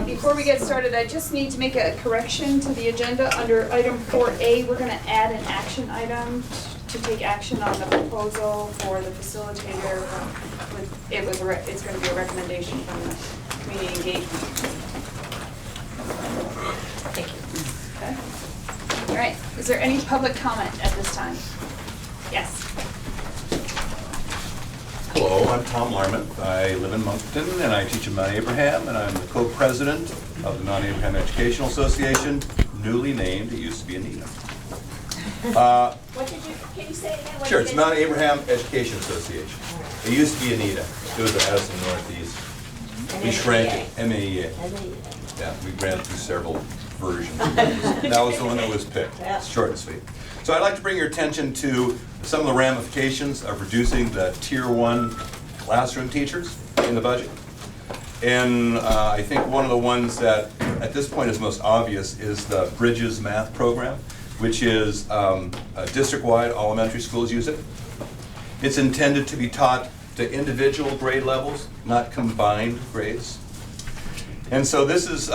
Before we get started, I just need to make a correction to the agenda. Under item 4A, we're going to add an action item to take action on the proposal for the facilitator. It's going to be a recommendation from the community engagement. Thank you. Okay. All right. Is there any public comment at this time? Yes. Hello, I'm Tom Larmouth. I live in Moncton and I teach at Mount Abraham, and I'm the co-president of the Mount Abraham Educational Association, newly named. It used to be Anita. Can you say again? Sure, it's Mount Abraham Education Association. It used to be Anita. It was Addison Northeast. We shrank it, MAEA. Yeah, we ran through several versions. That was the one that was picked. Short and sweet. So I'd like to bring your attention to some of the ramifications of reducing the Tier 1 classroom teachers in the budget. And I think one of the ones that at this point is most obvious is the Bridges math program, which is district-wide. All elementary schools use it. It's intended to be taught to individual grade levels, not combined grades. And so this is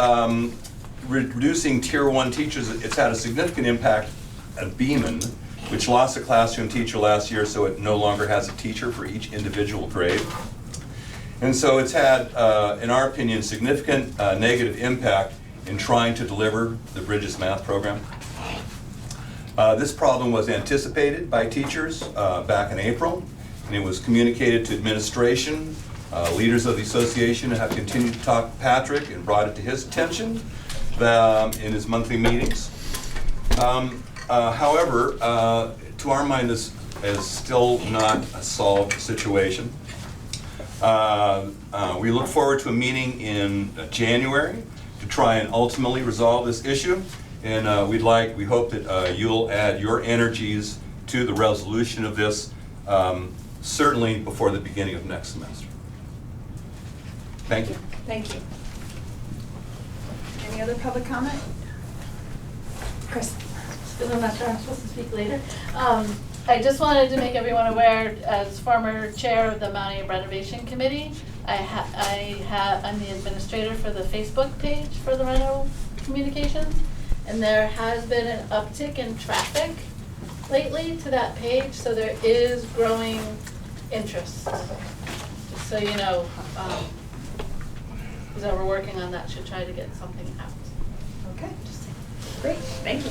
reducing Tier 1 teachers. It's had a significant impact at Beeman, which lost a classroom teacher last year, so it no longer has a teacher for each individual grade. And so it's had, in our opinion, significant negative impact in trying to deliver the Bridges math program. This problem was anticipated by teachers back in April, and it was communicated to administration. Leaders of the association have continued to talk to Patrick and brought it to his attention in his monthly meetings. However, to our mind, this is still not a solved situation. We look forward to a meeting in January to try and ultimately resolve this issue. And we hope that you'll add your energies to the resolution of this, certainly before the beginning of next semester. Thank you. Thank you. Any other public comment? Chris. Because I'm not sure I'm supposed to speak later. I just wanted to make everyone aware, as former chair of the Mount Abraham Renovation Committee, I'm the administrator for the Facebook page for the Reno Communications, and there has been an uptick in traffic lately to that page, so there is growing interest. Just so you know, so we're working on that, should try to get something out. Okay. Great, thank you.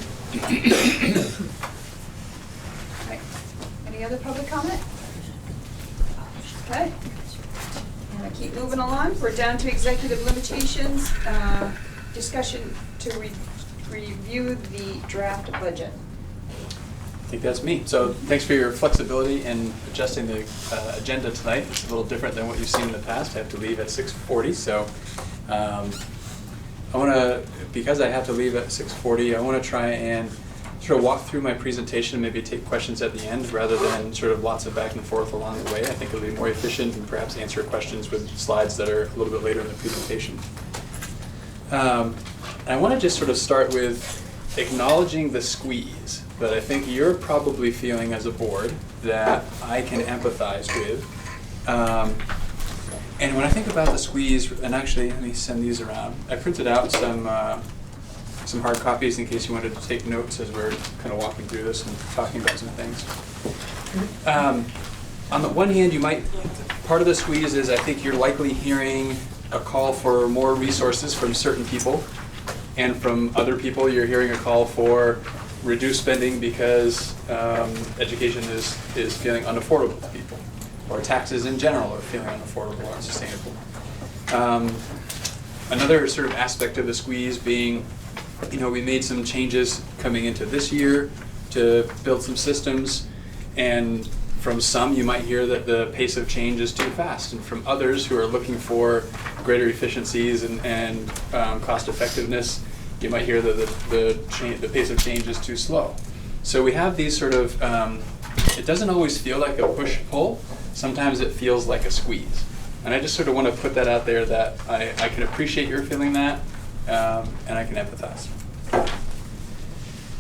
All right. Any other public comment? Okay. I'm going to keep moving along. We're down to executive limitations. Discussion to review the draft budget. I think that's me. So thanks for your flexibility in adjusting the agenda tonight. It's a little different than what you've seen in the past. I have to leave at 6:40, so I want to, because I have to leave at 6:40, I want to try and sort of walk through my presentation and maybe take questions at the end rather than sort of lots of back and forth along the way. I think it'll be more efficient and perhaps answer questions with slides that are a little bit later in the presentation. I want to just sort of start with acknowledging the squeeze that I think you're probably feeling as a board that I can empathize with. And when I think about the squeeze, and actually let me send these around. I printed out some hard copies in case you wanted to take notes as we're kind of walking through this and talking about some things. On the one hand, part of the squeeze is I think you're likely hearing a call for more resources from certain people, and from other people you're hearing a call for reduced spending because education is feeling unaffordable to people, or taxes in general are feeling unaffordable or unsustainable. Another sort of aspect of the squeeze being, we made some changes coming into this year to build some systems, and from some you might hear that the pace of change is too fast, and from others who are looking for greater efficiencies and cost effectiveness, you might hear that the pace of change is too slow. So we have these sort of, it doesn't always feel like a push-pull, sometimes it feels like a squeeze. And I just sort of want to put that out there that I can appreciate your feeling that, and I can empathize.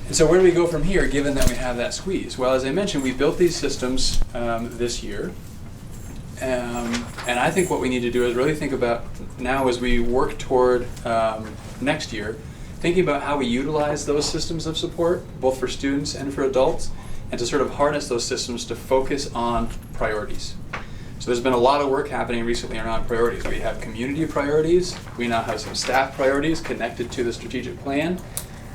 And so where do we go from here, given that we have that squeeze? Well, as I mentioned, we built these systems this year. And I think what we need to do is really think about now as we work toward next year, thinking about how we utilize those systems of support, both for students and for adults, and to sort of harness those systems to focus on priorities. So there's been a lot of work happening recently around priorities. We have community priorities, we now have some staff priorities connected to the strategic plan,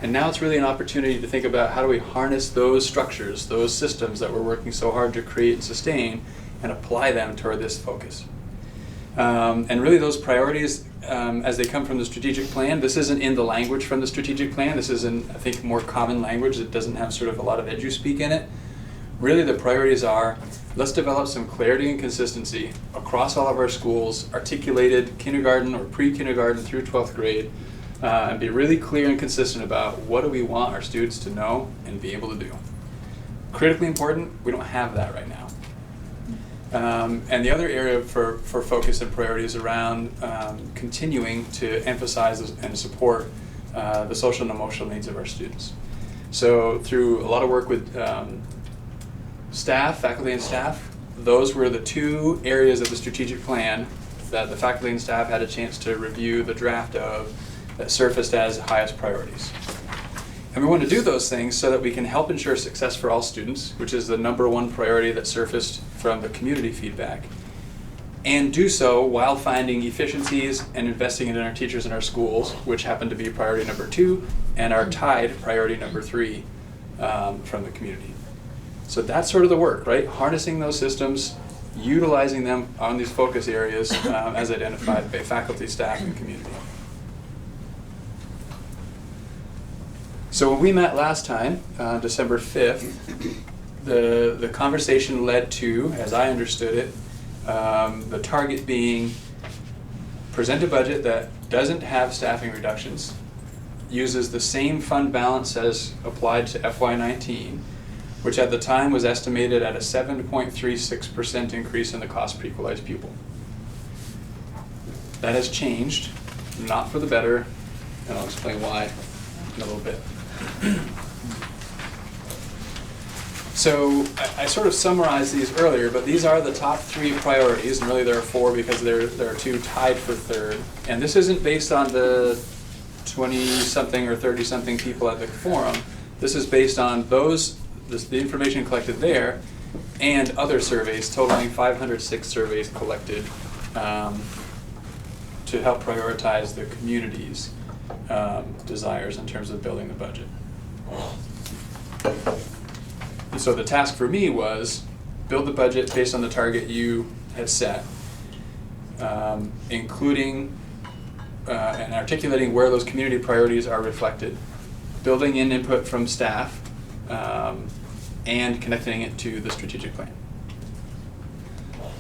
and now it's really an opportunity to think about how do we harness those structures, those systems that we're working so hard to create and sustain, and apply them toward this focus. And really those priorities, as they come from the strategic plan, this isn't in the language from the strategic plan, this is in, I think, more common language that doesn't have sort of a lot of edu-speak in it. Really the priorities are, let's develop some clarity and consistency across all of our schools, articulated kindergarten or pre-kindergarten through 12th grade, and be really clear and consistent about what do we want our students to know and be able to do. Critically important, we don't have that right now. And the other area for focus and priorities around continuing to emphasize and support the social and emotional needs of our students. So through a lot of work with staff, faculty and staff, those were the two areas of the strategic plan that the faculty and staff had a chance to review the draft of that surfaced as highest priorities. And we want to do those things so that we can help ensure success for all students, which is the #1 priority that surfaced from the community feedback, and do so while finding efficiencies and investing in our teachers in our schools, which happen to be priority #2 and our tied priority #3 from the community. So that's sort of the work, right? Harnessing those systems, utilizing them on these focus areas as identified by faculty, staff, and community. So when we met last time, December 5th, the conversation led to, as I understood it, the target being present a budget that doesn't have staffing reductions, uses the same fund balance as applied to FY19, which at the time was estimated at a 7.36% increase in the cost per equalized pupil. That has changed, not for the better, and I'll explain why in a little bit. So I sort of summarized these earlier, but these are the top 3 priorities, and really there are 4 because there are 2 tied for third. And this isn't based on the 20-something or 30-something people at the forum. This is based on the information collected there and other surveys, totaling 506 surveys collected to help prioritize the community's desires in terms of building the budget. And so the task for me was build the budget based on the target you had set, including and articulating where those community priorities are reflected, building in input from staff, and connecting it to the strategic plan.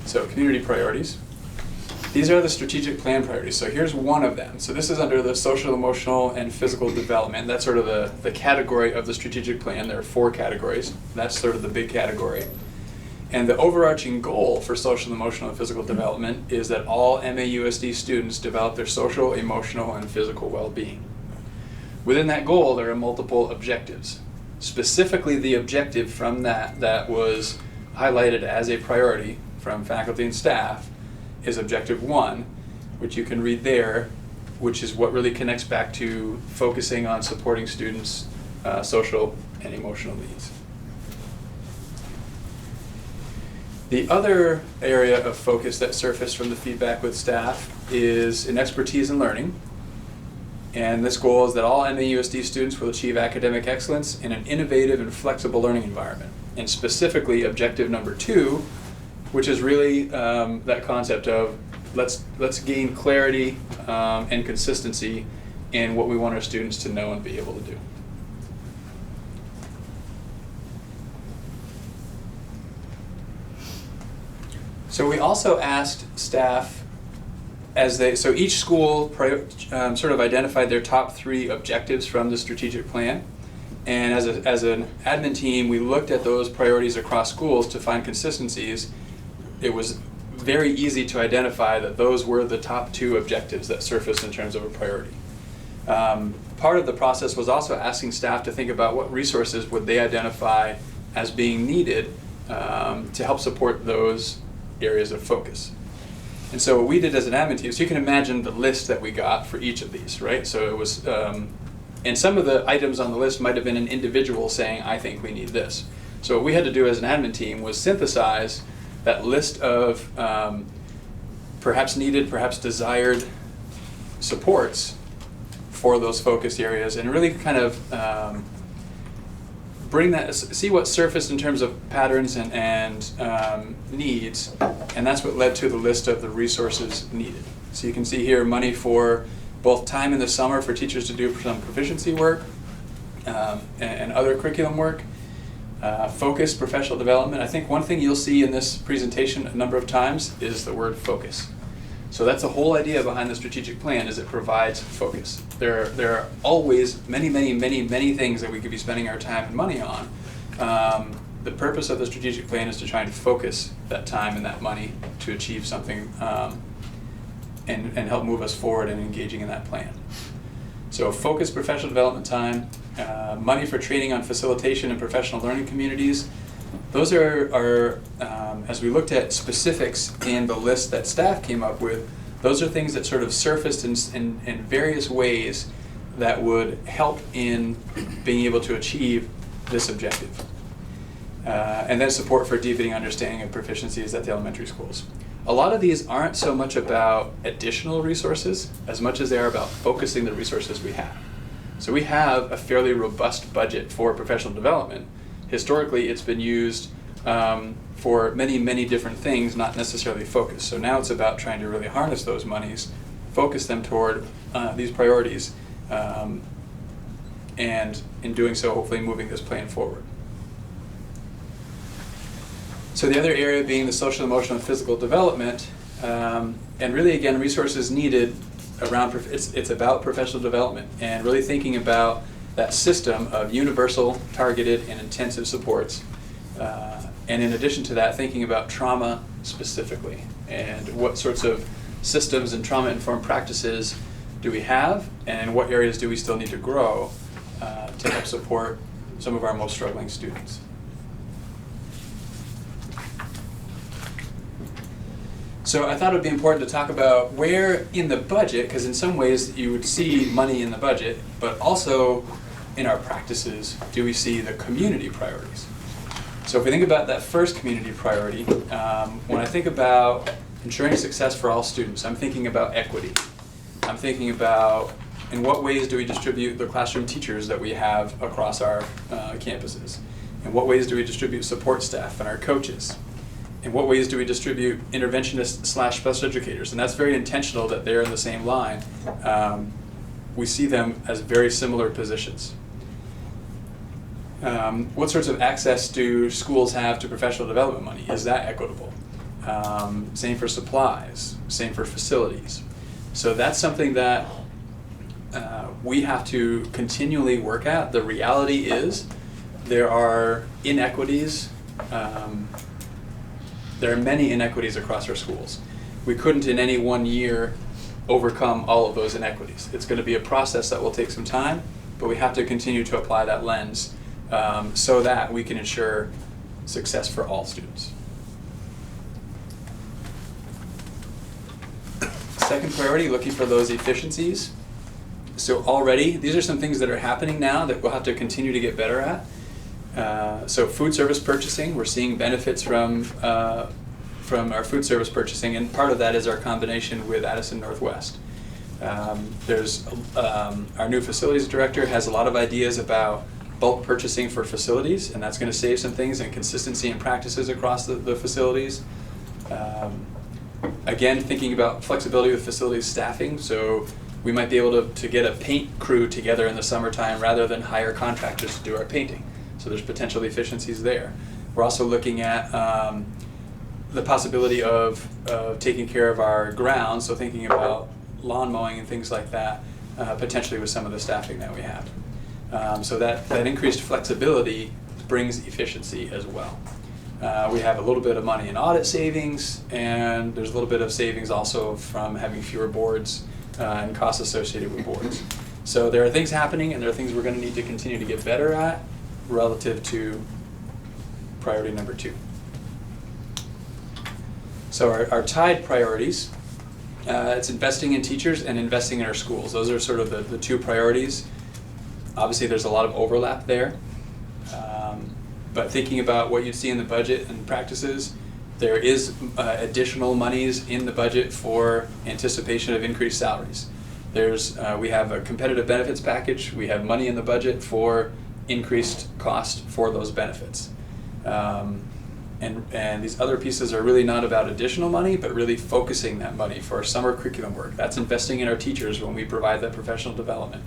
So community priorities. These are the strategic plan priorities. So here's one of them. So this is under the social, emotional, and physical development. That's sort of the category of the strategic plan. There are 4 categories. That's sort of the big category. And the overarching goal for social, emotional, and physical development is that all MAUSD students develop their social, emotional, and physical well-being. Within that goal, there are multiple objectives. Specifically, the objective from that was highlighted as a priority from faculty and staff is objective 1, which you can read there, which is what really connects back to focusing on supporting students' social and emotional needs. The other area of focus that surfaced from the feedback with staff is in expertise in learning. And this goal is that all MAUSD students will achieve academic excellence in an innovative and flexible learning environment. And specifically, objective #2, which is really that concept of let's gain clarity and consistency in what we want our students to know and be able to do. So we also asked staff, so each school sort of identified their top 3 objectives from the strategic plan. And as an admin team, we looked at those priorities across schools to find consistencies. It was very easy to identify that those were the top 2 objectives that surfaced in terms of a priority. Part of the process was also asking staff to think about what resources would they identify as being needed to help support those areas of focus. And so what we did as an admin team, so you can imagine the list that we got for each of these, right? So it was, and some of the items on the list might have been an individual saying, I think we need this. So what we had to do as an admin team was synthesize that list of perhaps needed, perhaps desired supports for those focus areas, and really kind of bring that, see what surfaced in terms of patterns and needs, and that's what led to the list of the resources needed. So you can see here money for both time in the summer for teachers to do some proficiency work and other curriculum work, focus, professional development. I think one thing you'll see in this presentation a number of times is the word focus. So that's the whole idea behind the strategic plan, is it provides focus. There are always many things that we could be spending our time and money on. The purpose of the strategic plan is to try and focus that time and that money to achieve something and help move us forward in engaging in that plan. So focus, professional development time, money for training on facilitation and professional learning communities. Those are as we looked at specifics in the list that staff came up with, those are things that sort of surfaced in various ways that would help in being able to achieve this objective. And then support for deepening understanding of proficiencies at the elementary schools. A lot of these aren't so much about additional resources as much as they are about focusing the resources we have. So we have a fairly robust budget for professional development. Historically, it's been used for many different things, not necessarily focused. So now it's about trying to really harness those monies, focus them toward these priorities, and in doing so, hopefully moving this plan forward. So the other area being the social, emotional, and physical development, and really again, resources needed around, it's about professional development and really thinking about that system of universal, targeted, and intensive supports. And in addition to that, thinking about trauma specifically and what sorts of systems and trauma-informed practices do we have, and what areas do we still need to grow to help support some of our most struggling students. So I thought it would be important to talk about where in the budget, because in some ways you would see money in the budget, but also in our practices, do we see the community priorities? So if we think about that first community priority, when I think about ensuring success for all students, I'm thinking about equity. I'm thinking about in what ways do we distribute the classroom teachers that we have across our campuses? In what ways do we distribute support staff and our coaches? In what ways do we distribute interventionists / special educators? And that's very intentional that they're in the same line. We see them as very similar positions. What sorts of access do schools have to professional development money? Is that equitable? Same for supplies, same for facilities. So that's something that we have to continually work at. The reality is there are inequities. There are many inequities across our schools. We couldn't in any one year overcome all of those inequities. It's going to be a process that will take some time, but we have to continue to apply that lens so that we can ensure success for all students. Second priority, looking for those efficiencies. So already, these are some things that are happening now that we'll have to continue to get better at. So food service purchasing, we're seeing benefits from our food service purchasing, and part of that is our combination with Addison Northwest. There's our new facilities director has a lot of ideas about bulk purchasing for facilities, and that's going to save some things and consistency in practices across the facilities. Again, thinking about flexibility with facilities staffing, so we might be able to get a paint crew together in the summertime rather than hire contractors to do our painting. So there's potential efficiencies there. We're also looking at the possibility of taking care of our grounds, so thinking about lawn mowing and things like that, potentially with some of the staffing that we have. So that increased flexibility brings efficiency as well. We have a little bit of money in audit savings, and there's a little bit of savings also from having fewer boards and costs associated with boards. So there are things happening, and there are things we're going to need to continue to get better at relative to priority number 2. So our tied priorities, it's investing in teachers and investing in our schools. Those are sort of the two priorities. Obviously, there's a lot of overlap there. But thinking about what you'd see in the budget and practices, there is additional monies in the budget for anticipation of increased salaries. We have a competitive benefits package. We have money in the budget for increased cost for those benefits. And these other pieces are really not about additional money, but really focusing that money for summer curriculum work. That's investing in our teachers when we provide that professional development.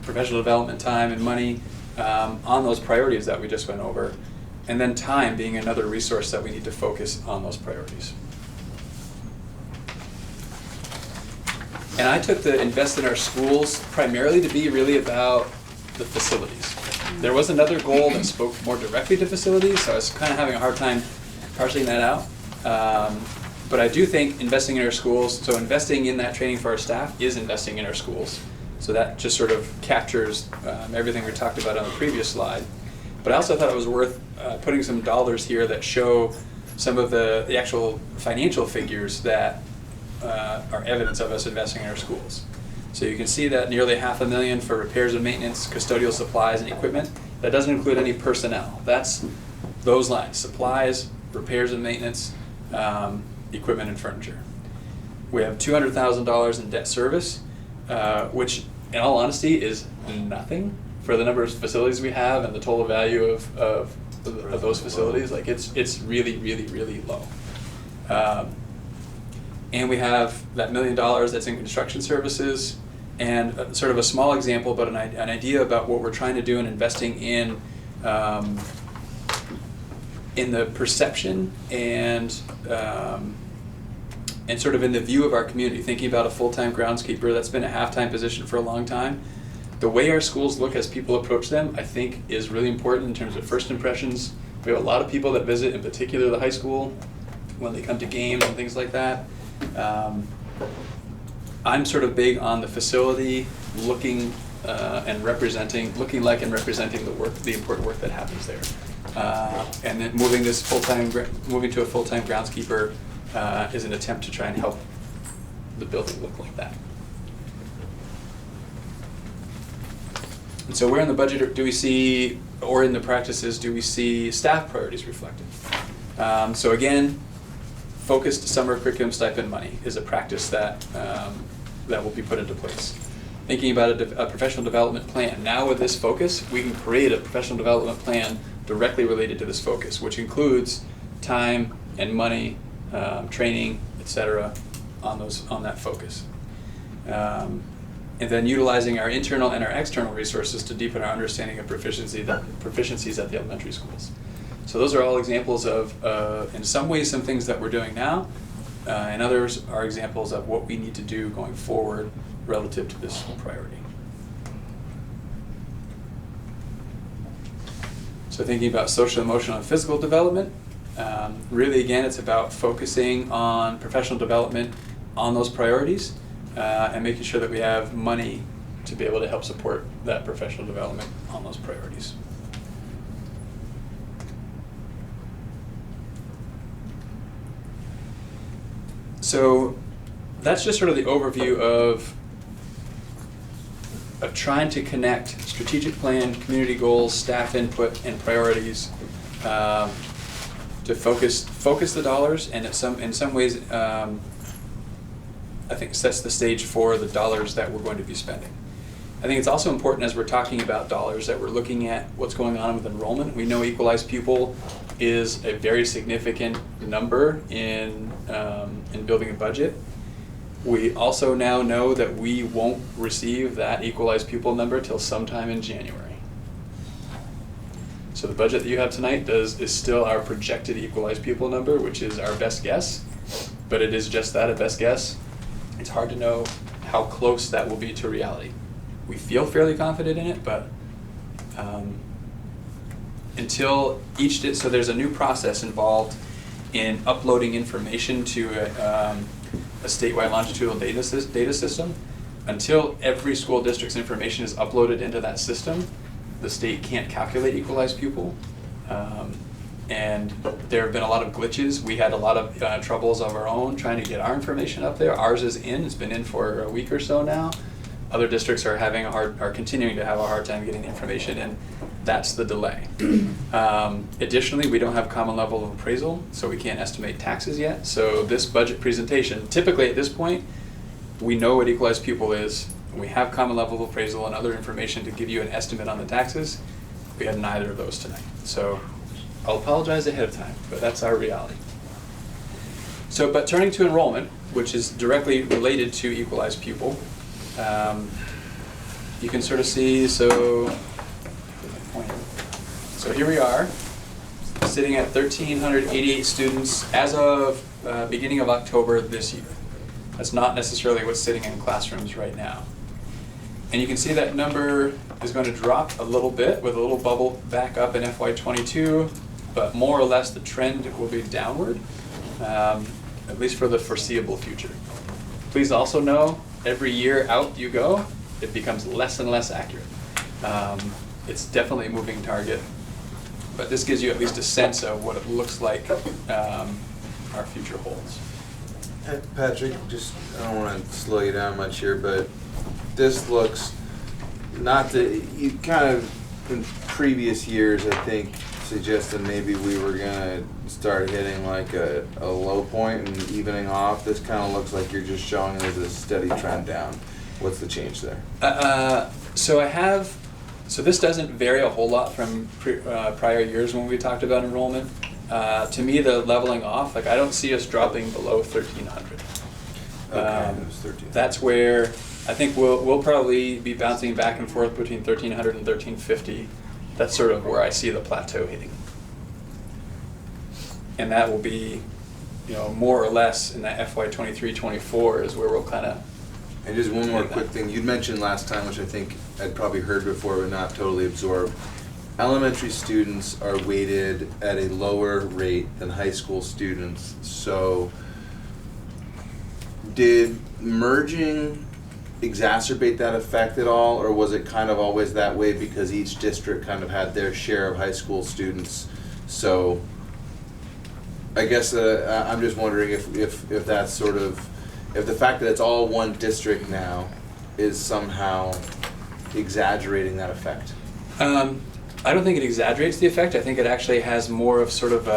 Professional development time and money on those priorities that we just went over. And then time being another resource that we need to focus on those priorities. And I took the invest in our schools primarily to be really about the facilities. There was another goal that spoke more directly to facilities, so I was kind of having a hard time parsing that out. But I do think investing in our schools, so investing in that training for our staff is investing in our schools. So that just sort of captures everything we talked about on the previous slide. But I also thought it was worth putting some dollars here that show some of the actual financial figures that are evidence of us investing in our schools. So you can see that nearly $500,000 for repairs and maintenance, custodial supplies and equipment. That doesn't include any personnel. That's those lines: supplies, repairs and maintenance, equipment and furniture. We have $200,000 in debt service, which in all honesty is nothing for the number of facilities we have and the total value of those facilities. Like it's really, really, really low. And we have that $1 million that's in construction services, and sort of a small example, but an idea about what we're trying to do in investing in the perception and sort of in the view of our community. Thinking about a full-time groundskeeper, that's been a half-time position for a long time. The way our schools look as people approach them, I think, is really important in terms of first impressions. We have a lot of people that visit, in particular the high school, when they come to games and things like that. I'm sort of big on the facility looking like and representing the work, the important work that happens there. And then moving to a full-time groundskeeper is an attempt to try and help the building look like that. And so where in the budget do we see, or in the practices, do we see staff priorities reflected? So again, focused summer curriculum stipend money is a practice that will be put into place. Thinking about a professional development plan. Now with this focus, we can create a professional development plan directly related to this focus, which includes time and money, training, etc., on that focus. And then utilizing our internal and our external resources to deepen our understanding of proficiencies at the elementary schools. So those are all examples of, in some ways, some things that we're doing now, and others are examples of what we need to do going forward relative to this priority. So thinking about social, emotional, and physical development, really again, it's about focusing on professional development on those priorities and making sure that we have money to be able to help support that professional development on those priorities. So that's just sort of the overview of trying to connect strategic plan, community goals, staff input, and priorities to focus the dollars, and in some ways I think sets the stage for the dollars that we're going to be spending. I think it's also important as we're talking about dollars that we're looking at what's going on with enrollment. We know equalized pupil is a very significant number in building a budget. We also now know that we won't receive that equalized pupil number till sometime in January. So the budget that you have tonight is still our projected equalized pupil number, which is our best guess, but it is just that, a best guess. It's hard to know how close that will be to reality. We feel fairly confident in it, but so there's a new process involved in uploading information to a statewide longitudinal data system. Until every school district's information is uploaded into that system, the state can't calculate equalized pupil. and there have been a lot of glitches. We had a lot of troubles of our own trying to get our information up there. Ours is in, it's been in for a week or so now. Other districts are are continuing to have a hard time getting the information in. That's the delay. Additionally, we don't have common level of appraisal, so we can't estimate taxes yet. So this budget presentation, typically at this point, we know what equalized pupil is. We have common level of appraisal and other information to give you an estimate on the taxes. We had neither of those tonight. So I'll apologize ahead of time, but that's our reality. So, but turning to enrollment, which is directly related to equalized pupil, you can sort of see, so here we are, sitting at 1,388 students as of beginning of October this year. That's not necessarily what's sitting in classrooms right now. And you can see that number is going to drop a little bit with a little bubble back up in FY22, but more or less the trend will be downward, at least for the foreseeable future. Please also know, every year out you go, it becomes less and less accurate. It's definitely a moving target, but this gives you at least a sense of what it looks like our future holds. Patrick, just, I don't want to slow you down much here, but this looks, not that, you kind of, in previous years, I think, suggested maybe we were going to start hitting like a low point and evening off. This kind of looks like you're just showing it as a steady trend down. What's the change there? So this doesn't vary a whole lot from prior years when we talked about enrollment. To me, the leveling off, like I don't see us dropping below 1,300. Okay, it was 13. That's where I think we'll probably be bouncing back and forth between 1,300 and 1,350. That's sort of where I see the plateau hitting. And that will be, more or less in that FY23-24 is where we'll kind of. And just one more quick thing. You'd mentioned last time, which I think I'd probably heard before but not totally absorbed. Elementary students are weighted at a lower rate than high school students. So did merging exacerbate that effect at all, or was it kind of always that way because each district kind of had their share of high school students? So I guess I'm just wondering if that's sort of, if the fact that it's all one district now is somehow exaggerating that effect. I don't think it exaggerates the effect. I think it actually has more of sort of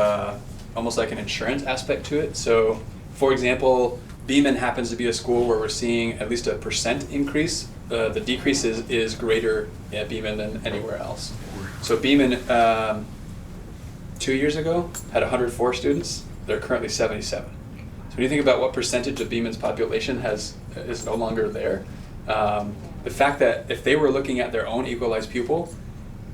almost like an insurance aspect to it. So, for example, Beeman happens to be a school where we're seeing at least a % increase. The decrease is greater at Beeman than anywhere else. So Beeman, 2 years ago, had 104 students. They're currently 77. So when you think about what percentage of Beeman's population is no longer there, the fact that if they were looking at their own equalized pupil,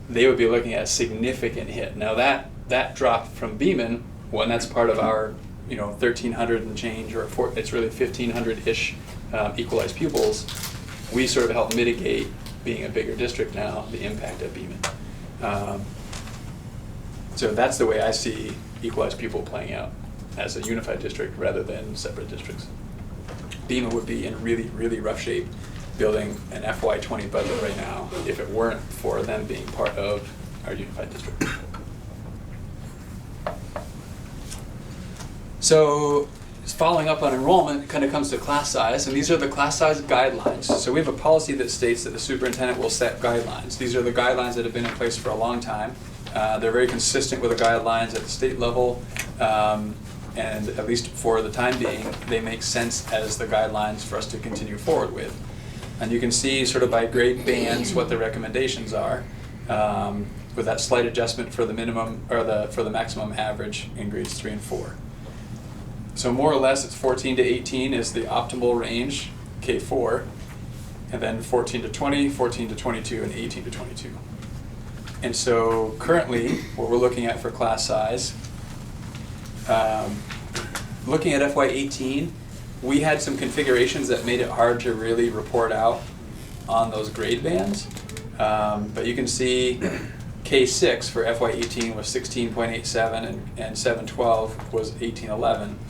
they would be looking at a significant hit. Now that drop from Beeman, when that's part of our 1,300 and change, or it's really 1,500-ish equalized pupils, we sort of help mitigate, being a bigger district now, the impact of Beeman. So that's the way I see equalized pupil playing out as a unified district rather than separate districts. Beeman would be in really, really rough shape building an FY20 budget right now if it weren't for them being part of our unified district. So following up on enrollment, it kind of comes to class size, and these are the class size guidelines. So we have a policy that states that the superintendent will set guidelines. These are the guidelines that have been in place for a long time. They're very consistent with the guidelines at the state level, and at least for the time being, they make sense as the guidelines for us to continue forward with. And you can see sort of by grade bands what the recommendations are, with that slight adjustment for the minimum, or for the maximum average in grades 3 and 4. So more or less, it's 14 to 18 is the optimal range, K4, and then 14 to 20, 14 to 22, and 18 to 22. And so currently, what we're looking at for class size, looking at FY18, we had some configurations that made it hard to really report out on those grade bands. But you can see K6 for FY18 was 16.87 and 712 was 1811.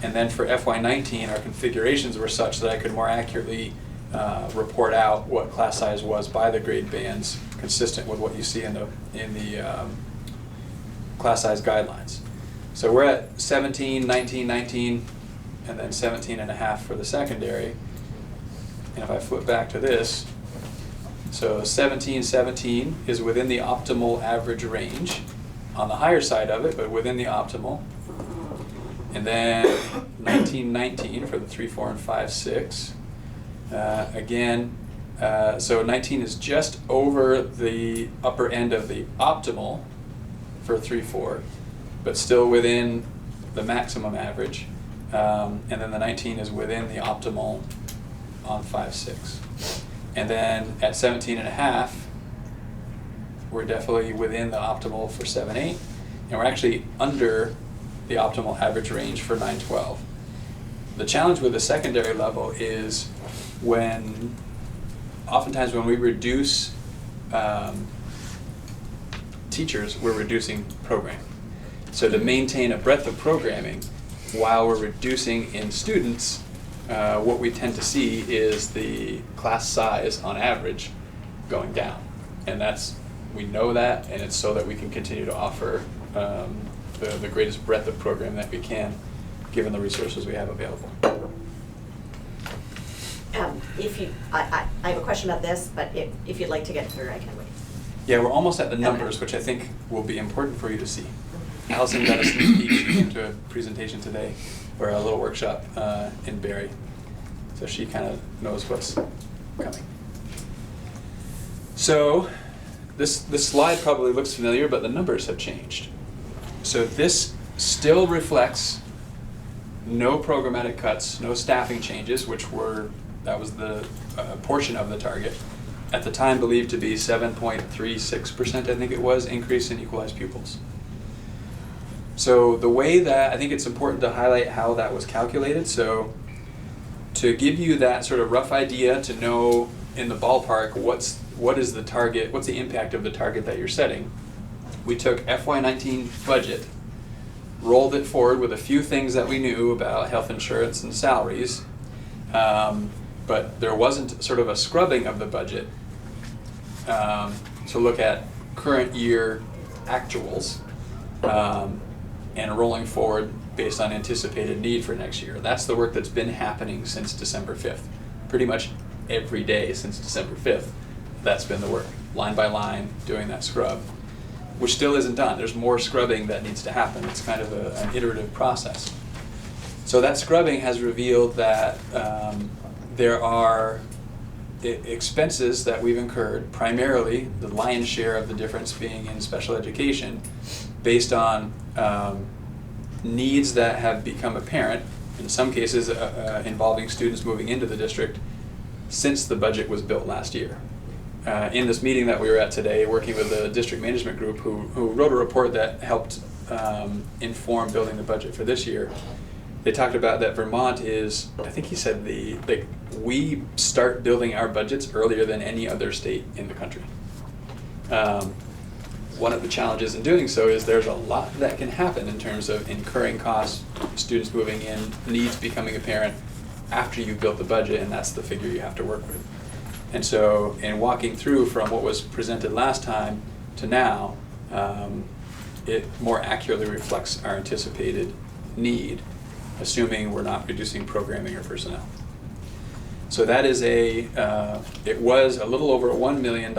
And then for FY19, our configurations were such that I could more accurately report out what class size was by the grade bands, consistent with what you see in the class size guidelines. So we're at 17, 19, 19, and then 17 and a half for the secondary. And if I flip back to this, so 17, 17 is within the optimal average range, on the higher side of it, but within the optimal. And then 19, 19 for the 3, 4, and 5, 6. Again, so 19 is just over the upper end of the optimal for 3, 4, but still within the maximum average. And then the 19 is within the optimal on 5, 6. And then at 17 and a half, we're definitely within the optimal for 7, 8. And we're actually under the optimal average range for 9, 12. The challenge with the secondary level is oftentimes when we reduce teachers, we're reducing programming. So to maintain a breadth of programming while we're reducing in students, what we tend to see is the class size on average going down. And we know that, and it's so that we can continue to offer the greatest breadth of program that we can, given the resources we have available. I have a question about this, but if you'd like to get through, I can wait. Yeah, we're almost at the numbers, which I think will be important for you to see. Allison got a sneak peek. She came to a presentation today, or a little workshop in Barrie. So she kind of knows what's coming. So this slide probably looks familiar, but the numbers have changed. So this still reflects no programmatic cuts, no staffing changes, that was the portion of the target. At the time believed to be 7.36%, I think it was, increase in equalized pupils. So the way that, I think it's important to highlight how that was calculated. So to give you that sort of rough idea to know in the ballpark what is the target, what's the impact of the target that you're setting, we took FY19 budget, rolled it forward with a few things that we knew about health insurance and salaries, but there wasn't sort of a scrubbing of the budget to look at current year actuals and rolling forward based on anticipated need for next year. That's the work that's been happening since December 5th. Pretty much every day since December 5th, that's been the work, line by line, doing that scrub, which still isn't done. There's more scrubbing that needs to happen. It's kind of an iterative process. So that scrubbing has revealed that there are expenses that we've incurred, primarily the lion's share of the difference being in special education, based on needs that have become apparent, in some cases involving students moving into the district, since the budget was built last year. In this meeting that we were at today, working with the district management group who wrote a report that helped inform building the budget for this year, they talked about that Vermont is, I think he said we start building our budgets earlier than any other state in the country. One of the challenges in doing so is there's a lot that can happen in terms of incurring costs, students moving in, needs becoming apparent after you've built the budget, and that's the figure you have to work with. And so in walking through from what was presented last time to now, it more accurately reflects our anticipated need, assuming we're not reducing programming or personnel. So that is it was a little over $1 million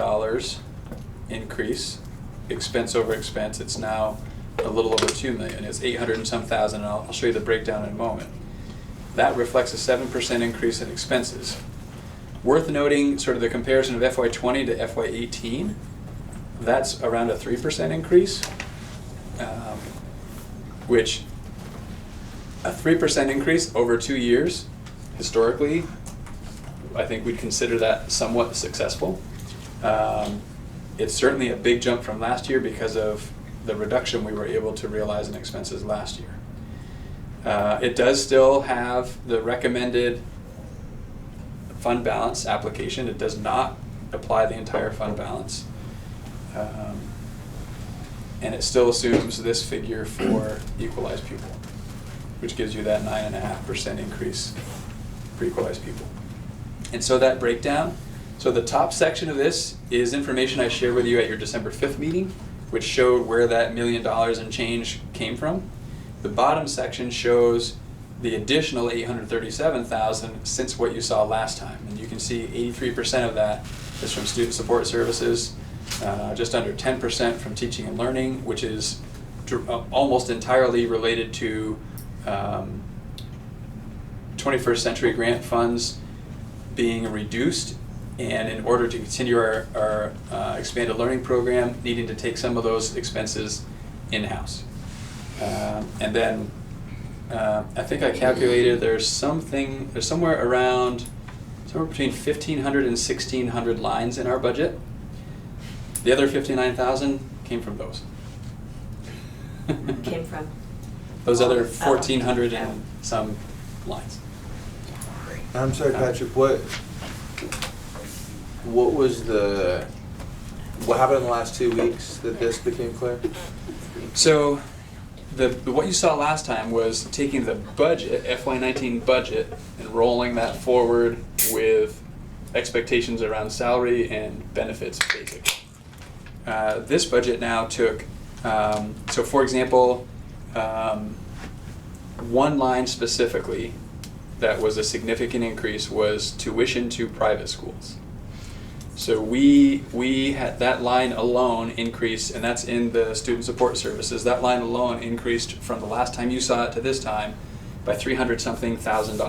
increase, expense over expense. It's now a little over $2 million. It's 800 and some thousand, and I'll show you the breakdown in a moment. That reflects a 7% increase in expenses. Worth noting sort of the comparison of FY20 to FY18. That's around a 3% increase, which a 3% increase over 2 years, historically, I think we'd consider that somewhat successful. It's certainly a big jump from last year because of the reduction we were able to realize in expenses last year. It does still have the recommended fund balance application. It does not apply the entire fund balance. And it still assumes this figure for equalized pupil, which gives you that 9.5% increase for equalized pupil. And so that breakdown, so the top section of this is information I shared with you at your December 5th meeting, which showed where that $1 million and change came from. The bottom section shows the additional $837,000 since what you saw last time. And you can see 83% of that is from student support services, just under 10% from teaching and learning, which is almost entirely related to 21st century grant funds being reduced, and in order to continue our expanded learning program, needing to take some of those expenses in-house. And then I think I calculated there's somewhere between 1,500 and 1,600 lines in our budget. The other 59,000 came from those. Came from? Those other 1,400 and some lines. I'm sorry, Patrick, what happened in the last 2 weeks that this became clear? So what you saw last time was taking the budget, FY19 budget, and rolling that forward with expectations around salary and benefits, basically. This budget now took, so for example, one line specifically that was a significant increase was tuition to private schools. So we had that line alone increase, and that's in the student support services. That line alone increased from the last time you saw it to this time by $300-something thousand.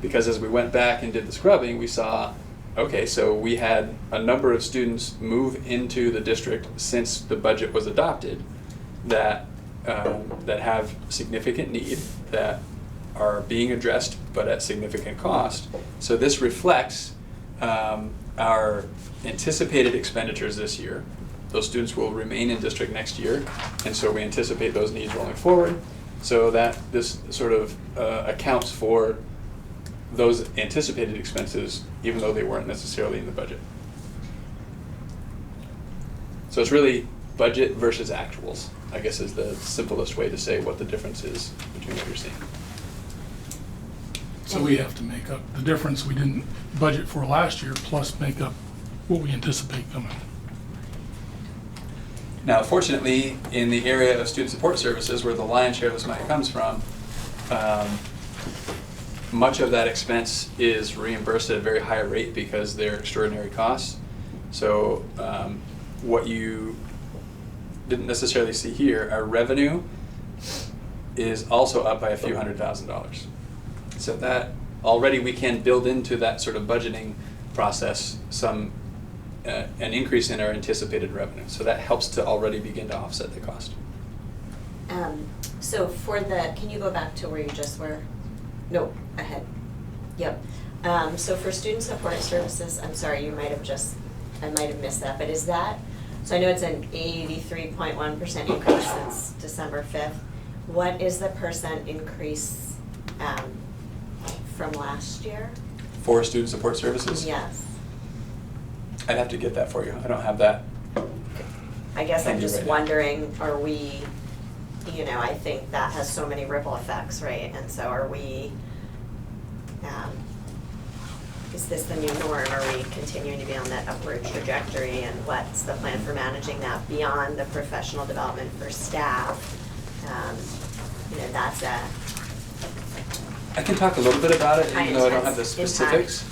Because as we went back and did the scrubbing, we saw, okay, so we had a number of students move into the district since the budget was adopted that have significant need, that are being addressed but at significant cost. So this reflects our anticipated expenditures this year. Those students will remain in district next year, and so we anticipate those needs rolling forward, so that this sort of accounts for those anticipated expenses even though they weren't necessarily in the budget. So it's really budget versus actuals, I guess, is the simplest way to say what the difference is between what you're seeing. So we have to make up the difference we didn't budget for last year, plus make up what we anticipate coming. Now, fortunately, in the area of student support services, where the lion's share of this money comes from, much of that expense is reimbursed at a very high rate because they're extraordinary costs. So what you didn't necessarily see here, our revenue is also up by a few $100,000. So that already we can build into that sort of budgeting process some an increase in our anticipated revenue. So that helps to already begin to offset the cost. So for can you go back to where you just were? No, ahead. Yep. So for student support services, I'm sorry, I might have missed that, but is that, so I know it's an 83.1% increase since December 5th. What is the percent increase from last year? For student support services? Yes. I'd have to get that for you. I don't have that. I guess I'm just right now. wondering, are we, I think that has so many ripple effects, right? And so are we, is this the new norm? Are we continuing to be on that upward trajectory? And what's the plan for managing that beyond the professional development for staff? That's I can talk a little bit about it, even though I don't have the Intense specifics.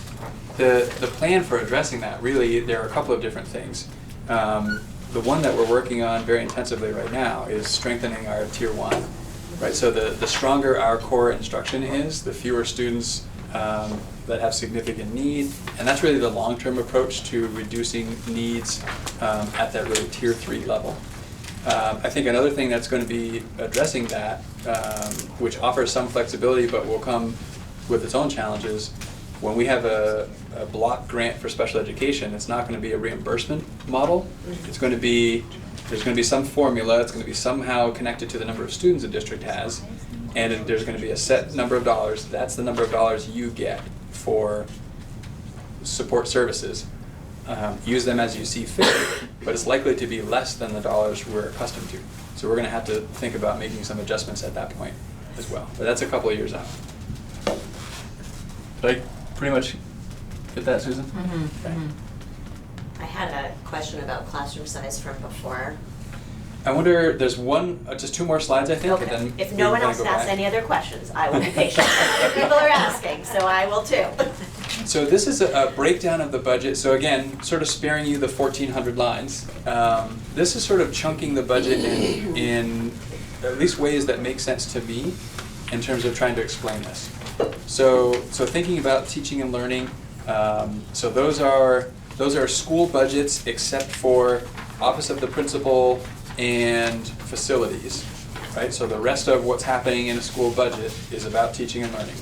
The plan for addressing that, really, there are a couple of different things. The one that we're working on very intensively right now is strengthening our Tier 1. Right, so the stronger our core instruction is, the fewer students that have significant need, and that's really the long-term approach to reducing needs at that really Tier 3 level. I think another thing that's going to be addressing that, which offers some flexibility but will come with its own challenges, when we have a block grant for special education, it's not going to be a reimbursement model. It's going to be, there's going to be some formula, it's going to be somehow connected to the number of students a district has, and there's going to be a set number of dollars. That's the number of dollars you get for support services. Use them as you see fit, but it's likely to be less than the dollars we're accustomed to. So we're going to have to think about making some adjustments at that point as well. But that's a couple of years out. Did I pretty much get that, Susan? Mm-hmm. Okay. I had a question about classroom size from before. I wonder, there's just 2 more slides, I think, and Okay, then if we're no one gonna else go asks back. any other questions, I will be patient. People are asking, so I will too. So this is a breakdown of the budget. So again, sort of sparing you the 1,400 lines. This is sort of chunking the budget in at least ways that make sense to me in terms of trying to explain this. So thinking about teaching and learning, so those are school budgets except for Office of the Principal and facilities, right? So the rest of what's happening in a school budget is about teaching and learning.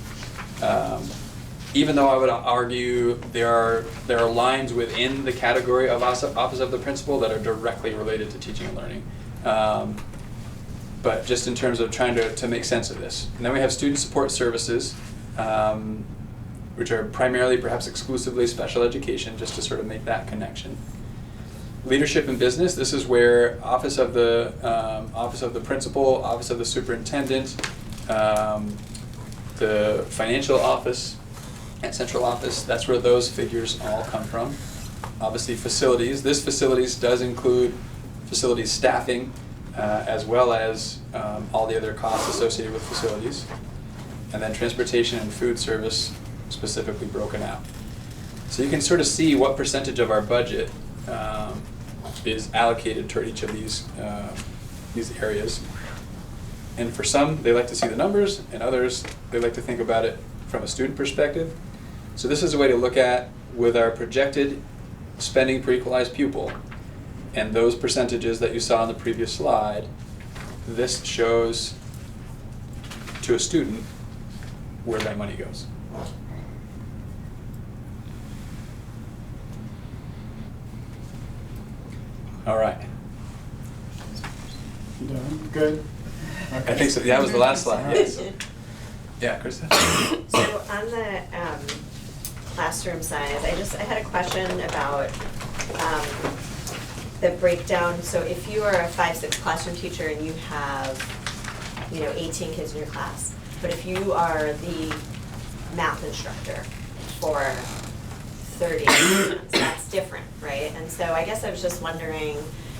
Even though I would argue there are lines within the category of Office of the Principal that are directly related to teaching and learning. But just in terms of trying to make sense of this. And then we have student support services, which are primarily, perhaps exclusively, special education, just to sort of make that connection. Leadership and business, this is where Office of the Principal, Office of the Superintendent, the financial office, and central office, that's where those figures all come from. Obviously facilities, this facilities does include facilities staffing, as well as all the other costs associated with facilities. And then transportation and food service specifically broken out. So you can sort of see what percentage of our budget is allocated toward each of these areas. And for some, they like to see the numbers, and others, they like to think about it from a student perspective. So this is a way to look at, with our projected spending per equalized pupil, and those percentages that you saw on the previous slide, this shows to a student where that money goes. All right. You doing good? I think so. That was the last slide. Yes. Yeah, Krista? So on the classroom size, I had a question about the breakdown. So if you are a 5-6 classroom teacher and you have, 18 kids in your class, but if you are the math instructor for 30 students, that's different, right? And so I guess I was just wondering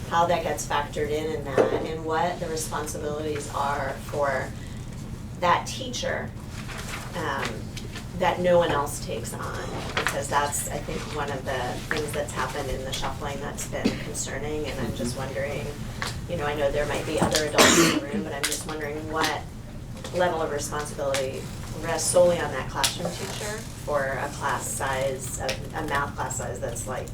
how that gets factored in that, and what the responsibilities are for that teacher that no one else takes on, because that's, I think, one of the things that's happened in the shuffling that's been concerning, and I'm just wondering, I know there might be other adults in the room, but I'm just wondering what level of responsibility rests solely on that classroom teacher for a class size, a math class size that's like,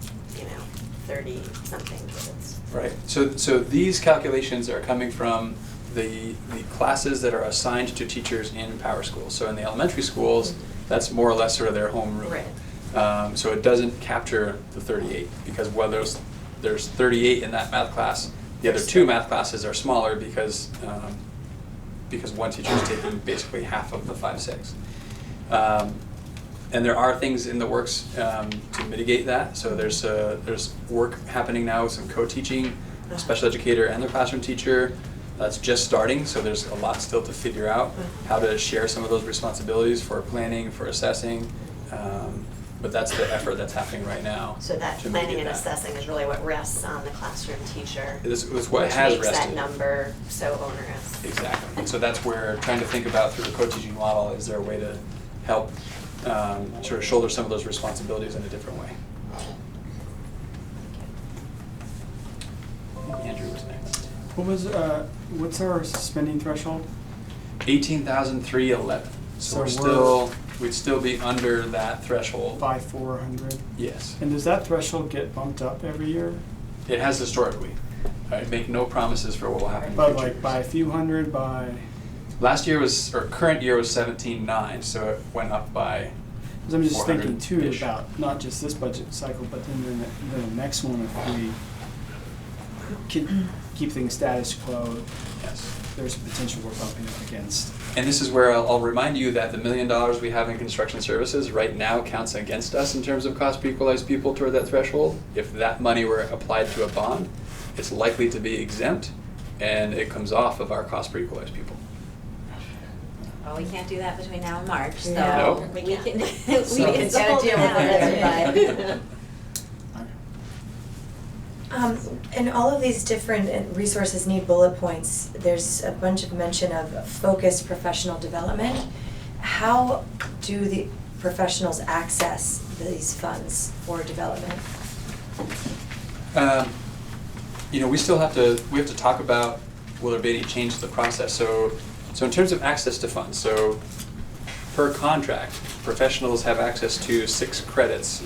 30-something kids. Right. So these calculations are coming from the classes that are assigned to teachers in Power Schools. So in the elementary schools, that's more or less sort of their homeroom. Right. So it doesn't capture the 38, because while there's 38 in that math class, the other 2 math classes are smaller because one teacher is taking basically half of the 5-6. And there are things in the works to mitigate that. So there's work happening now with some co-teaching, a special educator and their classroom teacher. That's just starting, so there's a lot still to figure out how to share some of those responsibilities for planning, for assessing. But that's the effort that's happening right now. So that to planning mitigate and that. assessing is really what rests on the classroom teacher. It's what has Which makes rested. that number so onerous. Exactly. And so that's where trying to think about through the co-teaching model, is there a way to help sort of shoulder some of those responsibilities in a different way? I think Andrew was next. What's our spending threshold? 18,311. So we'd still be under that threshold. By 400? Yes. And does that threshold get bumped up every year? It has historically. I make no promises for what will happen in But future like by a years. few hundred, by, Current year was 17.9, so it went up by, because I'm just thinking too 400-ish. about not just this budget cycle, but then the next one, if we could keep things status quo, yes. there's potential we're bumping up against. And this is where I'll remind you that the $1 million we have in construction services right now counts against us in terms of cost per equalized pupil toward that threshold. If that money were applied to a bond, it's likely to be exempt, and it comes off of our cost per equalized pupil. Well, we can't do that between now and March, so No. we We can, can't. we So can it's still gotta do deal with that. it, But And all of these different resources need bullet points. There's a bunch of mention of focused professional development. How do the professionals access these funds for development? We still have to talk about will there be any change to the process. So in terms of access to funds, so per contract, professionals have access to 6 credits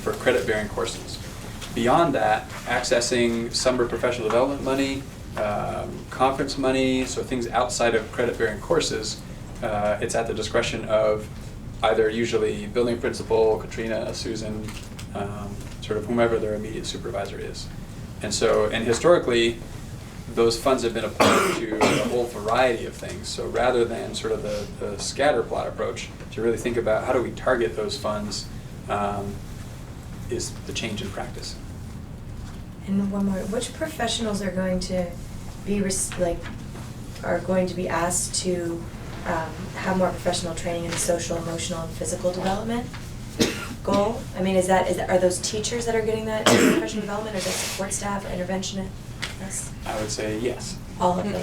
for credit-bearing courses. Beyond that, accessing summer professional development money, conference money, so things outside of credit-bearing courses, it's at the discretion of either usually building principal, Katrina, Susan, sort of whomever their immediate supervisor is. And historically, those funds have been applied to a whole variety of things. So rather than sort of the scatter plot approach, to really think about how do we target those funds is the change in practice. And one more, which professionals are going to be asked to have more professional training in social, emotional, and physical development goal? I mean, are those teachers that are getting that professional development, or is that support staff, interventionists? I would say yes. All of the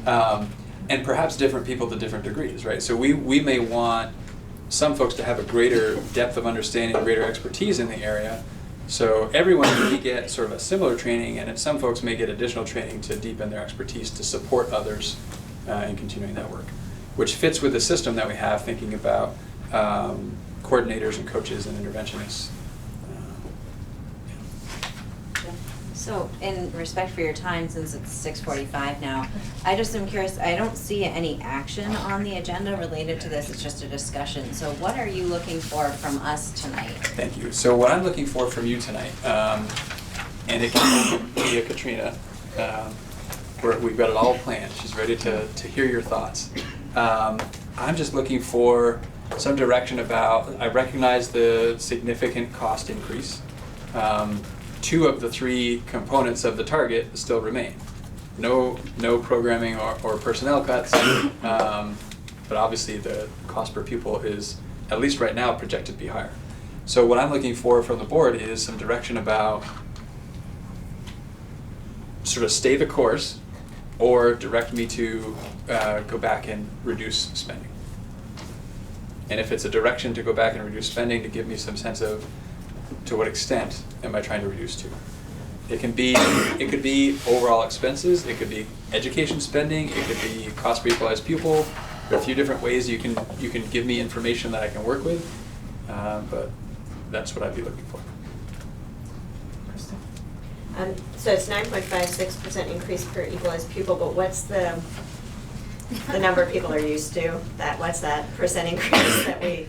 above. And perhaps different people to different degrees, right? So we may want some folks to have a greater depth of understanding, greater expertise in the area. So everyone may get sort of a similar training, and some folks may get additional training to deepen their expertise to support others in continuing that work, which fits with the system that we have, thinking about coordinators and coaches and interventionists. So, in respect for your time, since it's 6:45 now, I just am curious, I don't see any action on the agenda related to this, it's just a discussion. So what are you looking for from us tonight? Thank you. So what I'm looking for from you tonight, and it can be via Katrina, we've got it all planned, she's ready to hear your thoughts. I'm just looking for some direction about, I recognize the significant cost increase. 2 of the 3 components of the target still remain. No programming or personnel cuts, but obviously the cost per pupil is, at least right now, projected to be higher. So what I'm looking for from the board is some direction about sort of stay the course or direct me to go back and reduce spending. And if it's a direction to go back and reduce spending, to give me some sense of to what extent am I trying to reduce to? It could be overall expenses, it could be education spending, it could be cost per equalized pupil. There are a few different ways you can give me information that I can work with, but that's what I'd be looking for. So it's 9.56% increase per equalized pupil, but what's the number people are used to? What's that percent increase that we,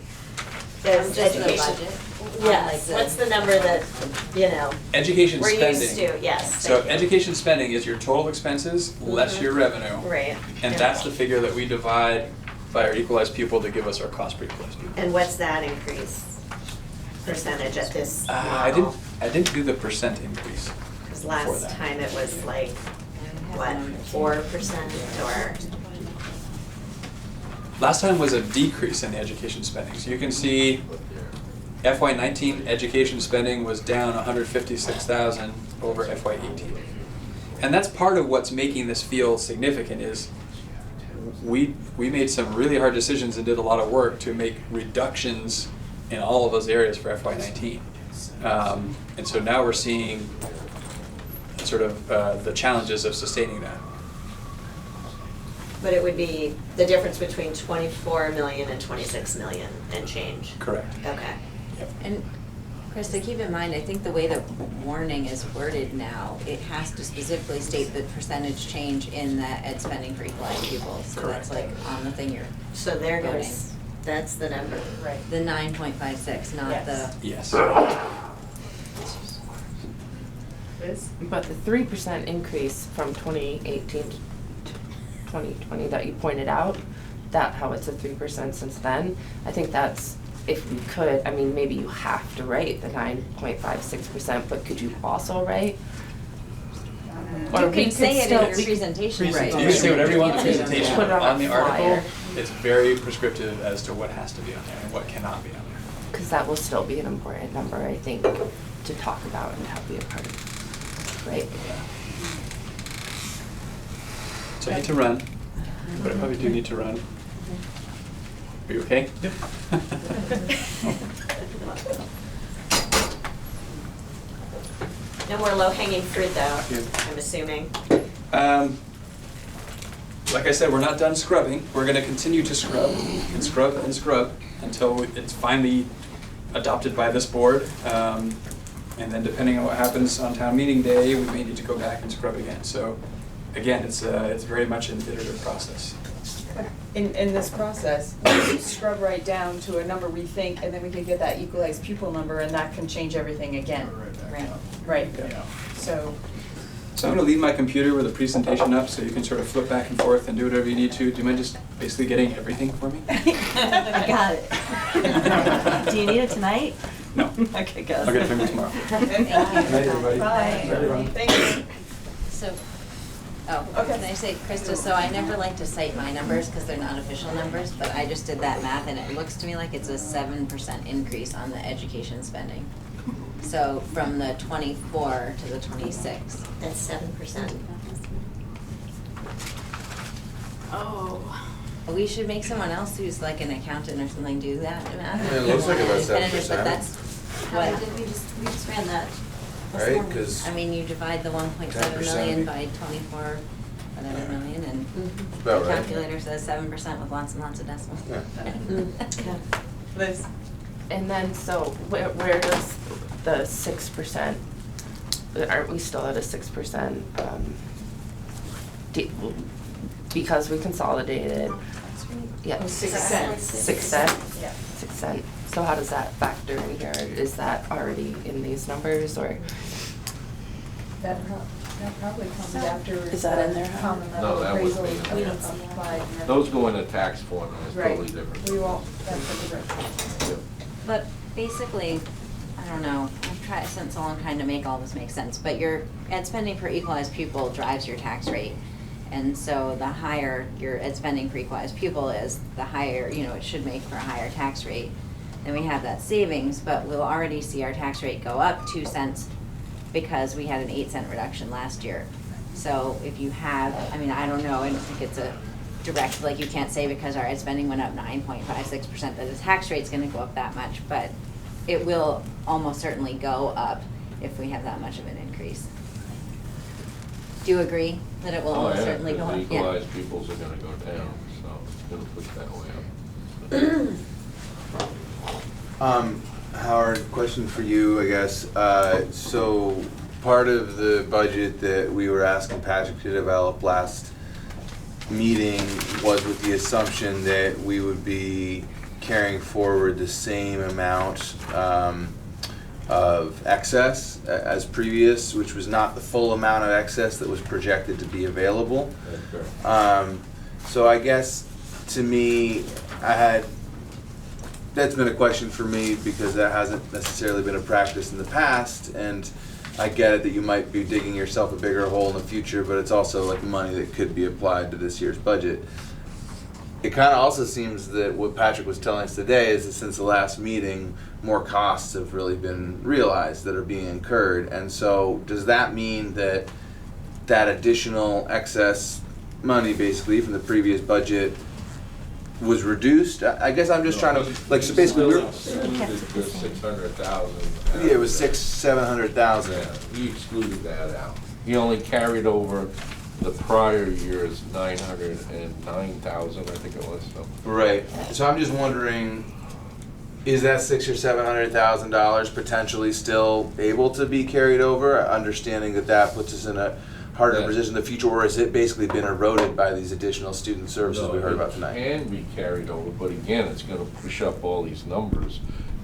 Just the education? budget? Yes, what's the number that, Education we're spending. used to, yes. So thank you. education spending is your total expenses less your revenue. Right. And that's the figure that we divide by our equalized pupil to give us our cost per equalized pupil. And what's that increase percentage at this model? I didn't do the percent increase. Because before last that. time it was like, what, 4% or? Last time was a decrease in the education spending. So you can see FY19 education spending was down 156,000 over FY18. And that's part of what's making this feel significant is we made some really hard decisions and did a lot of work to make reductions in all of those areas for FY19. And so now we're seeing sort of the challenges of sustaining that. But it would be the difference between 24 million and 26 million and change? Correct. Okay. Yep. And Krista, keep in mind, I think the way the warning is worded now, it has to specifically state the percentage change in that ed spending for equalized pupils. So that's like on the thing you're So there voting. goes, that's the number. Right. The 9.56, not Yes. the. Yes. But the 3% increase from 2018 to 2020 that you pointed out, that how it's a 3% since then, I think that's, if we could, I mean, maybe you have to write the 9.56%, but could you also write? Or You we could say it still- in your presentation, right? You can say whatever you want in the presentation. Put it on On the a flyer. article, it's very prescriptive as to what has to be on there and what cannot be on there. Because that will still be an important number, I think, to talk about and have be a part of, right? So I hate to run, but I probably do need to run. Are you okay? Yep. No more low-hanging fruit though, Yeah. I'm assuming. Like I said, we're not done scrubbing. We're gonna continue to scrub and scrub and scrub until it's finally adopted by this board. And then depending on what happens on town meeting day, we may need to go back and scrub again. So again, it's very much an iterative process. In this process, we scrub right down to a number we think, and then we can get that equalized pupil number, and that can change everything again. Right. Right, Yeah. so, So I'm gonna leave my computer with a presentation up so you can sort of flip back and forth and do whatever you need to. Do you mind just basically getting everything for me? Got it. Do you need it tonight? No. Okay, good. I'll get it from you tomorrow. Thank you. Night, everybody. Bye. Night, everyone. Thank you. So, Okay. can I say, Krista, so I never like to cite my numbers because they're not official numbers, but I just did that math and it looks to me like it's a 7% increase on the education spending. So from the 24 to the 26. That's 7%. Oh. We should make someone else who's like an accountant or something do that math. Yeah, it looks like about Independent, But 7%. that's What what, did we just ran that. Right, because I mean, you divide the 1.7 million by 24 whatever million and about the right. calculator says 7% with lots and lots of decimals. Yeah. Liz? And then, so where does the 6%, aren't we still at a 6%? Because we consolidated, yeah. 6 cents. 6 cents? Yeah. 6 cents. So how does that factor in here? Is that already in these numbers or? That probably comes after. Is that in there? Common No, level that would appraisal be- we don't see it. applied. Those go in a tax formula, it's Right. totally different. We won't, that's a different. But basically, I don't know, I've spent so long trying to make all this make sense, but your ed spending per equalized pupil drives your tax rate. And so the higher your ed spending per equalized pupil is, the higher, it should make for a higher tax rate. Then we have that savings, but we'll already see our tax rate go up 2 cents because we had an 8-cent reduction last year. So if you have, I don't know, I don't think it's a direct, like you can't say because our ed spending went up 9.56% that the tax rate's gonna go up that much, but it will almost certainly go up if we have that much of an increase. Do you agree that it will Oh, almost yeah, certainly go up? because the Yeah. equalized pupils are gonna go down, so it's gonna push that way up. Howard, question for you, I guess. So part of the budget that we were asking Patrick to develop last meeting was with the assumption that we would be carrying forward the same amount of excess as previous, which was not the full amount of excess that was projected to be available. That's correct. So I guess, to me, that's been a question for me because that hasn't necessarily been a practice in the past, and I get it that you might be digging yourself a bigger hole in the future, but it's also like money that could be applied to this year's budget. It kind of also seems that what Patrick was telling us today is that since the last meeting, more costs have really been realized that are being incurred, and so does that mean that that additional excess money basically from the previous budget was reduced? I guess I'm just trying to, like, so basically we're, The 600,000. yeah, it was 700,000. Yeah, he excluded that out. He only carried over the prior year's 909,000, I think it was, so. Right, so I'm just wondering, is that $600,000 or $700,000 potentially still able to be carried over? Understanding that that puts us in a harder Yeah. position in the future, or has it basically been eroded by these additional student services we heard about tonight? It can be carried over, but again, it's gonna push up all these numbers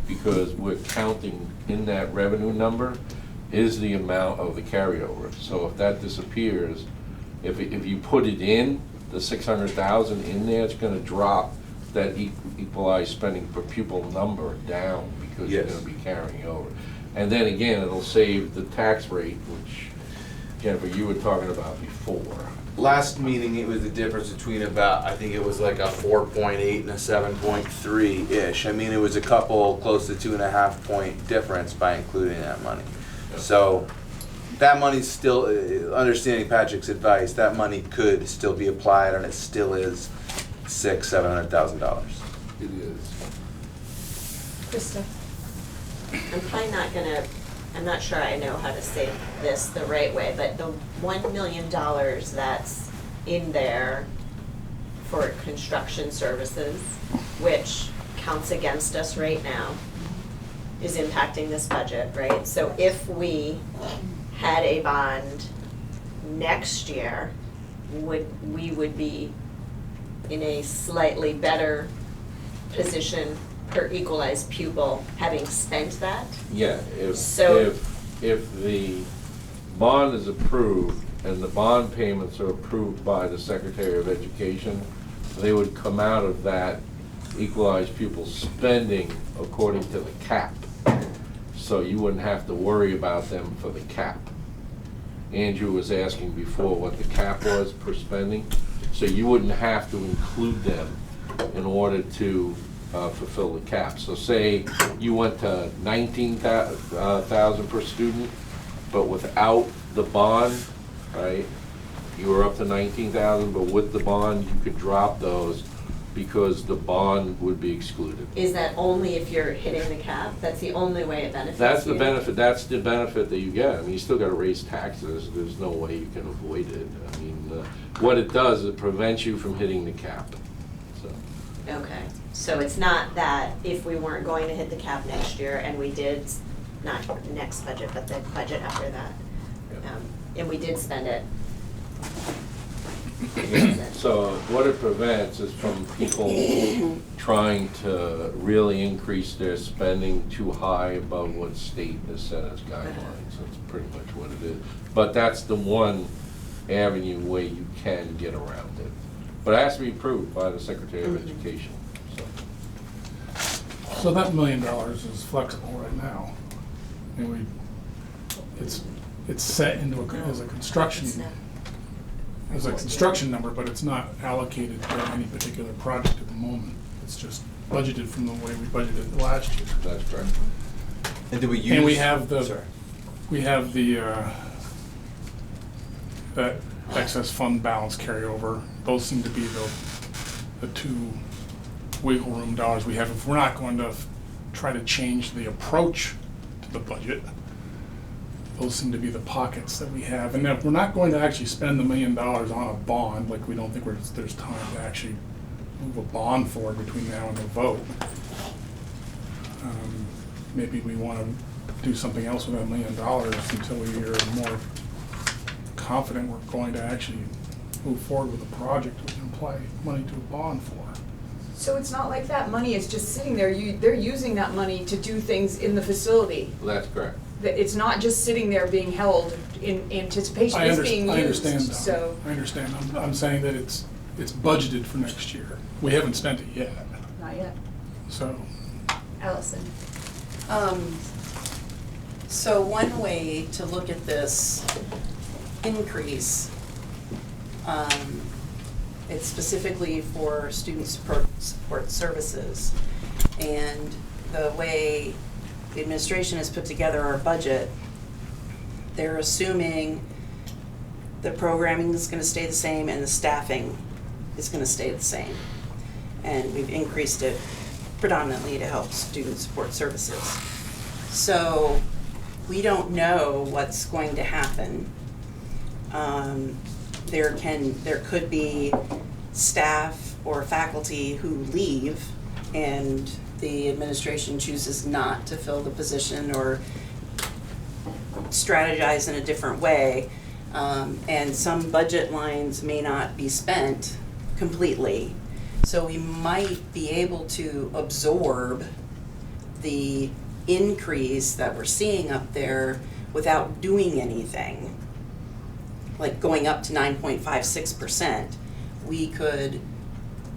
because we're counting in that revenue number is the amount of the carryover. So if that disappears, if you put it in, the 600,000 in there, it's gonna drop that equalized spending per pupil number down because you're Yes. gonna be carrying over. And then again, it'll save the tax rate, which Jennifer, you were talking about before. last meeting, it was the difference between about, I think it was like a 4.8 and a 7.3-ish. I mean, it was a couple, close to 2.5 point difference by including that money. So that money's still, understanding Patrick's advice, that money could still be applied, and it still is $600,000-700,000. It is. Krista? I'm probably not gonna, I'm not sure I know how to say this the right way, but the $1 million that's in there for construction services, which counts against us right now, is impacting this budget, right? So if we had a bond next year, we would be in a slightly better position per equalized pupil, having spent that? Yeah, So- if the bond is approved and the bond payments are approved by the Secretary of Education, they would come out of that equalized pupil spending according to the cap. So you wouldn't have to worry about them for the cap. Andrew was asking before what the cap was per spending, so you wouldn't have to include them in order to fulfill the cap. So say you went to 19,000 per student, but without the bond, right? You were up to 19,000, but with the bond, you could drop those because the bond would be excluded. Is that only if you're hitting the cap? That's the only way it benefits you? That's the benefit that you get. I mean, you still gotta raise taxes, there's no way you can avoid it. I mean, what it does, it prevents you from hitting the cap, so. Okay, so it's not that if we weren't going to hit the cap next year and we did, not next budget, but the budget after that, and we did spend it. So what it prevents is from people trying to really increase their spending too high above what state has set as guidelines. That's pretty much what it is. But that's the one avenue where you can get around it. But it has to be approved by the Secretary of Education, so. So that $1 million is flexible right now. And it's set into as a construction number, but it's not allocated to any particular project at the moment. It's just budgeted from the way we budgeted it last year. That's correct. And do we use? And we have the, Sorry. that excess fund balance carryover. Those seem to be the two wiggle room dollars we have. If we're not going to try to change the approach to the budget, those seem to be the pockets that we have. And if we're not going to actually spend the $1 million on a bond, like we don't think there's time to actually move a bond forward between now and the vote, maybe we want to do something else with that $1 million until we are more confident we're going to actually move forward with a project we can apply money to a bond for. So it's not like that money is just sitting there, they're using that money to do things in the facility. Well, that's correct. That it's not just sitting there being held in anticipation, it's being used, I understand, so. I understand. I'm saying that it's budgeted for next year. We haven't spent it yet, Not yet. so. Allison? So one way to look at this increase, it's specifically for student support services. And the way the administration has put together our budget, they're assuming the programming is going to stay the same and the staffing is going to stay the same. And we've increased it predominantly to help student support services. So we don't know what's going to happen. There could be staff or faculty who leave and the administration chooses not to fill the position or strategize in a different way. And some budget lines may not be spent completely. So we might be able to absorb the increase that we're seeing up there without doing anything. Like going up to 9.56%, we could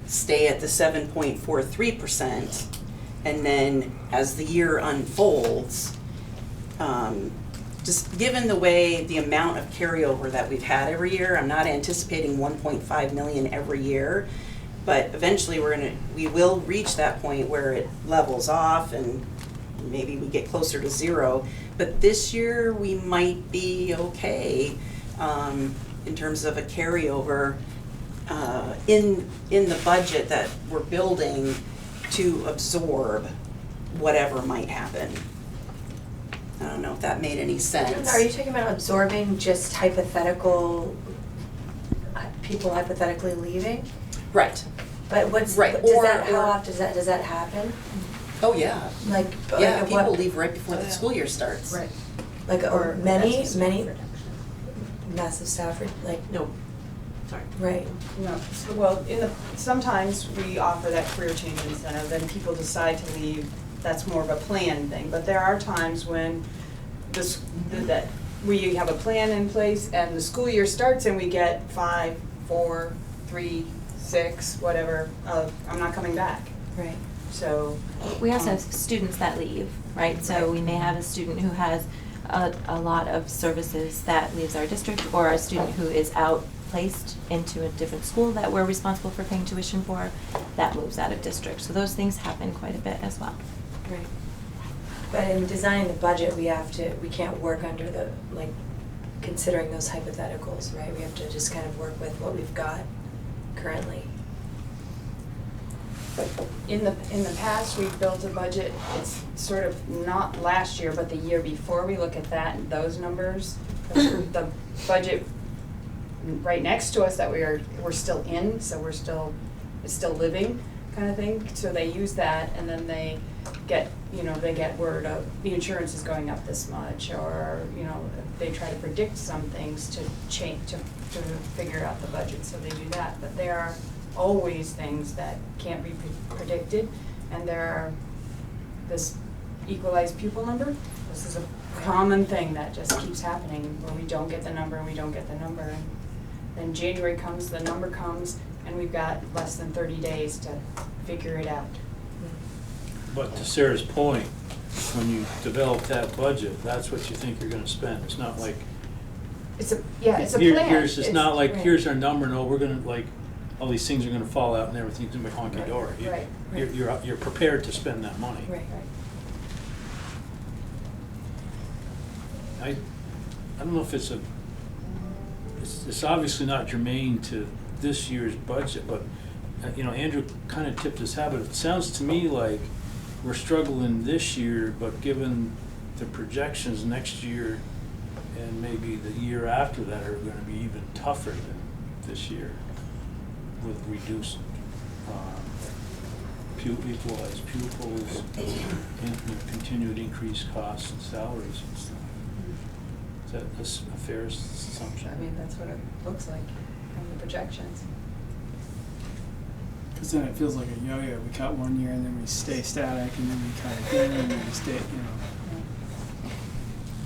stay at the 7.43%, and then as the year unfolds, just given the way, the amount of carryover that we've had every year, I'm not anticipating 1.5 million every year. But eventually we will reach that point where it levels off and maybe we get closer to zero. But this year we might be okay in terms of a carryover in the budget that we're building to absorb whatever might happen. I don't know if that made any sense. Are you talking about absorbing just people hypothetically leaving? Right. But Right, how often does that happen? Oh, yeah. Like Yeah, at what- people leave right before the school year starts. Right. Like, or many massive staff, like, No, sorry. right. No, well, sometimes we offer that career change incentive, and people decide to leave, that's more of a plan thing, but there are times when that we have a plan in place and the school year starts and we get 5, 4, 3, 6, whatever, I'm not coming back, Right. so. We also have students that leave, right? So we may have a student who has a lot of services that leaves our district, or a student who is placed into a different school that we're responsible for paying tuition for, that moves out of district. So those things happen quite a bit as well. Right. But in designing the budget, we can't work under considering those hypotheticals, right? We have to just kind of work with what we've got currently. In the past, we've built a budget, it's sort of not last year, but the year before, we look at that and those numbers. The budget right next to us that we're still in, so it's still living kind of thing. So they use that and then they get word of the insurance is going up this much, or, they try to predict some things to change, to figure out the budget, so they do that. But there are always things that can't be predicted, and there are this equalized pupil number. This is a common thing that just keeps happening, where we don't get the number and we don't get the number, and then January comes, the number comes, and we've got less than 30 days to figure it out. But to Sarah's point, when you develop that budget, that's what you think you're gonna spend. It's not like. It's a plan. It's not like, here's our number, no, we're gonna, all these things are gonna fall out and everything's gonna be honky-dory. Right. You're prepared to spend that money. Right. I don't know if it's obviously not germane to this year's budget, but, Andrew kind of tipped his hat, but it sounds to me like we're struggling this year, but given the projections next year and maybe the year after that are gonna be even tougher than this year with reduced equalized pupils and continued increased costs and salaries and stuff. Is that a fair assumption? I mean, that's what it looks like from the projections. Because then it feels like a yo-yo. We cut one year and then we stay static, and then we cut again and then we stay,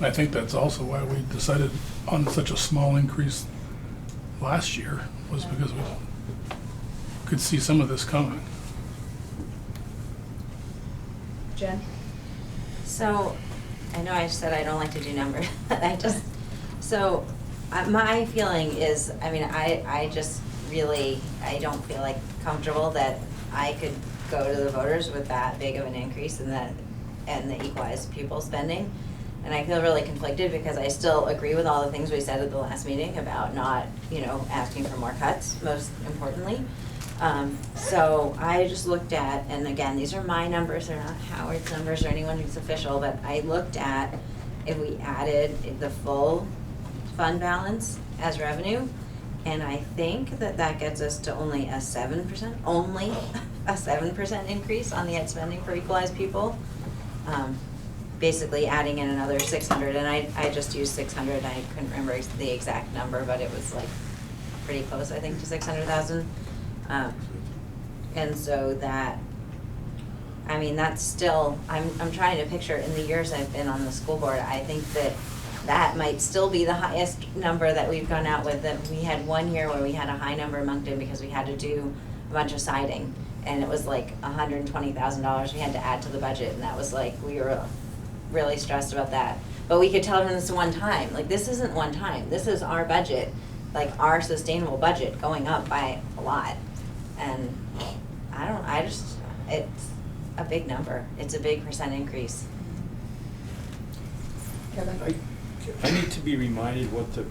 I think that's also why we decided on such a small increase last year, was because we could see some of this coming. Jen? So, I know I said I don't like to do numbers, but my feeling is, I just really, I don't feel comfortable that I could go to the voters with that big of an increase in that, and the equalized pupil spending. And I feel really conflicted because I still agree with all the things we said at the last meeting about not, asking for more cuts, most importantly. So I just looked at, and again, these are my numbers, they're not Howard's numbers or anyone who's official, but I looked at if we added the full fund balance as revenue, and I think that gets us to only a 7% increase on the ed spending for equalized pupil. Basically adding in another 600, and I just used 600, I couldn't remember the exact number, but it was pretty close, I think, to 600,000. And so that's still, I'm trying to picture in the years I've been on the school board, I think that might still be the highest number that we've gone out with. That we had one year where we had a high number in Moncton because we had to do a bunch of siding, and it was $120,000 we had to add to the budget, and that was we were really stressed about that. But we could tell everyone this is one time, like, this isn't one time, this is our budget, like, our sustainable budget going up by a lot. And it's a big number, it's a big percent increase. Kevin? I need to be reminded what the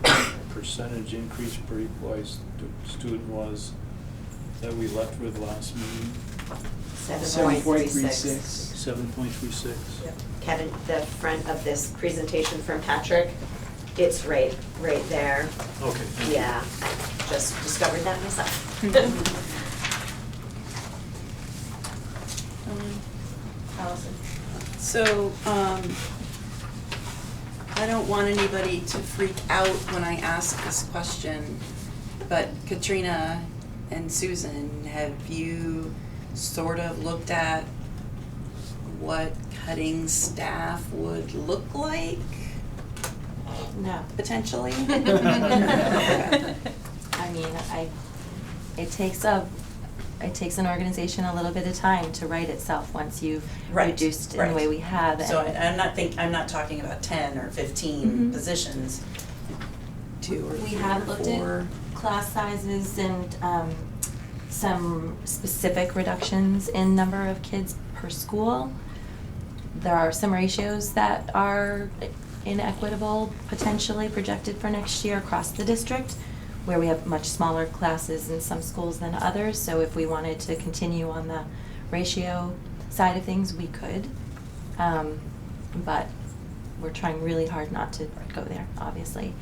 percentage increase per equalized student was that we left with last meeting. 7.36. 7.36. Kevin, the front of this presentation from Patrick, it's right there. Okay. thank you. Yeah, I just discovered that myself. Allison? So, I don't want anybody to freak out when I ask this question, but Katrina and Susan, have you sort of looked at what cutting staff would look like, No. potentially? I mean, it takes an organization a little bit of time to write itself once you've Right, reduced in the way we have. So and I'm not talking about 10 or 15 Mhm. positions. 2 or 3 we have or looked 4. at class sizes and some specific reductions in number of kids per school. There are some ratios that are inequitable, potentially projected for next year across the district, where we have much smaller classes in some schools than others. So if we wanted to continue on the ratio side of things, we could. But we're trying really hard not to go there, obviously.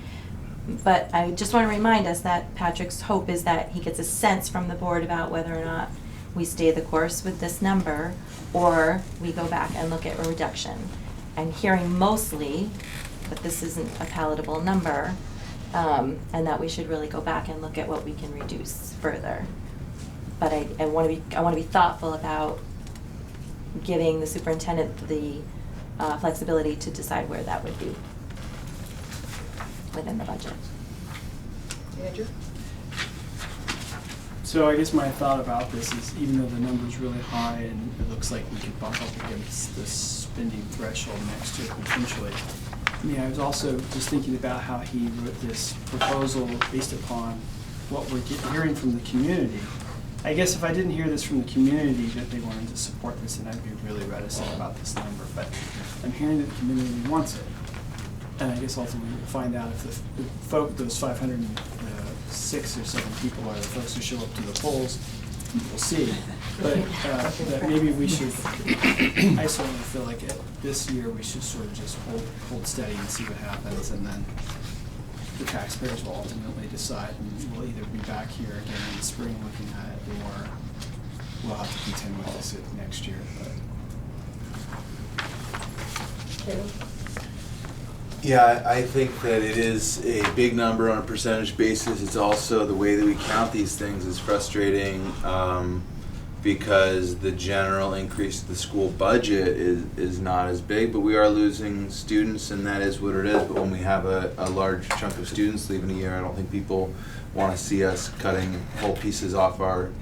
But I just want to remind us that Patrick's hope is that he gets a sense from the board about whether or not we stay the course with this number or we go back and look at a reduction. And hearing mostly that this isn't a palatable number, and that we should really go back and look at what we can reduce further. But I want to be thoughtful about giving the superintendent the flexibility to decide where that would be within the budget. Andrew? So I guess my thought about this is, even though the number's really high and it looks like we could bump up against the spending threshold next year potentially, I mean, I was also just thinking about how he wrote this proposal based upon what we're hearing from the community. I guess if I didn't hear this from the community that they wanted to support this, then I'd be really reticent about this number. But I'm hearing that the community wants it. And I guess ultimately we'll find out if those 506 or 7 people are the folks who show up to the polls. We'll see. But that maybe we should, I certainly feel like this year we should sort of just hold steady and see what happens, and then the taxpayers will ultimately decide, and we'll either be back here again in the spring looking at it, or we'll have to contend with this next year. Yeah, I think that it is a big number on a percentage basis. It's also the way that we count these things is frustrating, because the general increase to the school budget is not as big, but we are losing students, and that is what it is. But when we have a large chunk of students leaving a year, I don't think people want to see us cutting whole pieces off our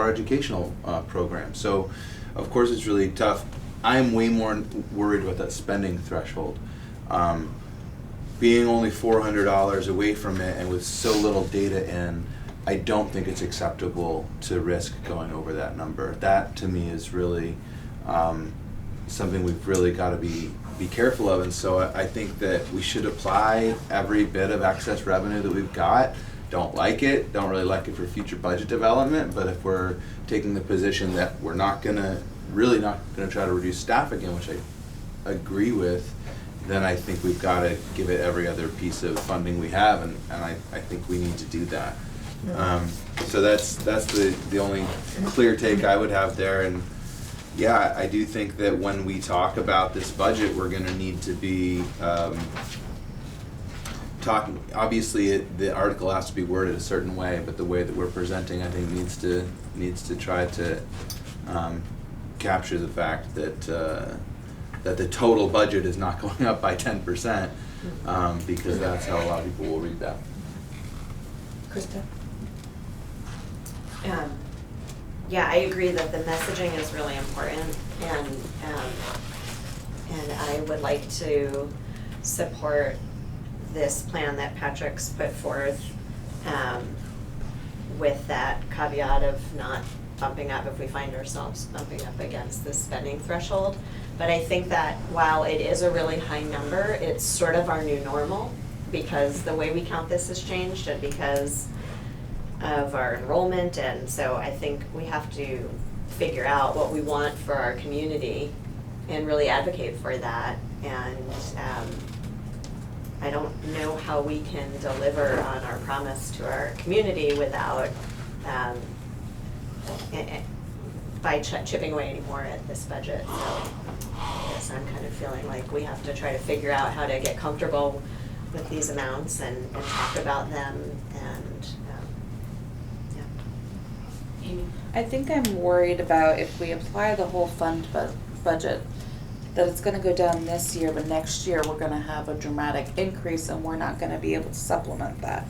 educational program. So, of course, it's really tough. I am way more worried about that spending threshold. Being only $400 away from it, and with so little data in, I don't think it's acceptable to risk going over that number. That, to me, is really something we've really got to be careful of. And so I think that we should apply every bit of excess revenue that we've got. Don't like it, don't really like it for future budget development, but if we're taking the position that we're not gonna try to reduce staff again, which I agree with, then I think we've got to give it every other piece of funding we have, and I think we need to do that. So that's the only clear take I would have there. And yeah, I do think that when we talk about this budget, we're going to need to be talking. Obviously, the article has to be worded a certain way, but the way that we're presenting, I think, needs to try to capture the fact that that the total budget is not going up by 10%, because that's how a lot of people will read that. Krista? Yeah, I agree that the messaging is really important, and I would like to support this plan that Patrick's put forth, with that caveat of not bumping up if we find ourselves bumping up against the spending threshold. But I think that while it is a really high number, it's sort of our new normal, because the way we count this has changed and because of our enrollment, and so I think we have to figure out what we want for our community and really advocate for that. And I don't know how we can deliver on our promise to our community without by chipping away any more at this budget. So I guess I'm kind of feeling like we have to try to figure out how to get comfortable with these amounts and talk about them, and I think I'm worried about if we apply the whole fund budget, that it's gonna go down this year, but next year we're gonna have a dramatic increase and we're not gonna be able to supplement that.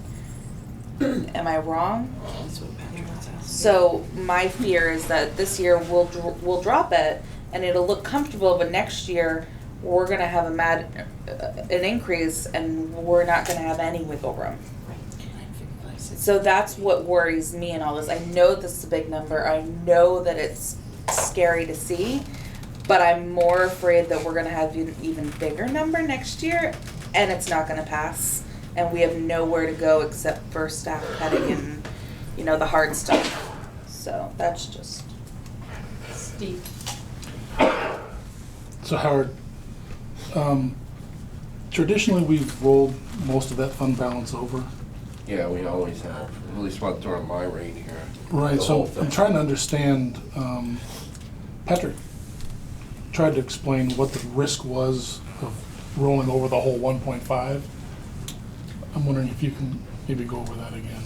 Am I wrong? That's what Patrick was asking. So my fear is that this year we'll drop it and it'll look comfortable, but next year we're gonna have an increase and we're not gonna have any wiggle room. So that's what worries me in all this. I know this is a big number. I know that it's scary to see, but I'm more afraid that we're gonna have an even bigger number next year and it's not gonna pass. And we have nowhere to go except for staff cutting and, you know, the hard stuff. So that's just. Steve. So Howard, traditionally we've rolled most of that fund balance over. Yeah, we always have, at least not during my reign here. Right, The so whole thing. I'm trying to understand, Patrick tried to explain what the risk was of rolling over the whole 1.5. I'm wondering if you can maybe go over that again.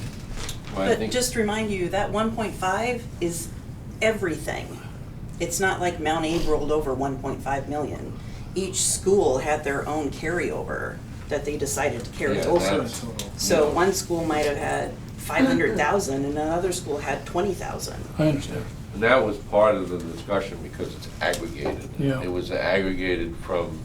Well, I But think- just to remind you, that 1.5 is everything. It's not like Mount Abe rolled over 1.5 million. Each school had their own carryover that they decided to carry Yeah, over. that's- So one school might have had 500,000 and another school had 20,000. I understand. And that was part of the discussion because it's aggregated. Yeah. It was aggregated from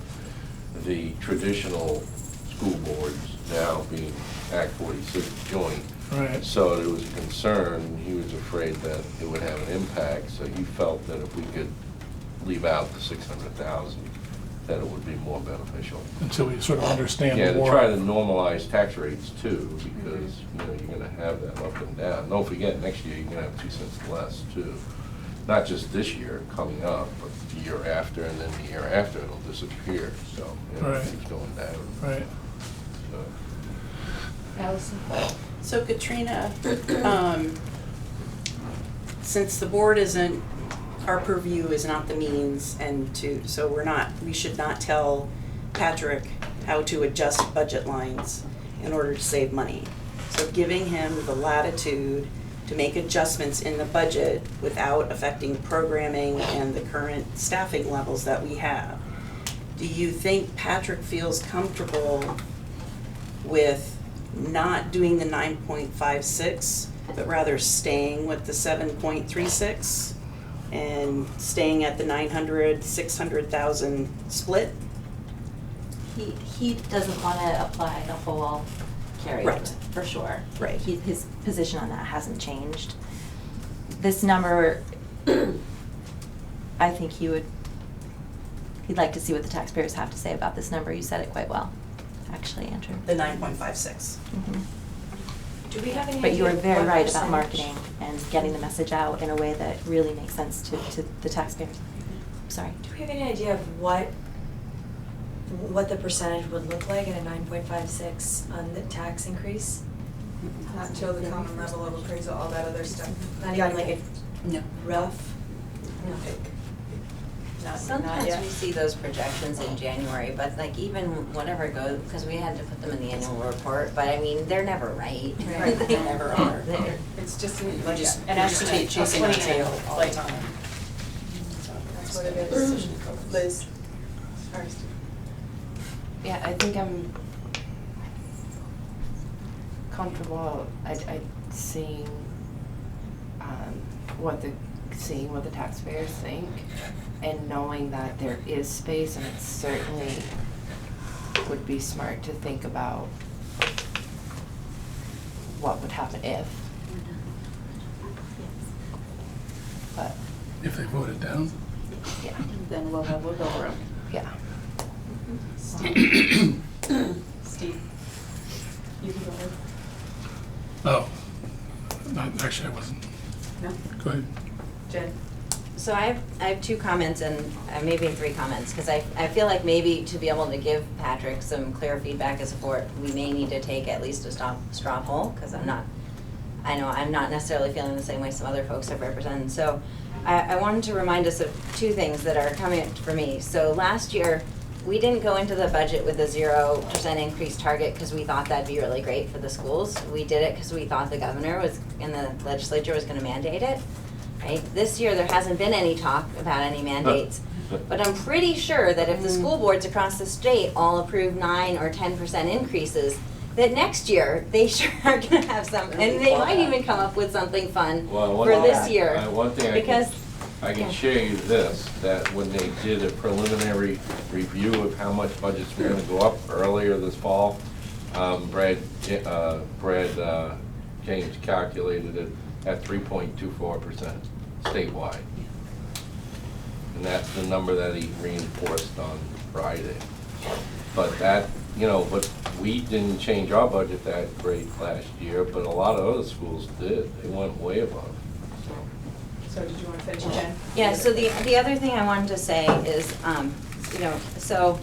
the traditional school boards now being Act 46 joint. Right. So there was a concern, he was afraid that it would have an impact, so he felt that if we could leave out the 600,000, that it would be more beneficial. Until we sort of understand Yeah, to more. try to normalize tax rates too, because, you know, you're gonna have that up and down. Don't forget, next year, you're gonna have 2 cents less too. Not just this year coming up, but the year after, and then the year after, it'll disappear, so, you know, Right. it keeps going down. Right. So, Allison. So Katrina, since the board isn't, our purview is not the means so we should not tell Patrick how to adjust budget lines in order to save money. So giving him the latitude to make adjustments in the budget without affecting programming and the current staffing levels that we have. Do you think Patrick feels comfortable with not doing the 9.56, but rather staying with the 7.36 and staying at the 600,000 split? He doesn't wanna apply the whole carryover, Right. for sure. Right. His position on that hasn't changed. This number, I think he'd like to see what the taxpayers have to say about this number. You said it quite well, actually, Andrew. The 9.56. Mhm. Do we have any But you idea were very what right about percentage? marketing and getting the message out in a way that really makes sense to the taxpayers. Sorry. Do we have any idea of what the percentage would look like at a 9.56 on the tax increase? Not until the common level of appraisal, all that other stuff. Not even like a No. rough? Sometimes yet. we see those projections in January, but like even whatever goes, because we had to put them in the annual report, but I mean, they're never right. Right. They never are. They're- It's just You like just- an you're just estimate, chasing a that plan, tail all the like, time. that's what it is. Liz? Sorry, Steve. Yeah, I think I'm comfortable, I seeing, seeing what the taxpayers think and knowing that there is space and it certainly would be smart to think about what would happen if. But, If they voted down? yeah, Then we'll have wiggle room. yeah. Steve, you can go ahead. Oh, actually, I wasn't. No? Go ahead. Jen? So I have two comments and maybe three comments, because I feel like maybe to be able to give Patrick some clear feedback and support, we may need to take at least a straw poll, because I know I'm not necessarily feeling the same way some other folks have represented. So I wanted to remind us of two things that are coming up for me. So last year, we didn't go into the budget with a 0% increase target because we thought that'd be really great for the schools. We did it because we thought the governor was, and the legislature was gonna mandate it. Right? This year, there hasn't been any talk about any mandates, but I'm pretty sure that if the school boards across the state all approve 9 or 10% increases, that next year, they sure are gonna have some, and they might even come up with something fun Well, for this year. One thing Because, I can yeah. share you this, that when they did a preliminary review of how much budgets were gonna go up earlier this fall, Brad James calculated it at 3.24% statewide. And that's the number that he reinforced on Friday. But that, but we didn't change our budget that great last year, but a lot of other schools did. They went way above. So did you want to finish, Jen? Yeah, so the other thing I wanted to say is, so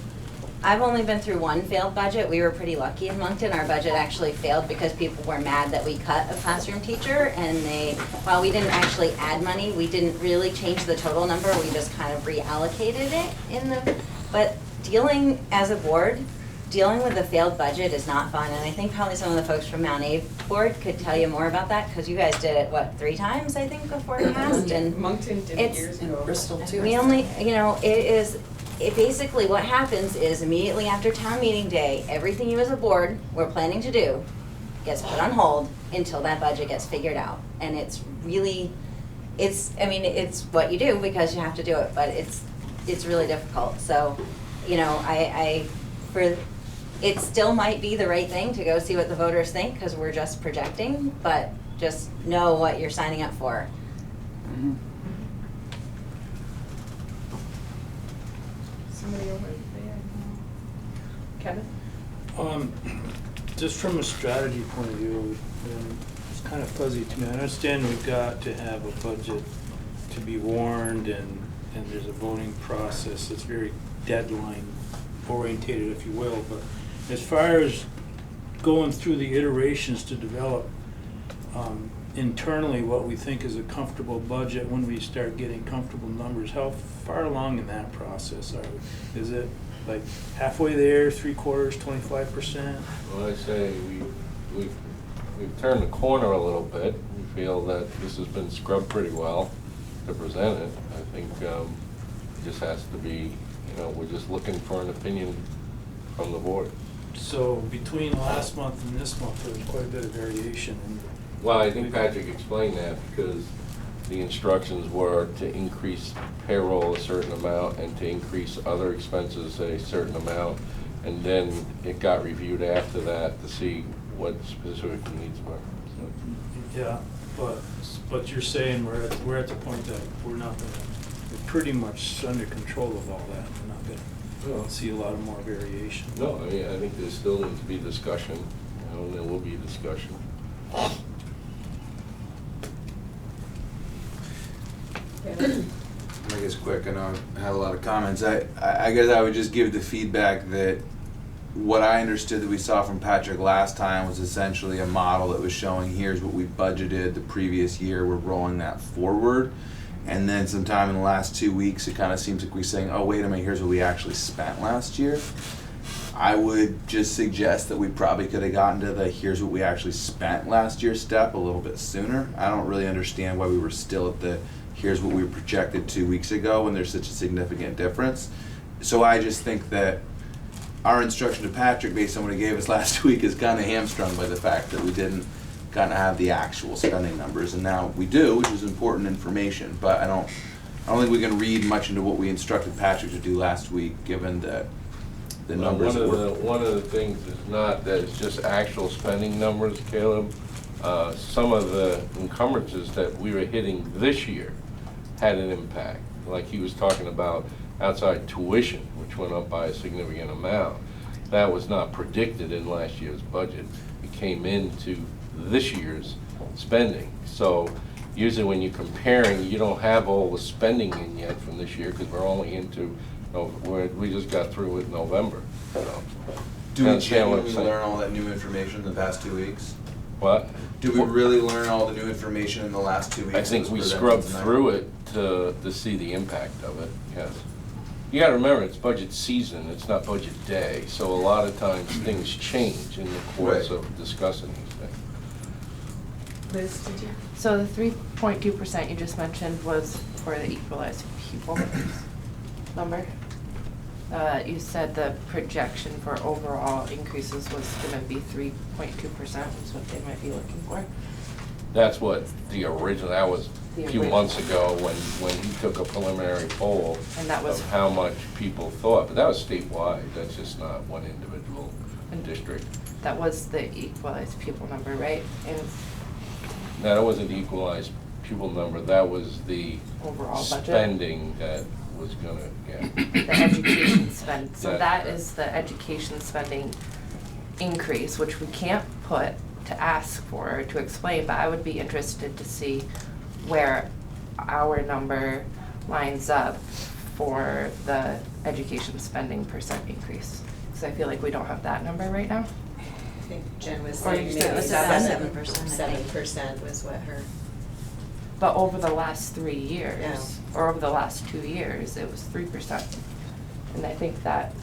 I've only been through one failed budget. We were pretty lucky in Moncton. Our budget actually failed because people were mad that we cut a classroom teacher, and while we didn't actually add money, we didn't really change the total number. We just kind of reallocated it but as a board, dealing with a failed budget is not fun, and I think probably some of the folks from Mount A board could tell you more about that, because you guys did it, 3 times, I think, before it passed, and Moncton did it years ago. Bristol too. we only, it basically what happens is immediately after town meeting day, everything you as a board were planning to do gets put on hold until that budget gets figured out, and it's what you do because you have to do it, but it's really difficult, so, it still might be the right thing to go see what the voters think, because we're just projecting, but just know what you're signing up for. Somebody over there? Kevin? Just from a strategy point of view, it's kind of fuzzy to me. I understand we've got to have a budget to be warned, and there's a voting process that's very deadline orientated, if you will, but as far as going through the iterations to develop internally what we think is a comfortable budget when we start getting comfortable numbers, how far along in that process are we? Is it like halfway there, 3/4, 25%? Well, I say we've turned the corner a little bit. We feel that this has been scrubbed pretty well to present it. I think it just has to be, we're just looking for an opinion from the board. So between last month and this month, there was quite a bit of variation. Well, I think Patrick explained that because the instructions were to increase payroll a certain amount and to increase other expenses a certain amount. And then it got reviewed after that to see what specific needs were. So. Yeah, but you're saying we're at the point that we're pretty much under control of all that. We're not gonna see a lot of more variation. No, I mean, I think there still needs to be discussion, and there will be discussion. I'll make this quick. I know I have a lot of comments. I guess I would just give the feedback that what I understood that we saw from Patrick last time was essentially a model that was showing here's what we budgeted the previous year, we're rolling that forward. And then sometime in the last 2 weeks, it kind of seems like we're saying, oh, wait a minute, here's what we actually spent last year. I would just suggest that we probably could have gotten to the here's what we actually spent last year step a little bit sooner. I don't really understand why we were still at the here's what we projected 2 weeks ago when there's such a significant difference. So I just think that our instruction to Patrick based on what he gave us last week is kind of hamstrung by the fact that we didn't kind of have the actual spending numbers, and now we do, which is important information, but I don't think we can read much into what we instructed Patrick to do last week, given that the numbers that were. One of the things is not that it's just actual spending numbers, Caleb. Some of the encumbrances that we were hitting this year had an impact. Like he was talking about outside tuition, which went up by a significant amount. That was not predicted in last year's budget. It came into this year's spending. So usually when you're comparing, you don't have all the spending in yet from this year because we're only into, we just got through with November. So. Do we Understand what I'm genuinely saying? learn all that new information in the past 2 weeks? What? Did we really learn all the new information in the last 2 weeks? I think that we was presented scrubbed tonight? through it to see the impact of it, yes. You gotta remember, it's budget season, it's not budget day, so a lot of times things change in the course Right. of discussing these things. Liz, did you? So the 3.2% you just mentioned was for the equalized pupil number. You said the projection for overall increases was gonna be 3.2% is what they might be looking for. That's what the original, that was The a few original. months ago when he took a preliminary poll And that was- of how much people thought, but that was statewide, that's just not one individual district. That was the equalized pupil number, right? And No, that wasn't the equalized pupil number, that was the overall budget? spending that was gonna, yeah. The education spend, so That's that correct. is the education spending increase, which we can't put to ask for, or to explain, but I would be interested to see where our number lines up for the education spending percent increase. Because I feel like we don't have that number right now. I think Jen was Or saying you maybe said it was about 7%, 7%, I think. 7% was what her. But over the last 3 years, Yeah. or over the last 2 years, it was 3%. And I think that,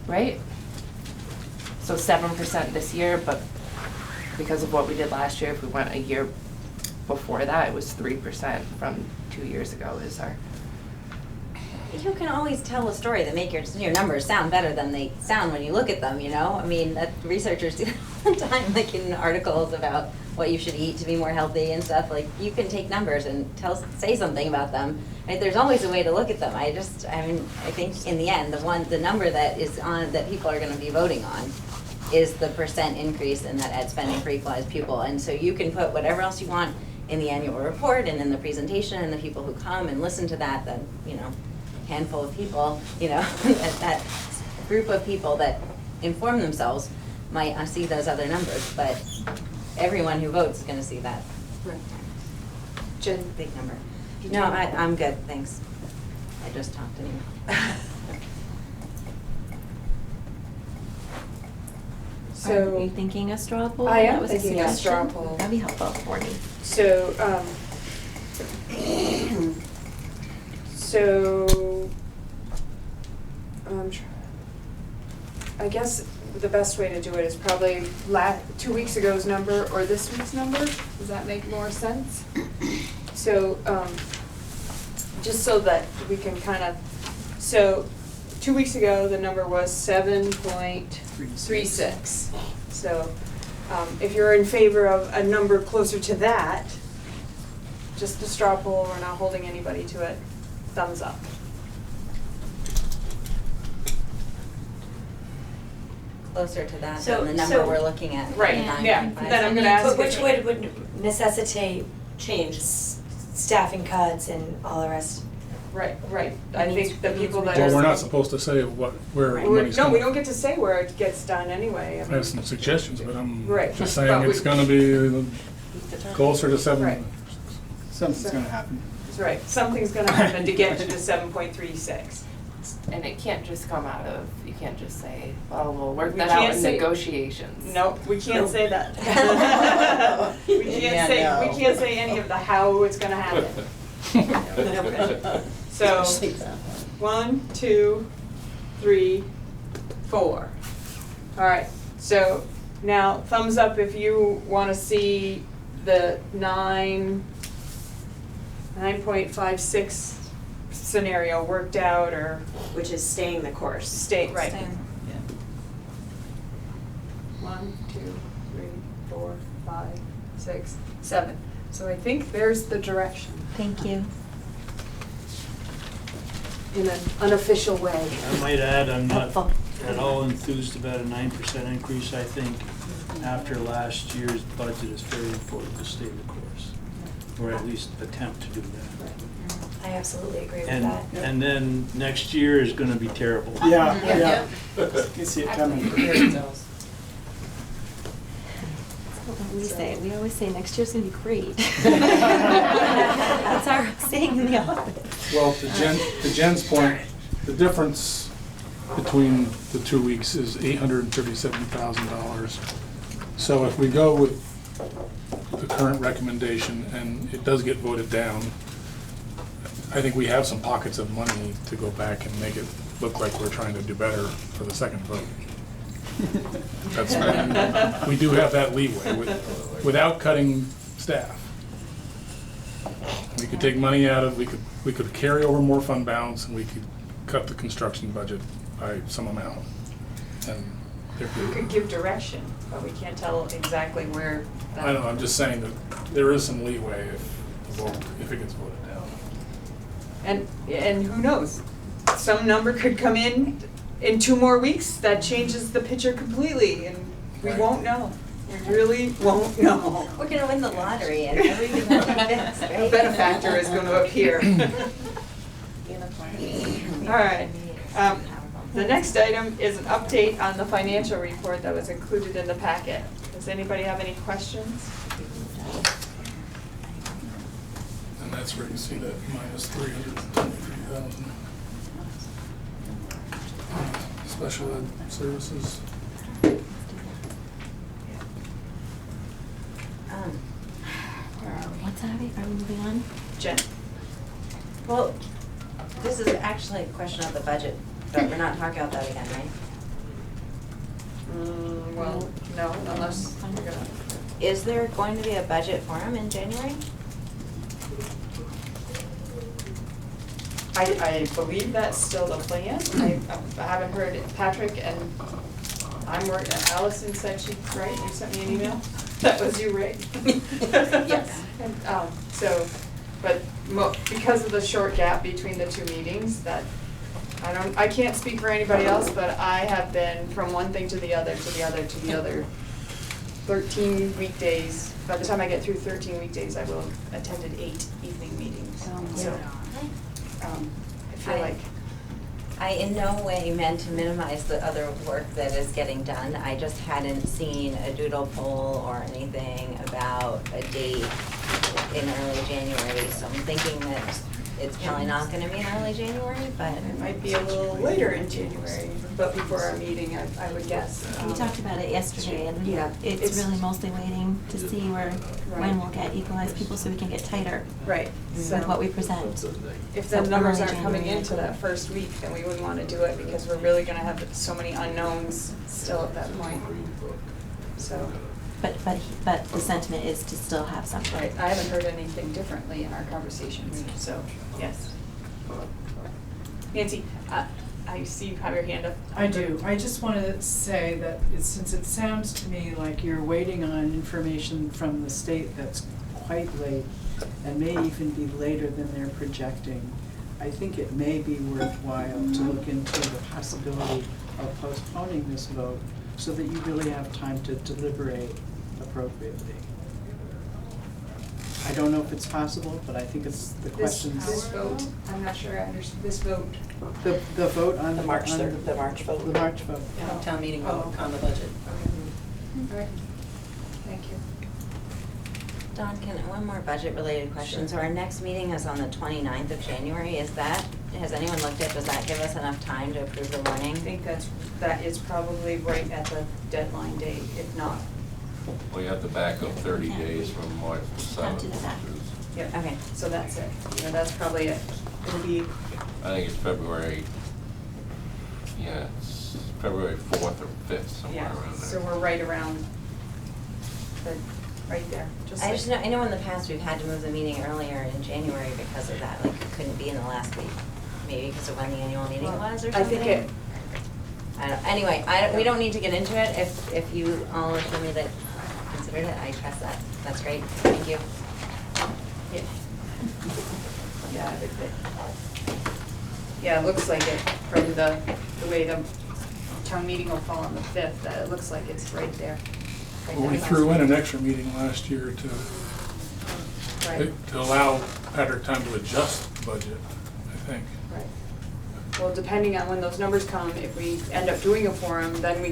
right? So 7% this year, but because of what we did last year, if we went a year before that, it was 3% from 2 years ago is our. You can always tell a story that make your numbers sound better than they sound when you look at them, you know? I mean, that researchers do that all the time, like in articles about what you should eat to be more healthy and stuff. Like, you can take numbers and say something about them. Right? There's always a way to look at them. I think in the end, the number that is on, that people are gonna be voting on is the percent increase in that ed spending for equalized pupil. And so you can put whatever else you want in the annual report and in the presentation, and the people who come and listen to that, handful of people, that group of people that inform themselves might see those other numbers, but everyone who votes is gonna see that. Right. Jen? Big number. No, I'm good, thanks. I just talked anyway. So. Are you thinking a straw poll? I am That was a thinking a straw suggestion? poll. That'd be helpful for me. So, I guess the best way to do it is probably 2 weeks ago's number or this week's number. Does that make more sense? So, just so that we can so 2 weeks ago, the number was 7.36. So, if you're in favor of a number closer to that, just a straw poll, we're not holding anybody to it, thumbs up. Closer to that So- than the number so- we're looking at. Right, 9.5. yeah, then I'm gonna ask. But which would necessitate Change. staffing cuts and all the rest. Right. It I needs- think the it needs people to that be- are. Well, we're not supposed to say where Right. money's No, coming. we don't get to say where it gets done anyway. I I mean, have some suggestions, but I'm Right, just but saying we- it's gonna be closer to 7. Right. Something's gonna happen. That's right, something's gonna happen to get to the 7.36. And it can't just come out of, you can't just say, well, we'll work We that out can't in say- negotiations. Nope, we can't say that. We Yeah, can't say any of the how it's gonna happen. So, 1, 2, 3, 4. All right, so now thumbs up if you wanna see the 9.56 scenario worked out, or Which is staying the course. state, right. Same. 1, 2, 3, 4, 5, 6, 7. So I think there's the direction. Thank you. in an unofficial way. I might add, I'm not Helpful. at all enthused about a 9% increase. I think after last year's budget, it's very important to stay the course, or at least attempt to do that. I absolutely agree with And, that. and then next year is gonna be terrible. Yeah. You see it coming. We say, we always say next year's gonna be great. That's our saying in the office. Well, to Jen's point, the difference between the 2 weeks is $837,000. So if we go with the current recommendation and it does get voted down, I think we have some pockets of money to go back and make it look like we're trying to do better for the second vote. That's, we do have that leeway without cutting staff. We could take money out of, we could carry over more fund balance, and we could cut the construction budget by some amount. And We could give direction, but we can't tell exactly where that. I know, I'm just saying that there is some leeway if it gets voted down. And who knows? Some number could come in 2 more weeks that changes the picture completely, and we won't know. We really won't know. We're gonna win the lottery and everything will be fixed, right? A benefactor is going to appear. All right. The next item is an update on the financial report that was included in the packet. Does anybody have any questions? And that's where you see that minus 323,000. Special ed services. What's that? Are we moving on? Jen? Well, this is actually a question of the budget, but we're not talking about that again, right? Well, no, unless you're gonna. Is there going to be a budget forum in January? I believe that's still the plan. I haven't heard it. Patrick and Allison said she, right, you sent me an email? That was you, right? Yes. And, but because of the short gap between the 2 meetings, that, I can't speak for anybody else, but I have been from one thing to the other, to the other, to the other. 13 weekdays. By the time I get through 13 weekdays, I will have attended 8 evening meetings. So, I feel like. I in no way meant to minimize the other work that is getting done. I just hadn't seen a doodle poll or anything about a date in early January. So I'm thinking that it's probably not gonna be in early January, but. It might be a little later in January, but before our meeting, I would guess. We talked about it yesterday, and Yeah, it's really mostly waiting to see when we'll get equalized people so we can get tighter Right. with what we present. If the So numbers early aren't coming January. into that first week, then we wouldn't want to do it because we're really gonna have so many unknowns still at that point. So, But the sentiment is to still have something. right, I haven't heard anything differently in our conversations, so, yes. Nancy, I see you have your hand up. I do. I just want to say that since it sounds to me like you're waiting on information from the state that's quite late and may even be later than they're projecting, I think it may be worthwhile to look into the possibility of postponing this vote so that you really have time to deliberate appropriately. I don't know if it's possible, but I think it's the questions. This vote, I'm not sure I understand, this vote. The vote on The March third, the March vote. The March vote. Town meeting vote on the budget. All right, thank you. Dawn, one more budget-related question. So our next meeting is on the 29th of January. Has anyone looked at, does that give us enough time to approve the warning? I think that is probably right at the deadline date, if not. We have to back up 30 days from March the 7th. Have to do that. Yeah. Okay. So that's it. Yeah, that's probably it. It'll be, I think it's February, it's February 4th or 5th, somewhere yeah, around there. so we're right around, right there, just I like. just know, I know in the past we've had to move the meeting earlier in January because of that, like it couldn't be in the last week. Maybe because of when the annual meeting was or something? I think it, I don't, anyway, we don't need to get into it. If you all assure me that considered it, I trust that. That's great. Thank you. yeah. Yeah, I would think. Yeah, it looks like it, from the way the town meeting will fall on the 5th, that it looks like it's right there. Right Well, we there. threw in an extra meeting last year Right, to allow Patrick time to adjust the budget, I think. right. Well, depending on when those numbers come, if we end up doing a forum, then we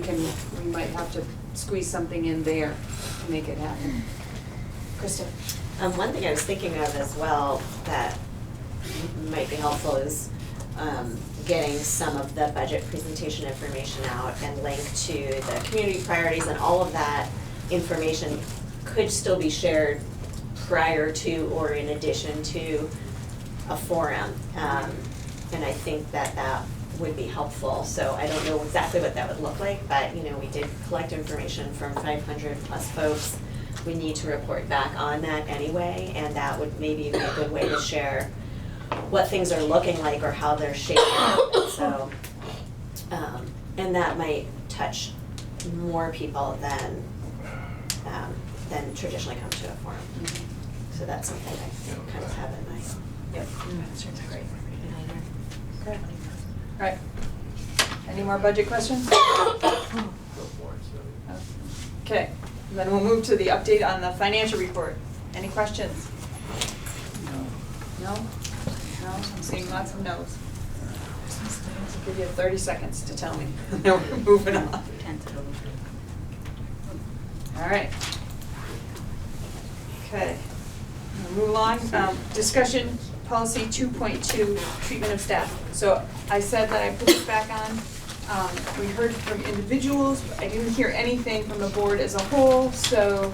might have to squeeze something in there to make it happen. Krista? One thing I was thinking of as well that might be helpful is getting some of the budget presentation information out and link to the community priorities, and all of that information could still be shared prior to or in addition to a forum. And I think that would be helpful. So I don't know exactly what that would look like, but we did collect information from 500 plus folks. We need to report back on that anyway, and that would maybe be a good way to share what things are looking like or how they're shaping up. So, and that might touch more people than traditionally come to a forum. So that's something I kind of have in mind. Yep. That's great. Okay. All right. Any more budget questions? Okay, then we'll move to the update on the financial report. Any questions? No? No? I'm seeing lots of no's. I'll give you 30 seconds to tell me. Then we're moving on. All right. Okay. We'll move along. Discussion policy 2.2, treatment of staff. So I said that I put this back on. We heard from individuals, but I didn't hear anything from the board as a whole. So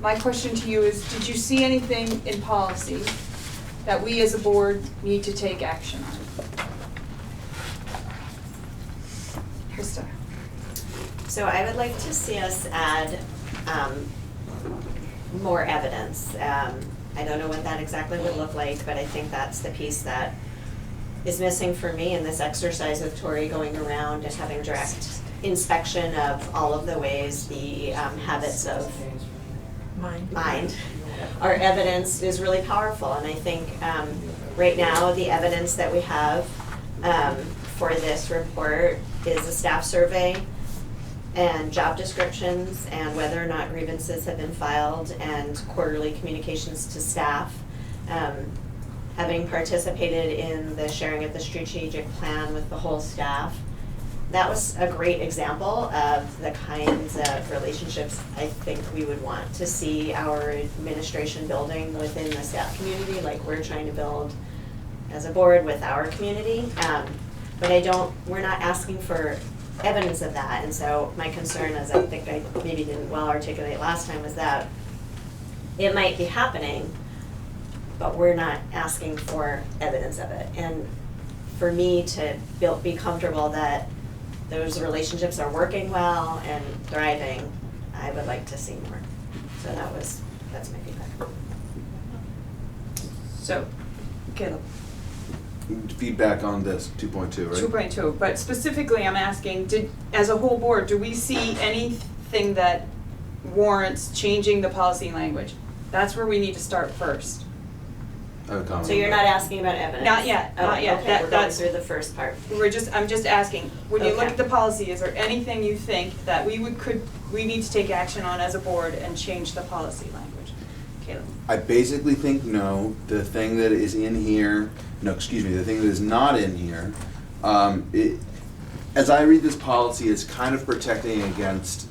my question to you is, did you see anything in policy that we as a board need to take action on? Krista. So I would like to see us add more evidence. I don't know what that exactly would look like, but I think that's the piece that is missing for me in this exercise with Tori going around and having direct inspection of all of the ways the habits of mind are evidence is really powerful. And I think right now the evidence that we have for this report is a staff survey and job descriptions and whether or not grievances have been filed and quarterly communications to staff. Having participated in the sharing of the strategic plan with the whole staff, that was a great example of the kinds of relationships I think we would want to see our administration building within the staff community, like we're trying to build as a board with our community. But we're not asking for evidence of that. And so my concern, as I think I maybe didn't well articulate last time, was that it might be happening, but we're not asking for evidence of it. And for me to be comfortable that those relationships are working well and thriving, I would like to see more. So that's my feedback. So, Caleb. Feedback on this 2.2, right? 2.2, but specifically I'm asking, as a whole board, do we see anything that warrants changing the policy language? That's where we need to start first. So you're not asking about evidence? Not yet, not yet. Okay, we're going through the first part. I'm just asking, when you look Okay. at the policy, is there anything you think that we need to take action on as a board and change the policy language? Caleb? I basically think no. The thing that is in here, the thing that is not in here, as I read this policy, is kind of protecting against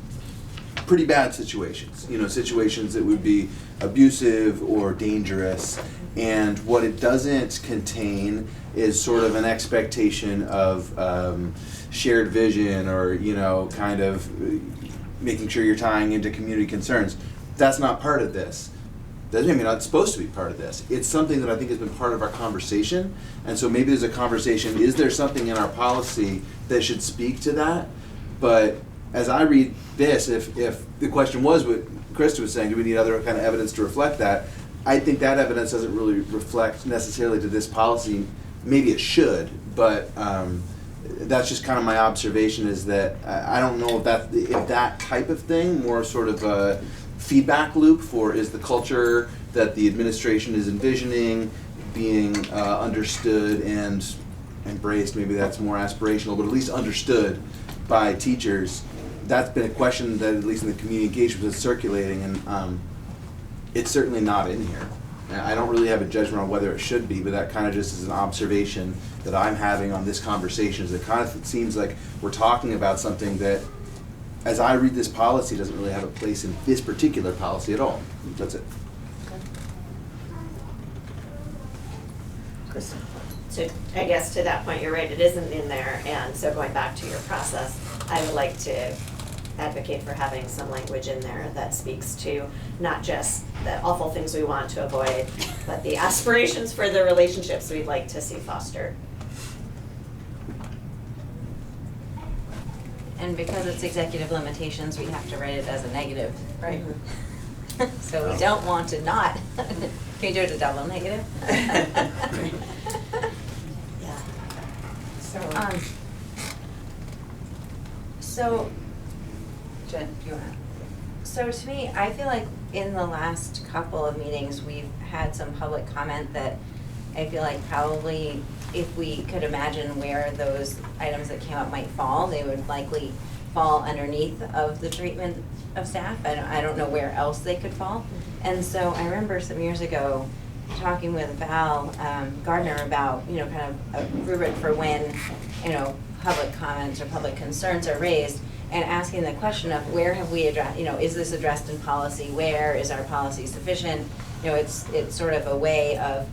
pretty bad situations. Situations that would be abusive or dangerous. And what it doesn't contain is sort of an expectation of shared vision or, kind of making sure you're tying into community concerns. That's not part of this. Doesn't mean not supposed to be part of this. It's something that I think has been part of our conversation. And so maybe there's a conversation, is there something in our policy that should speak to that? But as I read this, if the question was what Krista was saying, do we need other kind of evidence to reflect that? I think that evidence doesn't really reflect necessarily to this policy. Maybe it should, but that's just kind of my observation, is that I don't know if that type of thing, more sort of a feedback loop for is the culture that the administration is envisioning being understood and embraced, maybe that's more aspirational, but at least understood by teachers. That's been a question that, at least in the community engagement, is circulating, and it's certainly not in here. I don't really have a judgment on whether it should be, but that kind of just is an observation that I'm having on this conversation. Is it kind of seems like we're talking about something that, as I read this policy, doesn't really have a place in this particular policy at all. That's it. Kristen? So I guess to that point, you're right, it isn't in there, and so going back to your process, I would like to advocate for having some language in there that speaks to not just the awful things we want to avoid, but the aspirations for the relationships we'd like to see fostered. And because it's executive limitations, we have to write it as a negative. Right. So we don't want to not. Can you do it a double negative? Yeah. So, Jen, you wanna? So to me, I feel like in the last couple of meetings, we've had some public comment that I feel like probably if we could imagine where those items that came up might fall, they would likely fall underneath of the treatment of staff. I don't know where else they could fall. And so I remember some years ago talking with Val Gardner about, kind of a rubric for when, public comments or public concerns are raised, and asking the question of where have we addressed, is this addressed in policy? Where is our policy sufficient? It's sort of a way of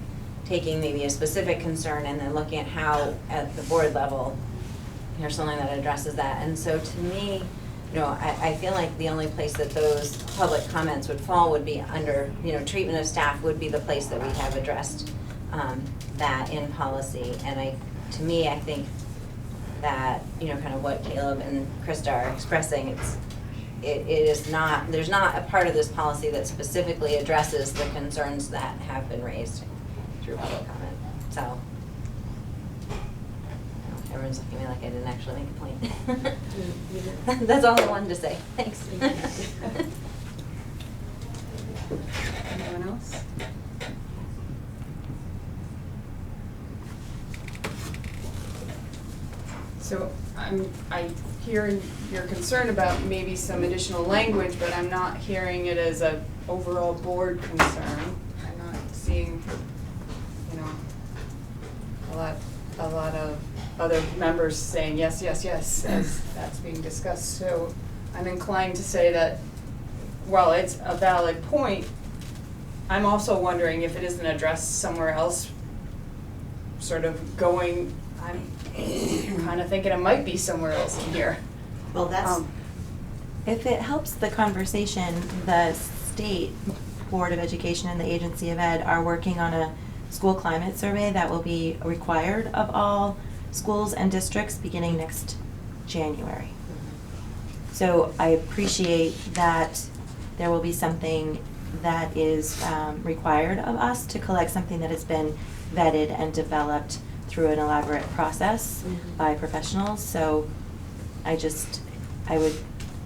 taking maybe a specific concern and then looking at how at the board level there's something that addresses that. And so to me, I feel like the only place that those public comments would fall would be under, treatment of staff would be the place that we have addressed that in policy. And to me, I think that, kind of what Caleb and Krista are expressing, it is not, there's not a part of this policy that specifically addresses the concerns that have been raised through public comment. So, everyone's looking at me like I didn't actually make a point. That's all I wanted to say. Thanks. Anyone else? So I hear your concern about maybe some additional language, but I'm not hearing it as a overall board concern. I'm not seeing, a lot of other members saying yes, yes, yes, as that's being discussed. So I'm inclined to say that while it's a valid point, I'm also wondering if it isn't addressed somewhere else, sort of going, I'm kind of thinking it might be somewhere else in here. Well, that's, If it helps the conversation, the State Board of Education and the Agency of Ed are working on a school climate survey that will be required of all schools and districts beginning next January. So I appreciate that there will be something that is required of us to collect something that has been vetted and developed through an elaborate process by professionals. So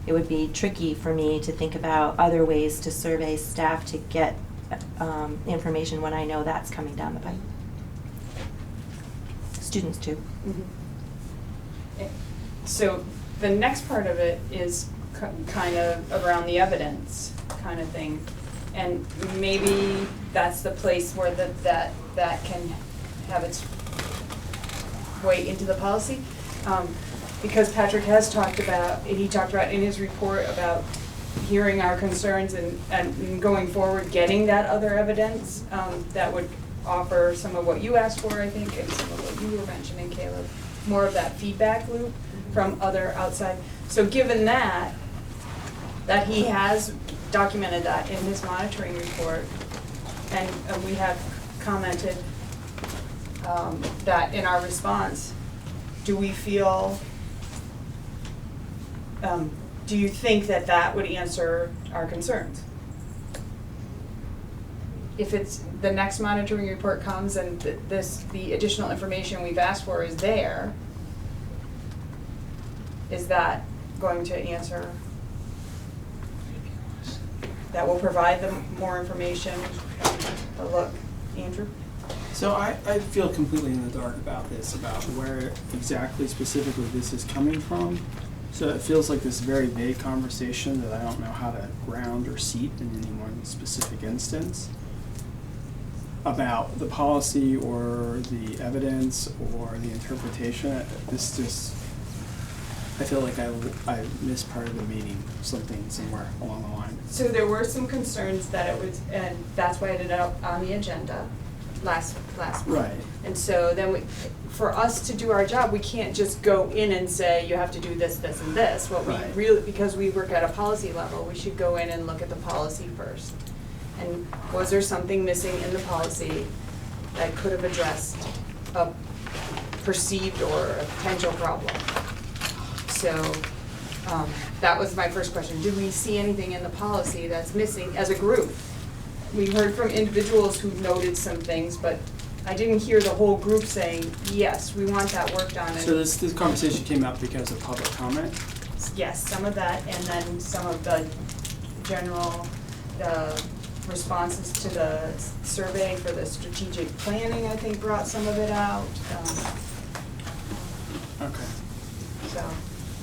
it would be tricky for me to think about other ways to survey staff to get information when I know that's coming down the pipe. Students too. So the next part of it is kind of around the evidence kind of thing. And maybe that's the place where that can have its way into the policy. Because Patrick has talked about in his report about hearing our concerns and going forward, getting that other evidence that would offer some of what you asked for, I think, and some of what you were mentioning, Caleb, more of that feedback loop from other outside. So given that he has documented that in his monitoring report, and we have commented that in our response, do we feel, do you think that would answer our concerns? If it's, the next monitoring report comes and the additional information we've asked for is there, is that going to answer? That will provide them more information? Look, Andrew? So I feel completely in the dark about this, about where exactly specifically this is coming from. So it feels like this very vague conversation that I don't know how to ground or seat in any one specific instance about the policy or the evidence or the interpretation. This just, I feel like I missed part of the meeting, something somewhere along the line. So there were some concerns that it was, and that's why it ended up on the agenda last month. Right. And so then for us to do our job, we can't just go in and say, you have to do this, this, and this. What we Right. really, because we work at a policy level, we should go in and look at the policy first. And was there something missing in the policy that could have addressed a perceived or a potential problem? So, that was my first question. Do we see anything in the policy that's missing as a group? We heard from individuals who noted some things, but I didn't hear the whole group saying, yes, we want that work done. So this conversation came up because of public comment? Yes, some of that, and then some of the general, responses to the survey for the strategic planning, I think, brought some of it out. Okay. So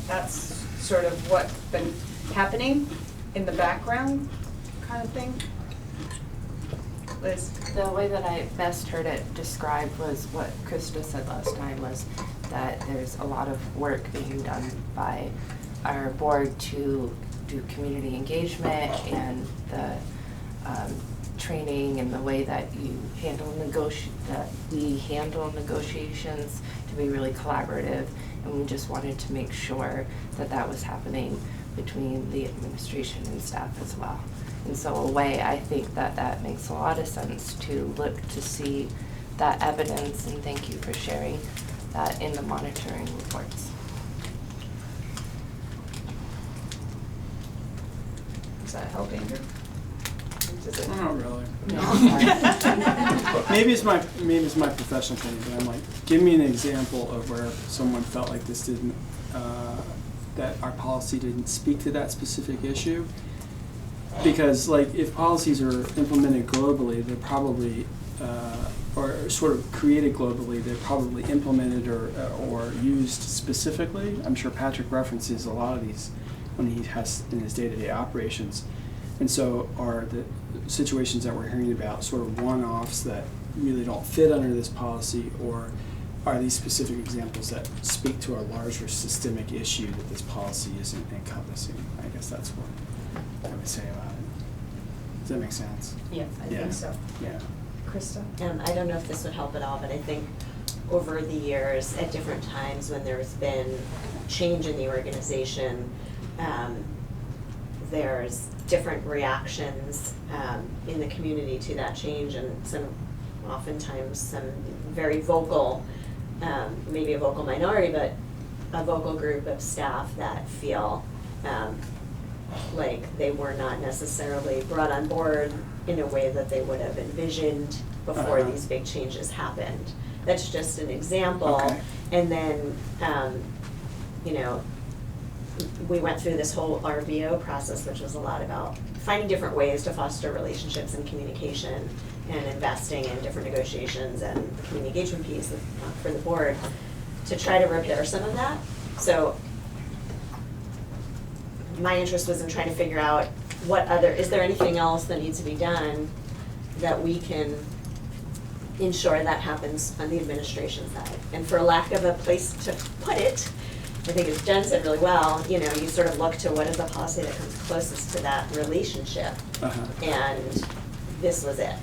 that's sort of what's been happening in the background kind of thing. Liz? The way that I best heard it described was what Krista said last time, was that there's a lot of work being done by our board to do community engagement and the training and the way that you handle that we handle negotiations to be really collaborative, and we just wanted to make sure that that was happening between the administration and staff as well. And so a way, I think that that makes a lot of sense to look to see that evidence, and thank you for sharing that in the monitoring reports. Does that help, Andrew? Does it? Not really. No. Maybe it's my professional opinion, but I'm like, give me an example of where someone felt like this didn't, that our policy didn't speak to that specific issue. Because like if policies are implemented globally, they're probably, or sort of created globally, they're probably implemented or used specifically. I'm sure Patrick references a lot of these when he has in his day-to-day operations. And so are the situations that we're hearing about sort of one-offs that really don't fit under this policy, or are these specific examples that speak to a larger systemic issue that this policy isn't encompassing? I guess that's what I would say about it. Does that make sense? Yes, I think so. Yeah. Krista? I don't know if this would help at all, but I think over the years, at different times when there's been change in the organization, there's different reactions in the community to that change, and oftentimes some very vocal, maybe a vocal minority, but a vocal group of staff that feel like they were not necessarily brought on board in a way that they would have envisioned before these big changes happened. That's just an example. Okay. And then, you know, we went through this whole RVO process, which was a lot about finding different ways to foster relationships and communication and investing in different negotiations and the community engagement piece for the board to try to repair some of that. So my interest was in trying to figure out is there anything else that needs to be done that we can ensure that happens on the administration side. And for lack of a place to put it, I think as Jen said really well, you know, you sort of look to what is the policy that comes closest to that relationship, and this was it.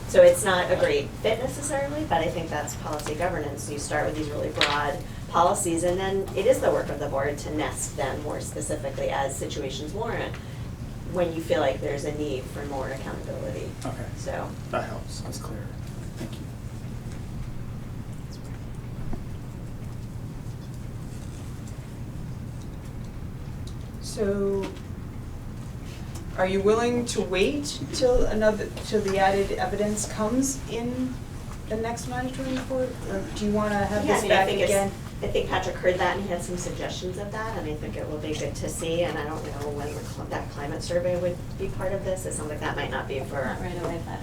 So it's not a great fit necessarily, but I think that's policy governance. You start with these really broad policies, and then it is the work of the board to nest them more specifically as situations warrant when you feel like there's a need for more accountability. Okay. So that helps. That's clear. Thank you. So, are you willing to wait till the added evidence comes in the next monitoring report, or do you want to have this back again? I think Patrick heard that and he had some suggestions of that, and I think it will be good to see. And I don't know when that climate survey would be part of this. It sounds like that might not be for Not right away, but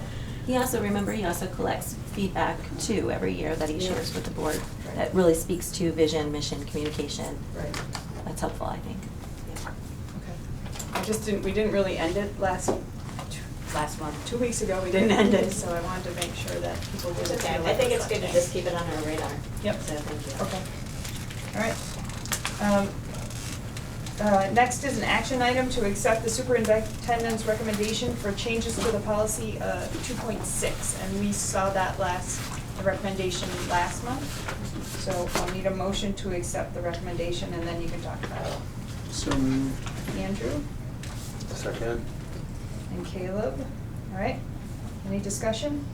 He also, remember, he also collects feedback too every year that he Yeah. shares with the board Right. that really speaks to vision, mission, communication. Right. That's helpful, I think. Okay. We didn't really end it last month. 2 weeks ago, we didn't end it, so I wanted to make sure that people didn't Okay, feel I like think it it's was good to left just keep it on our radar. Yep. So thank you. Okay. All right. Next is an action item to accept the superintendent's recommendation for changes to the policy 2.6. And we saw that the recommendation last month. So I'll need a motion to accept the recommendation and then you can talk about it. So moved. Andrew Second. and Caleb. All right. Any discussion?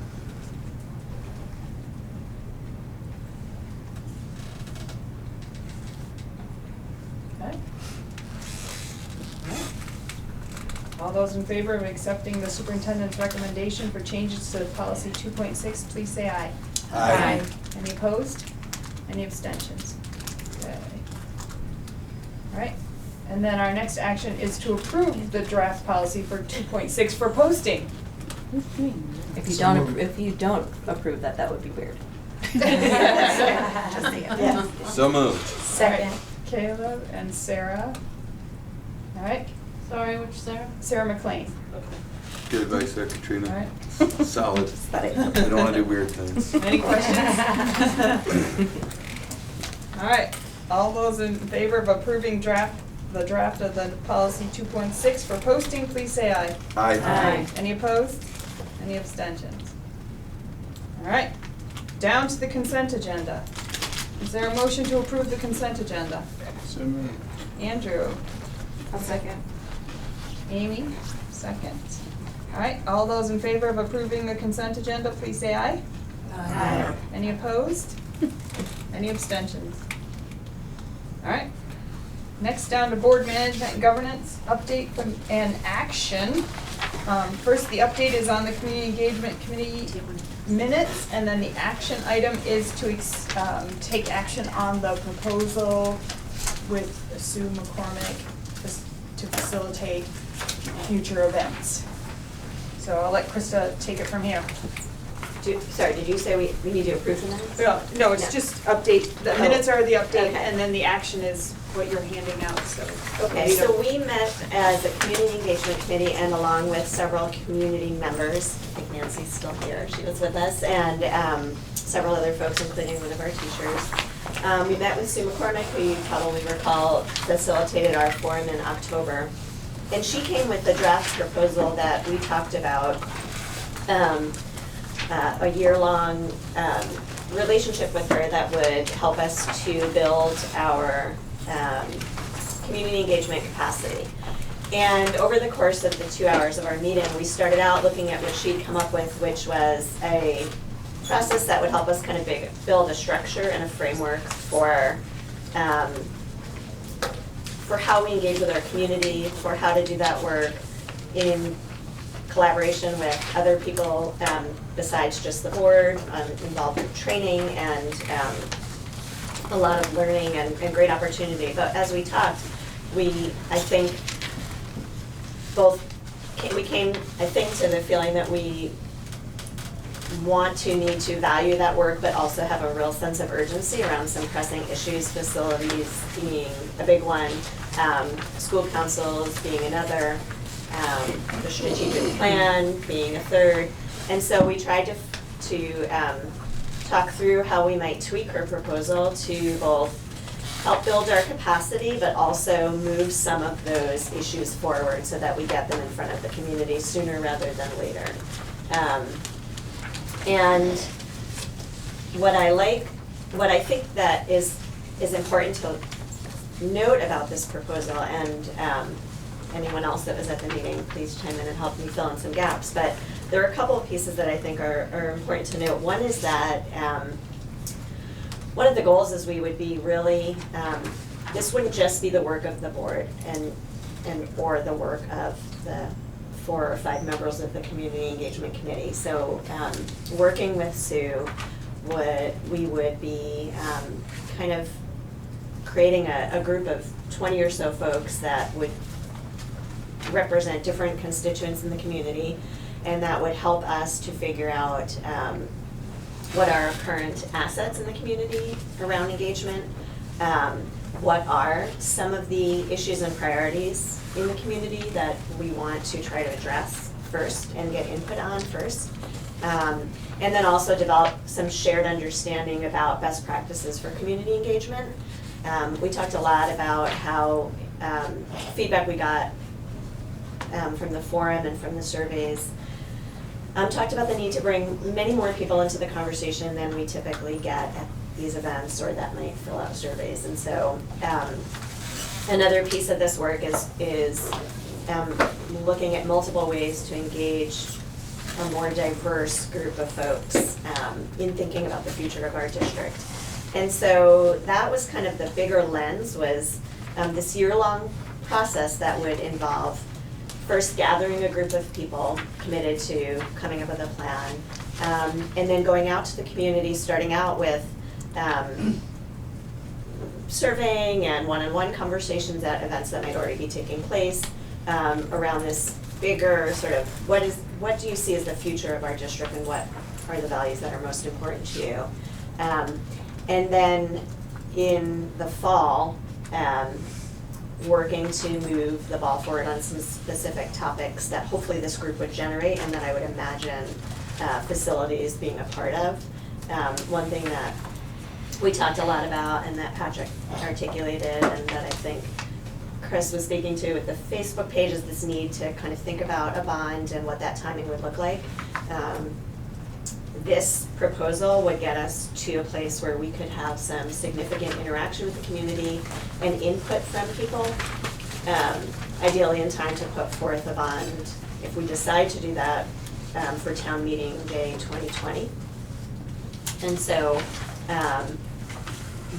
Okay. All those in favor of accepting the superintendent's recommendation for changes to policy 2.6, please say aye. Aye. Any opposed? Any abstentions? Okay. All right, and then our next action is to approve the draft policy for 2.6 for posting. If you So don't, moved. if you don't approve that, that would be weird. Just saying. Yeah. So moved. Second. Caleb and Sarah. All right, Sorry, which Sarah? Sarah McLean. Good advice there, Katrina. All right. Solid. I don't wanna do weird things. Any questions? All right, all those in favor of approving the draft of the policy 2.6 for posting, please say aye. Aye. Any opposed? Any abstentions? All right, down to the consent agenda. Is there a motion to approve the consent agenda? So moved. Andrew? I'll second. Amy? Second. All right, all those in favor of approving the consent agenda, please say aye. Aye. Any opposed? Any abstentions? All right. Next, down to board management and governance, update and action. First, the update is on the community engagement committee minutes, and then the action item is to take action on the proposal with Sue McCormick to facilitate future events. So I'll let Krista take it from here. Sorry, did you say we need to approve the minutes? No, it's just update, the Oh. minutes are the update, Okay. and then the action is what you're handing out, so. Okay, so we met as a community engagement committee and along with several community members. I think Nancy's still here, she was with us, and several other folks, including one of our teachers. We met with Sue McCormick, who you probably recall facilitated our forum in October. And she came with the draft proposal that we talked about, a year-long relationship with her that would help us to build our community engagement capacity. And over the course of the 2 hours of our meeting, we started out looking at what she'd come up with, which was a process that would help us kind of build a structure and a framework for how we engage with our community, for how to do that work in collaboration with other people besides just the board, involved in training and a lot of learning and great opportunity. But as we talked, we came, I think, to the feeling that we need to value that work, but also have a real sense of urgency around some pressing issues, facilities being a big one, school councils being another, the strategic plan being a third. And so we tried to talk through how we might tweak her proposal to both help build our capacity, but also move some of those issues forward so that we get them in front of the community sooner rather than later. And what I think that is important to note about this proposal, and anyone else that was at the meeting, please chime in and help me fill in some gaps, but there are a couple of pieces that I think are important to note. One is that one of the goals is we would be really, this wouldn't just be the work of the board or the work of the 4 or 5 members of the community engagement committee. So working with Sue, we would be kind of creating a group of 20 or so folks that would represent different constituents in the community and that would help us to figure out what are our current assets in the community around engagement, what are some of the issues and priorities in the community that we want to try to address first and get input on first. And then also develop some shared understanding about best practices for community engagement. We talked a lot about how feedback we got from the forum and from the surveys talked about the need to bring many more people into the conversation than we typically get at these events or that might fill out surveys. And so another piece of this work is looking at multiple ways to engage a more diverse group of folks in thinking about the future of our district. And so that was kind of the bigger lens, was this year-long process that would involve first gathering a group of people committed to coming up with a plan, and then going out to the community, starting out with surveying and one-on-one conversations at events that might already be taking place around this bigger sort of what do you see as the future of our district and what are the values that are most important to you. And then in the fall, working to move the ball forward on some specific topics that hopefully this group would generate and that I would imagine facilities being a part of. One thing that we talked a lot about and that Patrick articulated and that I think Chris was speaking to with the Facebook page is this need to kind of think about a bond and what that timing would look like. This proposal would get us to a place where we could have some significant interaction with the community and input from people, ideally in time to put forth a bond, if we decide to do that, for town meeting day 2020. And so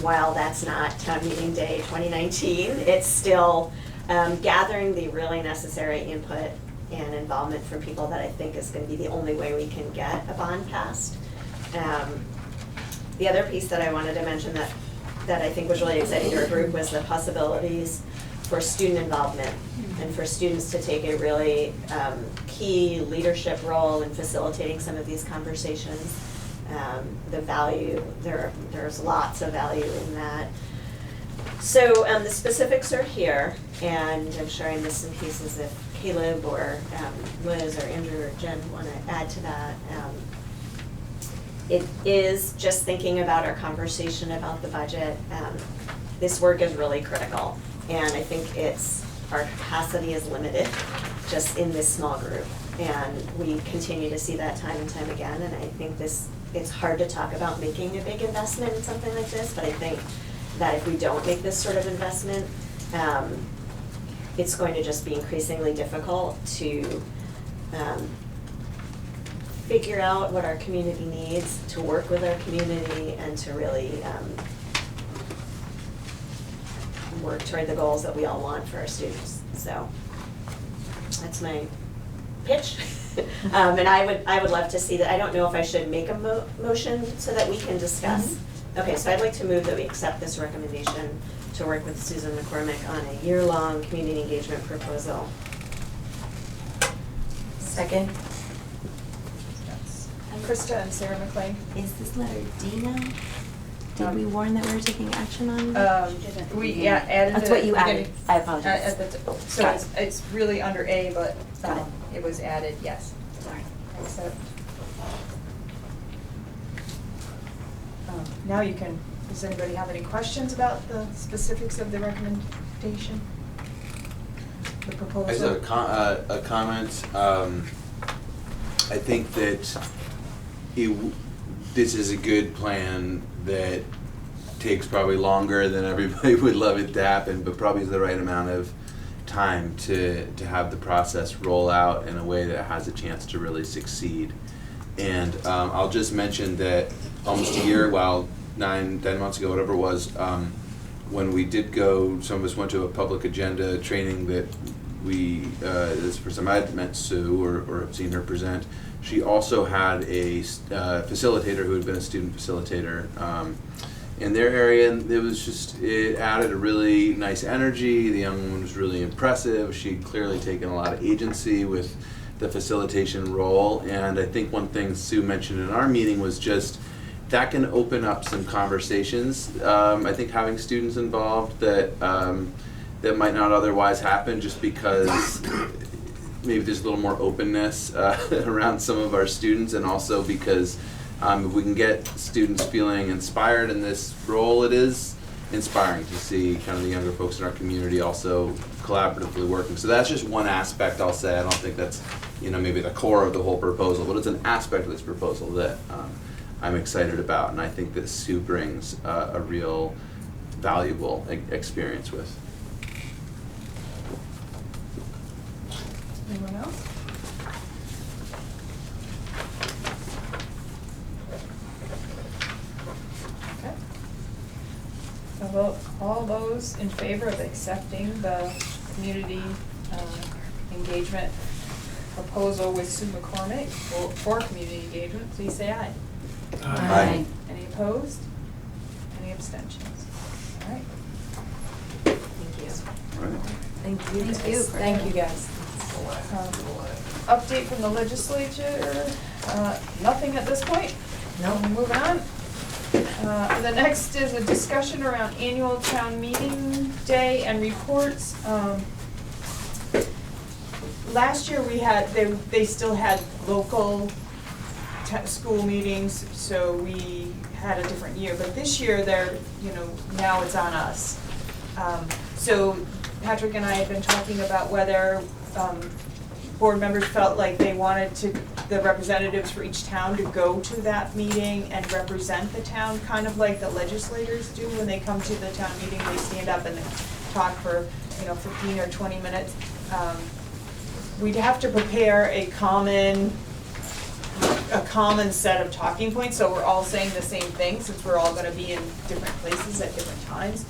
while that's not town meeting day 2019, it's still gathering the really necessary input and involvement from people that I think is going to be the only way we can get a bond passed. The other piece that I wanted to mention that I think was really exciting to our group was the possibilities for student involvement and for students to take a really key leadership role in facilitating some of these conversations. The value, there's lots of value in that. So the specifics are here, and I'm sure I missed some pieces if Caleb or Liz or Andrew or Jen want to add to that. It is just thinking about our conversation about the budget. This work is really critical, and I think our capacity is limited just in this small group, and we continue to see that time and time again. And I think it's hard to talk about making a big investment in something like this, but I think that if we don't make this sort of investment, it's going to just be increasingly difficult to figure out what our community needs, to work with our community, and to really work toward the goals that we all want for our students. So that's my pitch. And I would love to see that. I don't know if I should make a motion so that we can discuss. Mm-hmm. Okay, so I'd like to move that we accept this recommendation to work with Susan McCormick on a year-long community engagement proposal. Second. Krista and Sarah McLean. Is this letter D now? Did we warn that we were taking action on it? We added That's it what you at the added. I apologize. So it's really under A, but it was added, yes. Sorry. So, now you can, does anybody have any questions about the specifics of the recommendation? The proposal? I just have a comment. I think that this is a good plan that takes probably longer than everybody would love it to happen, but probably is the right amount of time to have the process roll out in a way that has a chance to really succeed. And I'll just mention that almost a year, 9 months ago, whatever it was, when we did go, some of us went to a public agenda training that this is the first time I'd met Sue or have seen her present. She also had a facilitator who had been a student facilitator in their area, and it added a really nice energy. The young woman was really impressive. She'd clearly taken a lot of agency with the facilitation role. And I think one thing Sue mentioned in our meeting was just that can open up some conversations. I think having students involved that that might not otherwise happen, just because maybe there's a little more openness around some of our students, and also because if we can get students feeling inspired in this role, it is inspiring to see kind of the younger folks in our community also collaboratively working. So that's just one aspect I'll say. I don't think that's, you know, maybe the core of the whole proposal, but it's an aspect of this proposal that I'm excited about, and I think that Sue brings a real valuable experience with. Anyone else? Okay. How about all those in favor of accepting the community engagement proposal with Sue McCormick for community engagement, please say aye. Aye. Any opposed? Any abstentions? All right. Thank you. All right. Thank you. Thank you. Thank you, guys. Update from the legislature, nothing at this point. No. Moving on. The next is a discussion around annual town meeting day and reports. Last year we had, they still had local school meetings, so we had a different year. But this year they're, you know, now it's on us. So Patrick and I had been talking about whether board members felt like they wanted the representatives for each town to go to that meeting and represent the town, kind of like the legislators do when they come to the town meeting. They stand up and they talk for, you know, 15 or 20 minutes. We'd have to prepare a common set of talking points, so we're all saying the same thing, since we're all gonna be in different places at different times.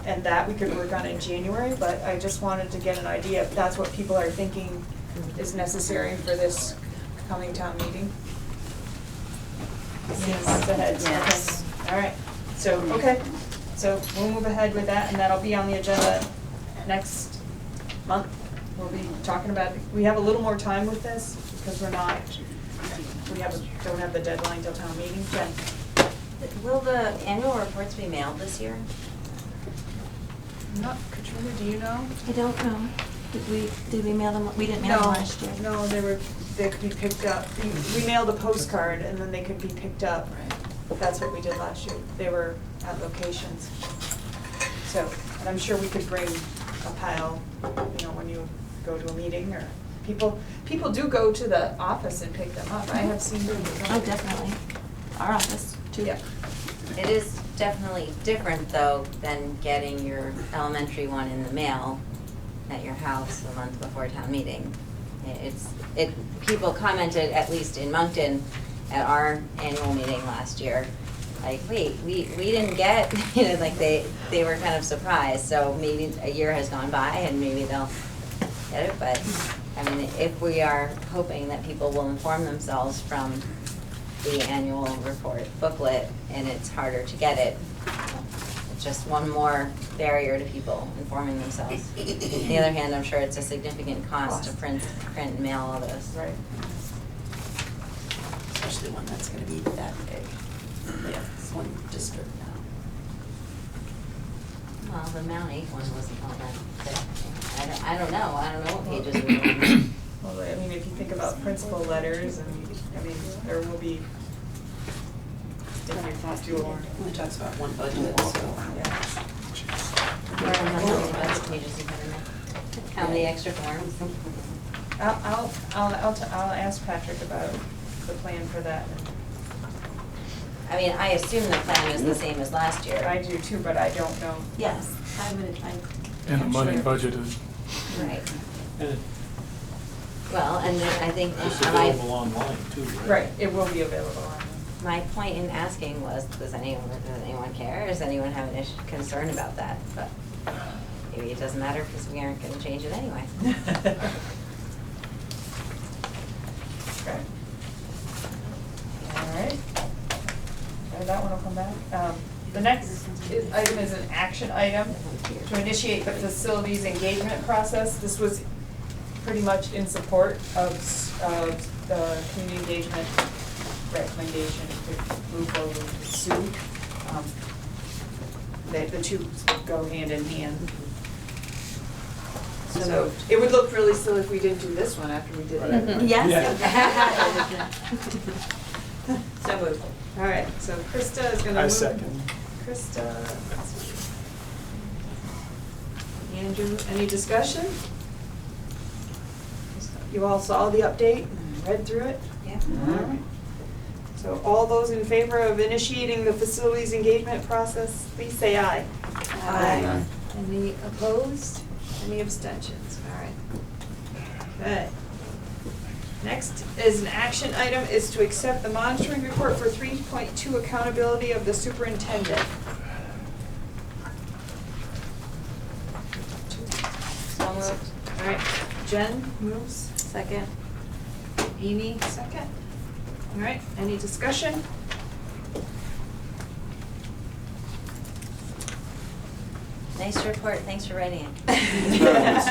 And that we could work on in January, but I just wanted to get an idea if that's what people are thinking is necessary for this coming town meeting. Yes. Months ahead. Yes. Okay. All right, so, okay, so we'll move ahead with that, and that'll be on the agenda next month. We'll be talking about, we have a little more time with this, because don't have the deadline till town meeting. Jen? Will the annual reports be mailed this year? Not, Katrina, do you know? I don't know. Did we mail them? We didn't mail them last year. No, they could be picked up. We mailed a postcard and then they could be picked up. That's what we did last year. They were at locations. So, and I'm sure we could bring a pile, you know, when you go to a meeting, or people do go to the office and pick them up. I have seen them. Oh, definitely. Our office too. Yeah. It is definitely different, though, than getting your elementary one in the mail at your house a month before town meeting. People commented, at least in Moncton, at our annual meeting last year, like, wait, we didn't get, you know, like they were kind of surprised. So maybe a year has gone by and maybe they'll get it. But I mean, if we are hoping that people will inform themselves from the annual report booklet and it's harder to get it, it's just one more barrier to people informing themselves. On the other hand, I'm sure it's a significant cost to print and mail all this. Right. Especially one that's gonna be that big. Yeah, it's one district now. Well, the Mount 8 one wasn't all that thick. I don't know what pages we were on. Well, I mean, if you think about principal letters, and I mean, there will be. It only talks about one budget, so. How many extra forms? I'll ask Patrick about the plan for that. I mean, I assume the plan is the same as last year. I do too, but I don't know. Yes, And the money Sure. budgeted. Right. And Well, and then I think it's available online too, right? Right, it will be available on. my point in asking was, does anyone care? Does anyone have an concern about that? But maybe it doesn't matter because we aren't gonna change it anyway. Okay. All right. That one will come back. The next item is an action item to initiate the facilities engagement process. This was pretty much in support of the community engagement recommendation to move forward with Sue. The two go hand in hand. So it would look really silly if we didn't do this one after we did the other one. Yes. So moved. All right, so Krista is gonna move. I second. Krista. Andrew, any discussion? You all saw the update and read through it? Yeah. All right. So all those in favor of initiating the facilities engagement process, please say aye. Aye. Any opposed? Any abstentions? All right. Okay. Next is an action item is to accept the monitoring report for 3.2 accountability of the superintendent. So moved. All right, Jen moves. Second. Amy, second. All right, any discussion? Nice report, thanks for writing it. Yes,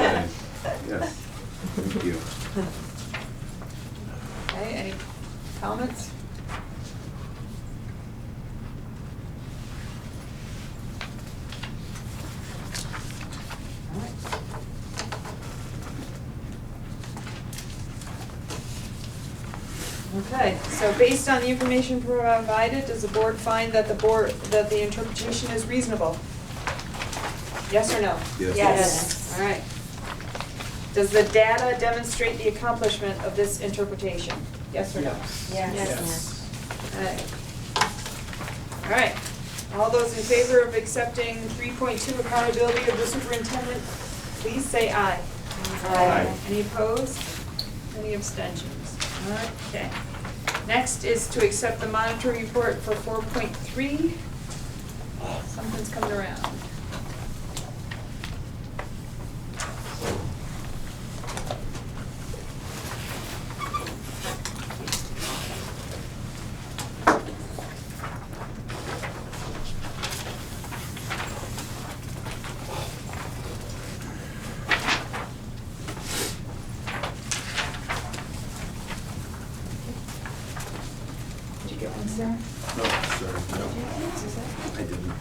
thank you. Okay, any comments? All right. Okay, so based on the information provided, does the board find that the interpretation is reasonable? Yes or no? Yes. Yes. All right. Does the data demonstrate the accomplishment of this interpretation? Yes or no? Yes. All right. All those in favor of accepting 3.2 accountability of the superintendent, please say aye. Aye. Any opposed? Any abstentions? All right, okay. Next is to accept the monitoring report for 4.3. Something's coming around. Did you get one, Sarah? No, sorry, no, I didn't.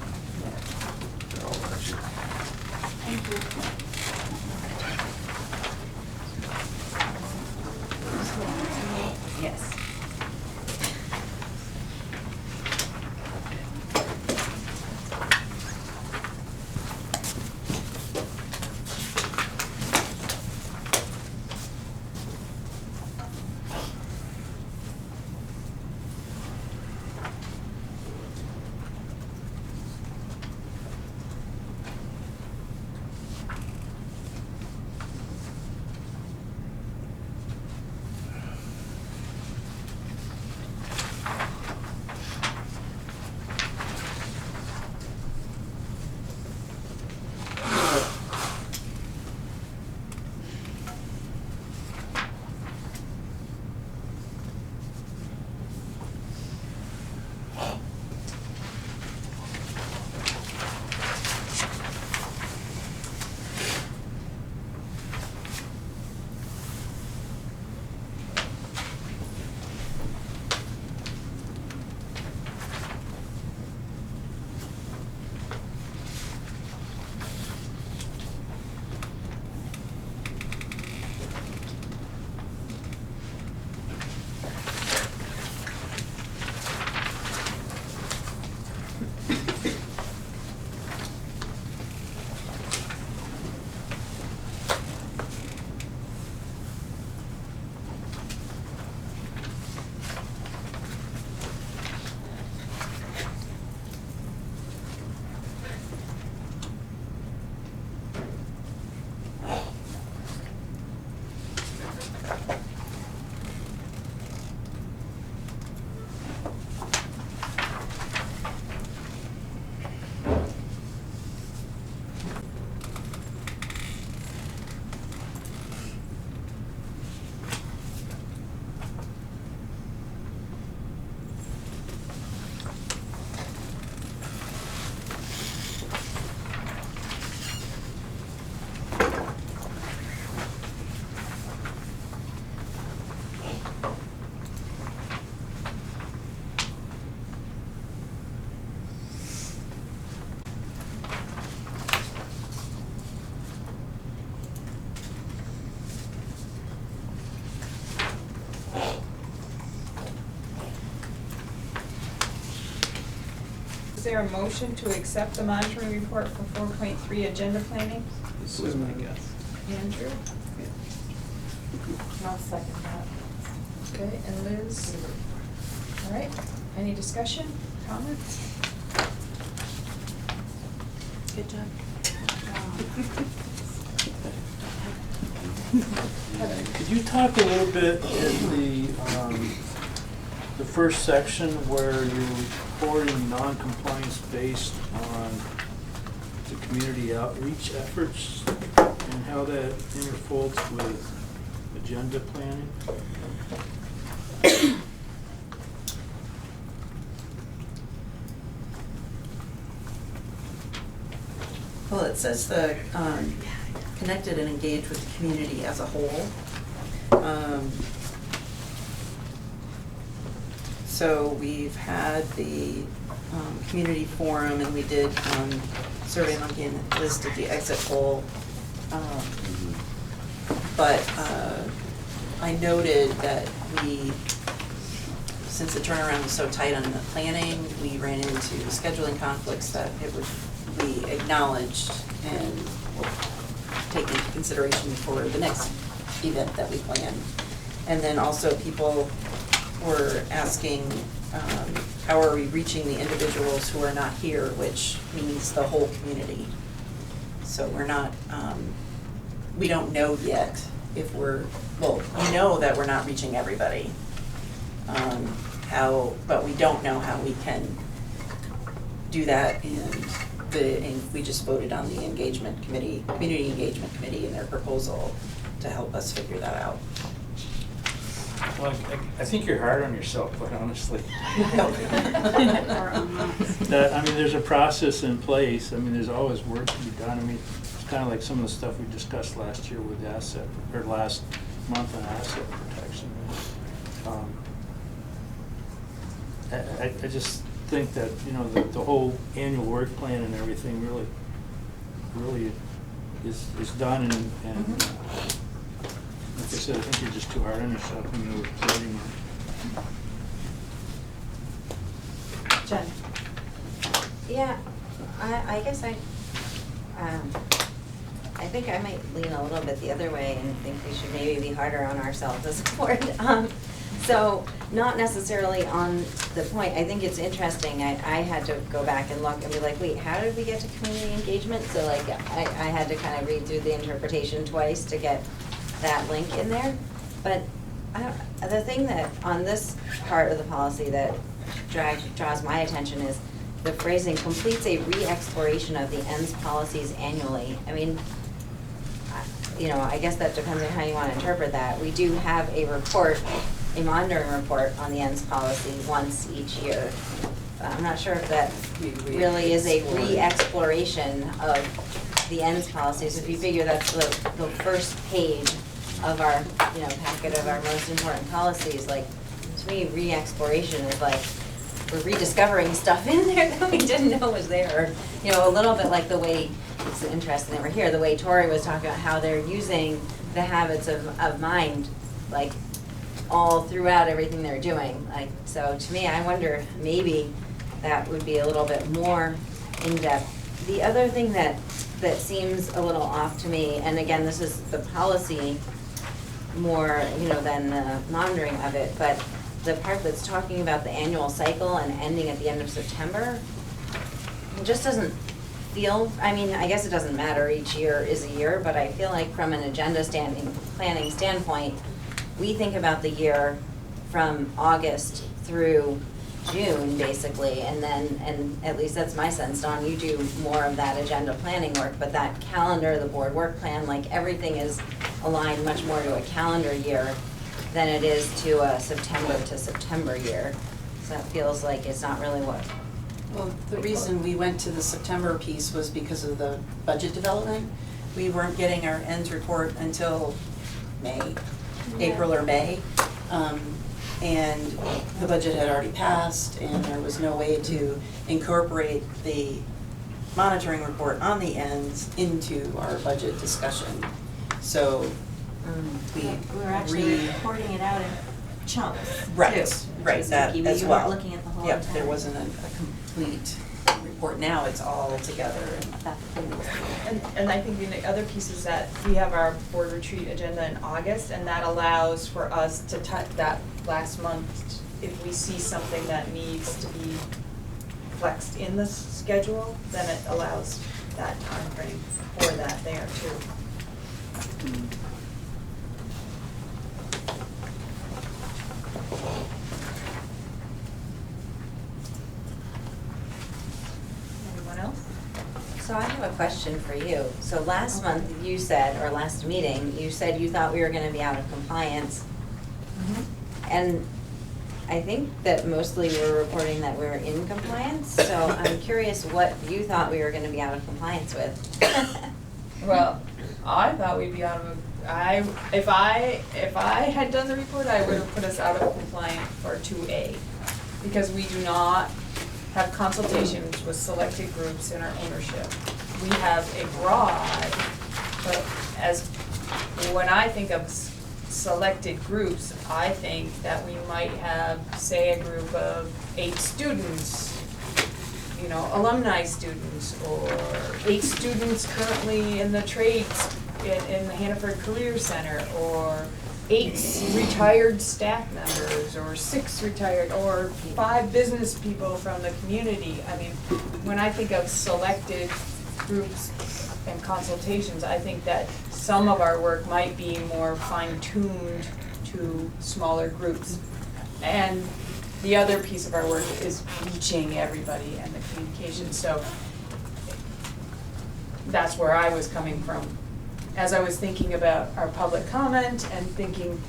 there a motion to accept the monitoring report for 4.3 agenda planning? Susan, I guess. Andrew? I'll second that. Okay, and Liz? All right, any discussion, comments? Good job. Could you talk a little bit in the first section where you're reporting non-compliance based on the community outreach efforts and how that interfolds with agenda planning? Well, it says the connected and engaged with the community as a whole. So we've had the community forum, and we did SurveyMonkey, and Liz did the exit poll. But I noted that since the turnaround was so tight on the planning, we ran into scheduling conflicts that it would be acknowledged and take into consideration for the next event that we plan. And then also people were asking, how are we reaching the individuals who are not here, which means the whole community. So we're not, we don't know yet if we know that we're not reaching everybody. But we don't know how we can do that, and we just voted on the engagement committee, community engagement committee, and their proposal to help us figure that out. Well, I think you're hard on yourself, quite honestly. There's a process in place. There's always work to be done. It's kind of like some of the stuff we discussed last year with last month on asset protection. I just think that, the whole annual work plan and everything really is done, and like I said, I think you're just too hard on yourself when you're reporting. Jen? Yeah, I guess I think I might lean a little bit the other way and think we should maybe be harder on ourselves as a board. So not necessarily on the point. I think it's interesting. I had to go back and look and be like, wait, how did we get to community engagement? So I had to kind of read through the interpretation twice to get that link in there. But the thing that on this part of the policy that draws my attention is the phrasing completes a re-exploration of the ends policies annually. I guess that depends on how you want to interpret that. We do have a monitoring report on the ends policy once each year. I'm not sure if that really is a re-exploration of the ends policies. If you figure that's the first page of our, packet of our most important policies, to me, re-exploration is we're rediscovering stuff in there that we didn't know was there. A little bit like the way, it's interesting that we're here, the way Tori was talking about how they're using the habits of mind, all throughout everything they're doing. So to me, I wonder if maybe that would be a little bit more in-depth. The other thing that seems a little off to me, and again, this is the policy more, than the monitoring of it, but the part that's talking about the annual cycle and ending at the end of September, it just doesn't feel, I guess it doesn't matter, each year is a year, but I feel like from an agenda planning standpoint, we think about the year from August through June, basically, and at least that's my sense, Dawn, you do more of that agenda planning work, but that calendar, the board work plan, everything is aligned much more to a calendar year than it is to a September to September year. So that feels like it's not really what. Well, the reason we went to the September piece was because of the budget development. We weren't getting our ends report until April or May. And the budget had already passed, and there was no way to incorporate the monitoring report on the ends into our budget discussion. So we were actually reporting it out in chunks. Right, too, right, that as well. You weren't looking at the whole. Yep, there wasn't a complete report now, it's all together And I think the other piece is that we have our board retreat agenda in August, and that allows for us to that last month, if we see something that needs to be flexed in the schedule, then it allows that time frame for that there too. Anyone else? So I have a question for you. So last month you said, or last meeting, you said you thought we were gonna be out of compliance. And I think that mostly we're reporting that we're in compliance, so I'm curious what you thought we were gonna be out of compliance with. Well, I thought we'd be out of, if I had done the report, I would have put us out of compliance for 2A. Because we do not have consultations with selected groups in our ownership. We have a broad, but when I think of selected groups, I think that we might have, say, a group of 8 students, you know, alumni students, or 8 students currently in the trades in the Hannaford Career Center, or 8 retired staff members, or 6 retired, or 5 business people from the community. I mean, when I think of selected groups and consultations, I think that some of our work might be more fine-tuned to smaller groups. And the other piece of our work is reaching everybody and the communication. So that's where I was coming from. As I was thinking about our public comment and thinking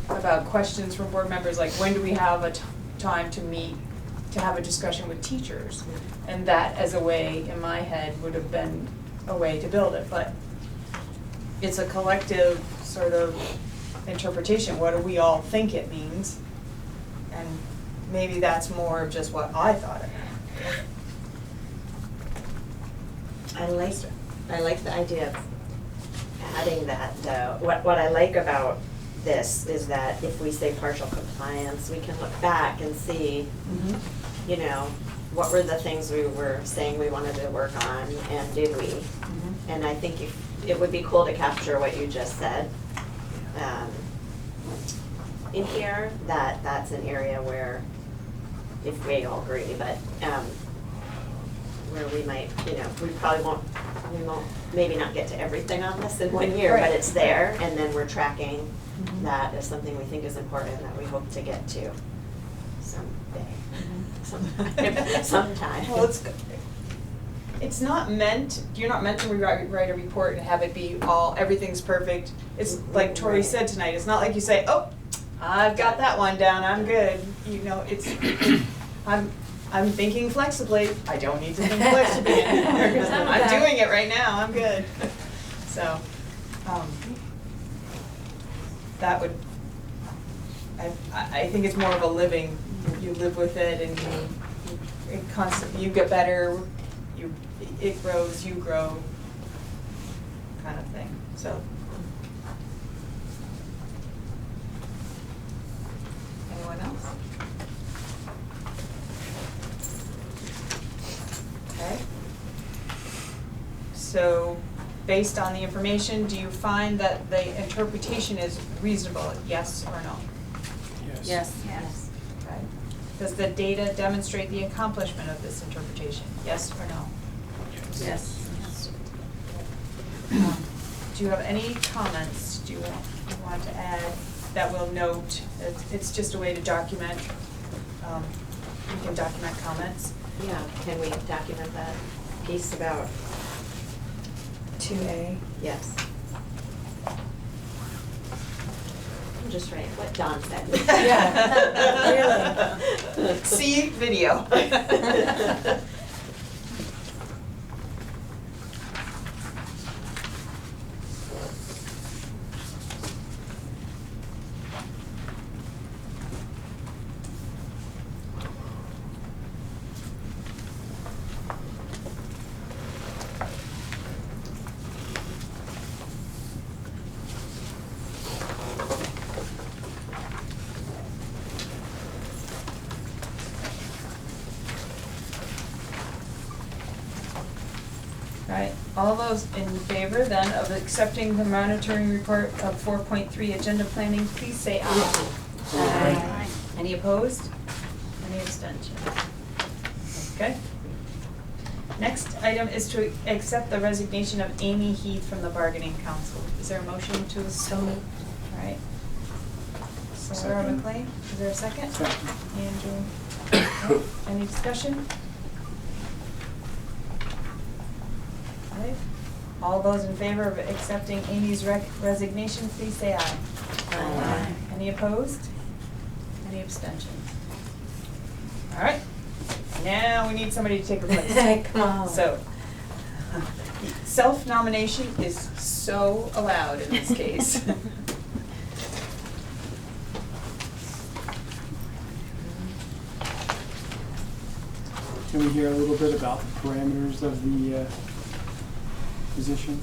about questions from board members, like when do we have a time to meet, to have a discussion with teachers? And that as a way, in my head, would have been a way to build it. But it's a collective sort of interpretation. What do we all think it means? And maybe that's more of just what I thought it meant. I like the idea of adding that though. What I like about this is that if we say partial compliance, we can look back and see, you know, what were the things we were saying we wanted to work on, and did we? And I think it would be cool to capture what you just said in here, that's an area where, if we all agree, but where we might, you know, we won't maybe not get to everything on this in 1 year, but it's there, and then we're tracking that as something we think is important that we hope to get to someday, sometime. Well, it's not meant, you're not meant to write a report and have it be everything's perfect. It's like Tori said tonight, it's not like you say, oh, I've got that one down, I'm good. You know, I'm thinking flexibly, I don't need to think flexibly anymore, because I'm doing it right now, I'm good. So, that would, I think it's more of a living, you live with it and you get better, it grows, you grow, kind of thing, so. Anyone else? Okay. So, based on the information, do you find that the interpretation is reasonable, yes or no? Yes. Yes. Okay. Does the data demonstrate the accomplishment of this interpretation, yes or no? Yes. Do you have any comments you want to add that will note? It's just a way to document, we can document comments. Yeah, can we document that piece about 2A? Yes. I'm just writing what Don said. Yeah, really. See video. all those in favor then of accepting the monitoring report of 4.3 agenda planning, please say aye. Aye. Any opposed? Any abstentions? Okay. Next item is to accept the resignation of Amy Heath from the bargaining council. Is there a motion to so move? All right. Sarah McLean, is there a second? Second. Andrew. Okay. Any discussion? All right. All those in favor of accepting Amy's resignation, please say aye. Aye. Any opposed? Any abstentions? All right. Now we need somebody to take her place. Come on. So, self-nomination is so allowed in this case. Can we hear a little bit about the parameters of the position?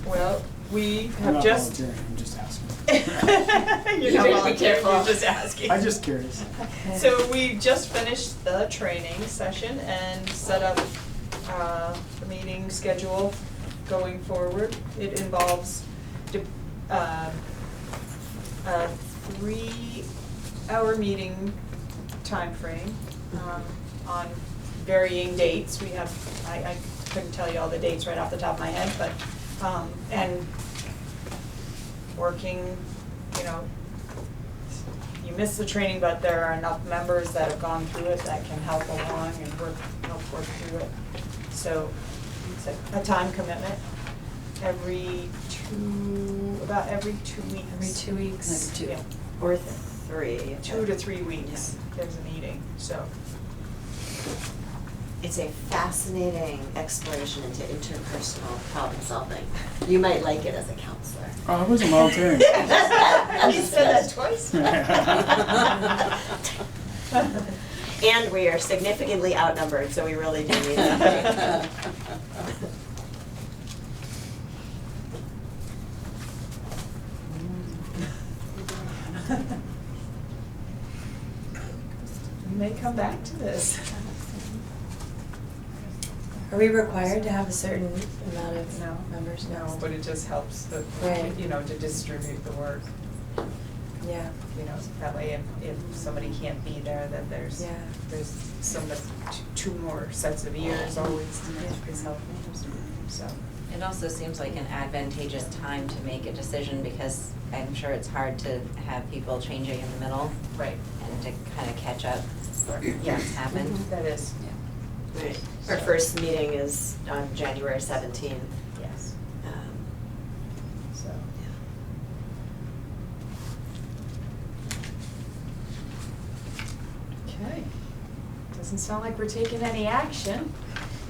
Well, we I'm have not just. volunteering, I'm just asking. You're not volunteering, you're just asking. I'm just curious. So we just finished the training session and set up the meeting schedule going forward. It involves a 3-hour meeting timeframe on varying dates. We have, I couldn't tell you all the dates right off the top of my head, but, and working, you know, you miss the training, but there are enough members that have gone through it that can help along and help work through it. So it's a time commitment. About every 2 weeks. Every 2 weeks. Yeah. Or 3. 2 to 3 weeks, there's a meeting, so. It's a fascinating exploration into interpersonal problem solving. You might like it as a counselor. Oh, I wasn't volunteering. You said that twice. And we are significantly outnumbered, so we really do need that. We may come back to this. Are we required to have a certain amount of No. members? No, but it just helps Right. to distribute the work. Yeah. That way if somebody can't be there, then there's two more sets of ears always is helpful, so. It also seems like an advantageous time to make a decision because I'm sure it's hard to have people changing in the middle. Right. And to kind of catch up Yes. what's happened. That is, Right. Our first meeting is on January 17th. yes, so. Okay, doesn't sound like we're taking any action,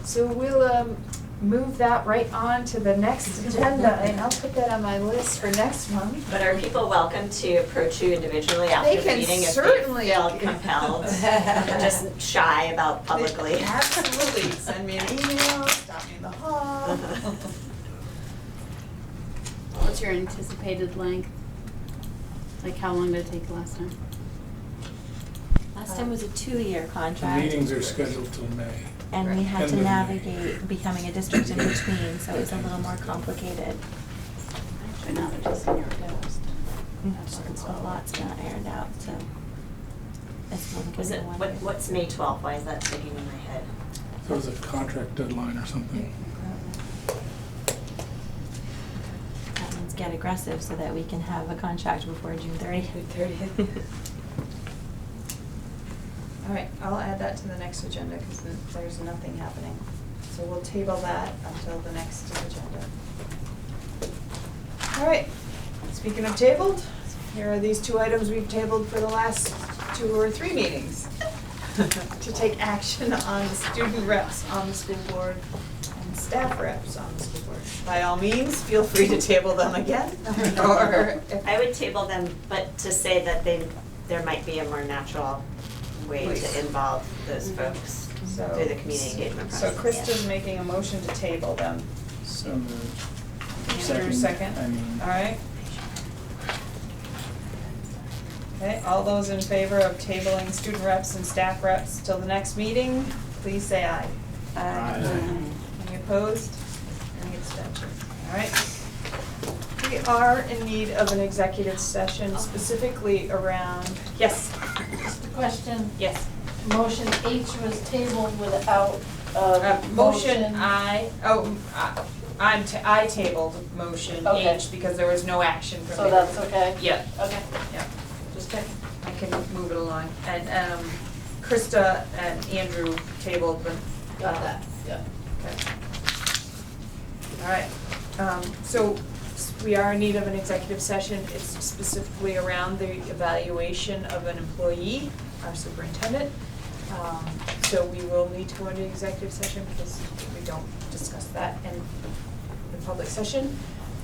so we'll move that right on to the next agenda, and I'll put that on my list for next month. But are people welcome to approach you individually after They the can meeting if certainly- they feel compelled? Just shy about publicly. Absolutely, send me an email, stop me in the hall. What's your anticipated length? Like how long did it take last time? Last time was a 2-year The contract. meetings are scheduled till May. And we had End to of May. navigate becoming a district in between, so it was a little more complicated. Actually, now they're just in your post. So a lot's not ironed out, so. It's not Was it, gonna be what's May 12th? Why is that sticking in my head? There was a contract deadline or something. That means get aggressive so that we can have a contract before June 30th. 30th. All right, I'll add that to the next agenda because there's nothing happening. So we'll table that until the next agenda. All right, speaking of tabled, here are these 2 items we've tabled for the last 2 or 3 meetings. To take action on the student reps on the school board and staff reps on the school board. By all means, feel free to table them again, or I would table them, but to say that there might be a more natural way to involve those folks So- through the community engagement process. So Krista's making a motion to table them. So moved. Andrew, second? I mean. All right. Okay, all those in favor of tabling student reps and staff reps till the next meeting, please say aye. Aye. Any opposed? All right. We are in need of an executive session specifically around, yes, Just a question. yes. Motion H was tabled without Motion I tabled motion Okay. H because there was no action from So it. that's okay? Yeah, Okay. yeah, just checking. I can move it along. And Krista and Andrew tabled, but. Got that, yeah. Okay. All right, so we are in need of an executive session. It's specifically around the evaluation of an employee, our superintendent. So we will need to go into executive session because we don't discuss that in public session.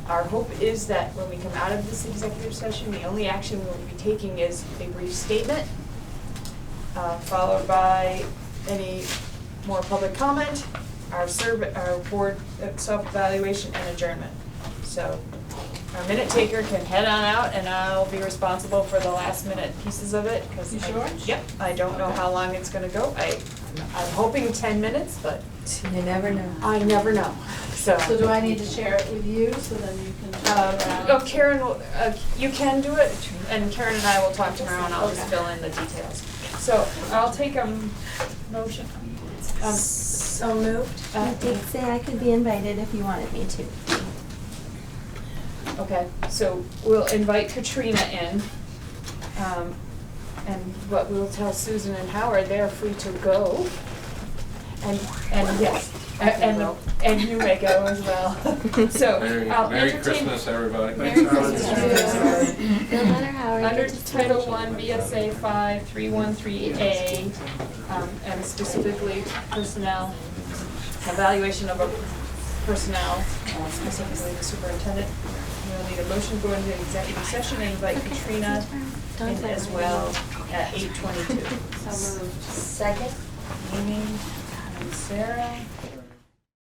Our hope is that when we come out of this executive session, the only action we'll be taking is a brief statement, followed by any more public comment, our board self-evaluation and adjournment. So our minute taker can head on out and I'll be responsible for the last minute pieces of it. You sure? Yep, I don't know how long it's gonna go. I'm hoping 10 minutes, but You never know. I never know, so. So do I need to share it with you so then you can share it around? Karen will, you can do it, and Karen and I will talk tomorrow and I'll just Okay. fill in the details. So I'll take a motion. So moved. I did say I could be invited if you wanted me to. Okay, so we'll invite Katrina in. And what we'll tell Susan and Howard, they're free to go. And yes, and you may go as well. So I'll Merry entertain. Christmas, everybody. Merry Christmas. Feel better, Howard. Under Get to Title school. I, VSA 5313A, and specifically personnel, evaluation of a personnel, specifically the superintendent. We'll need a motion to go into executive session and invite Katrina in as well at 8:22. So moved. Second? Amy and Sarah.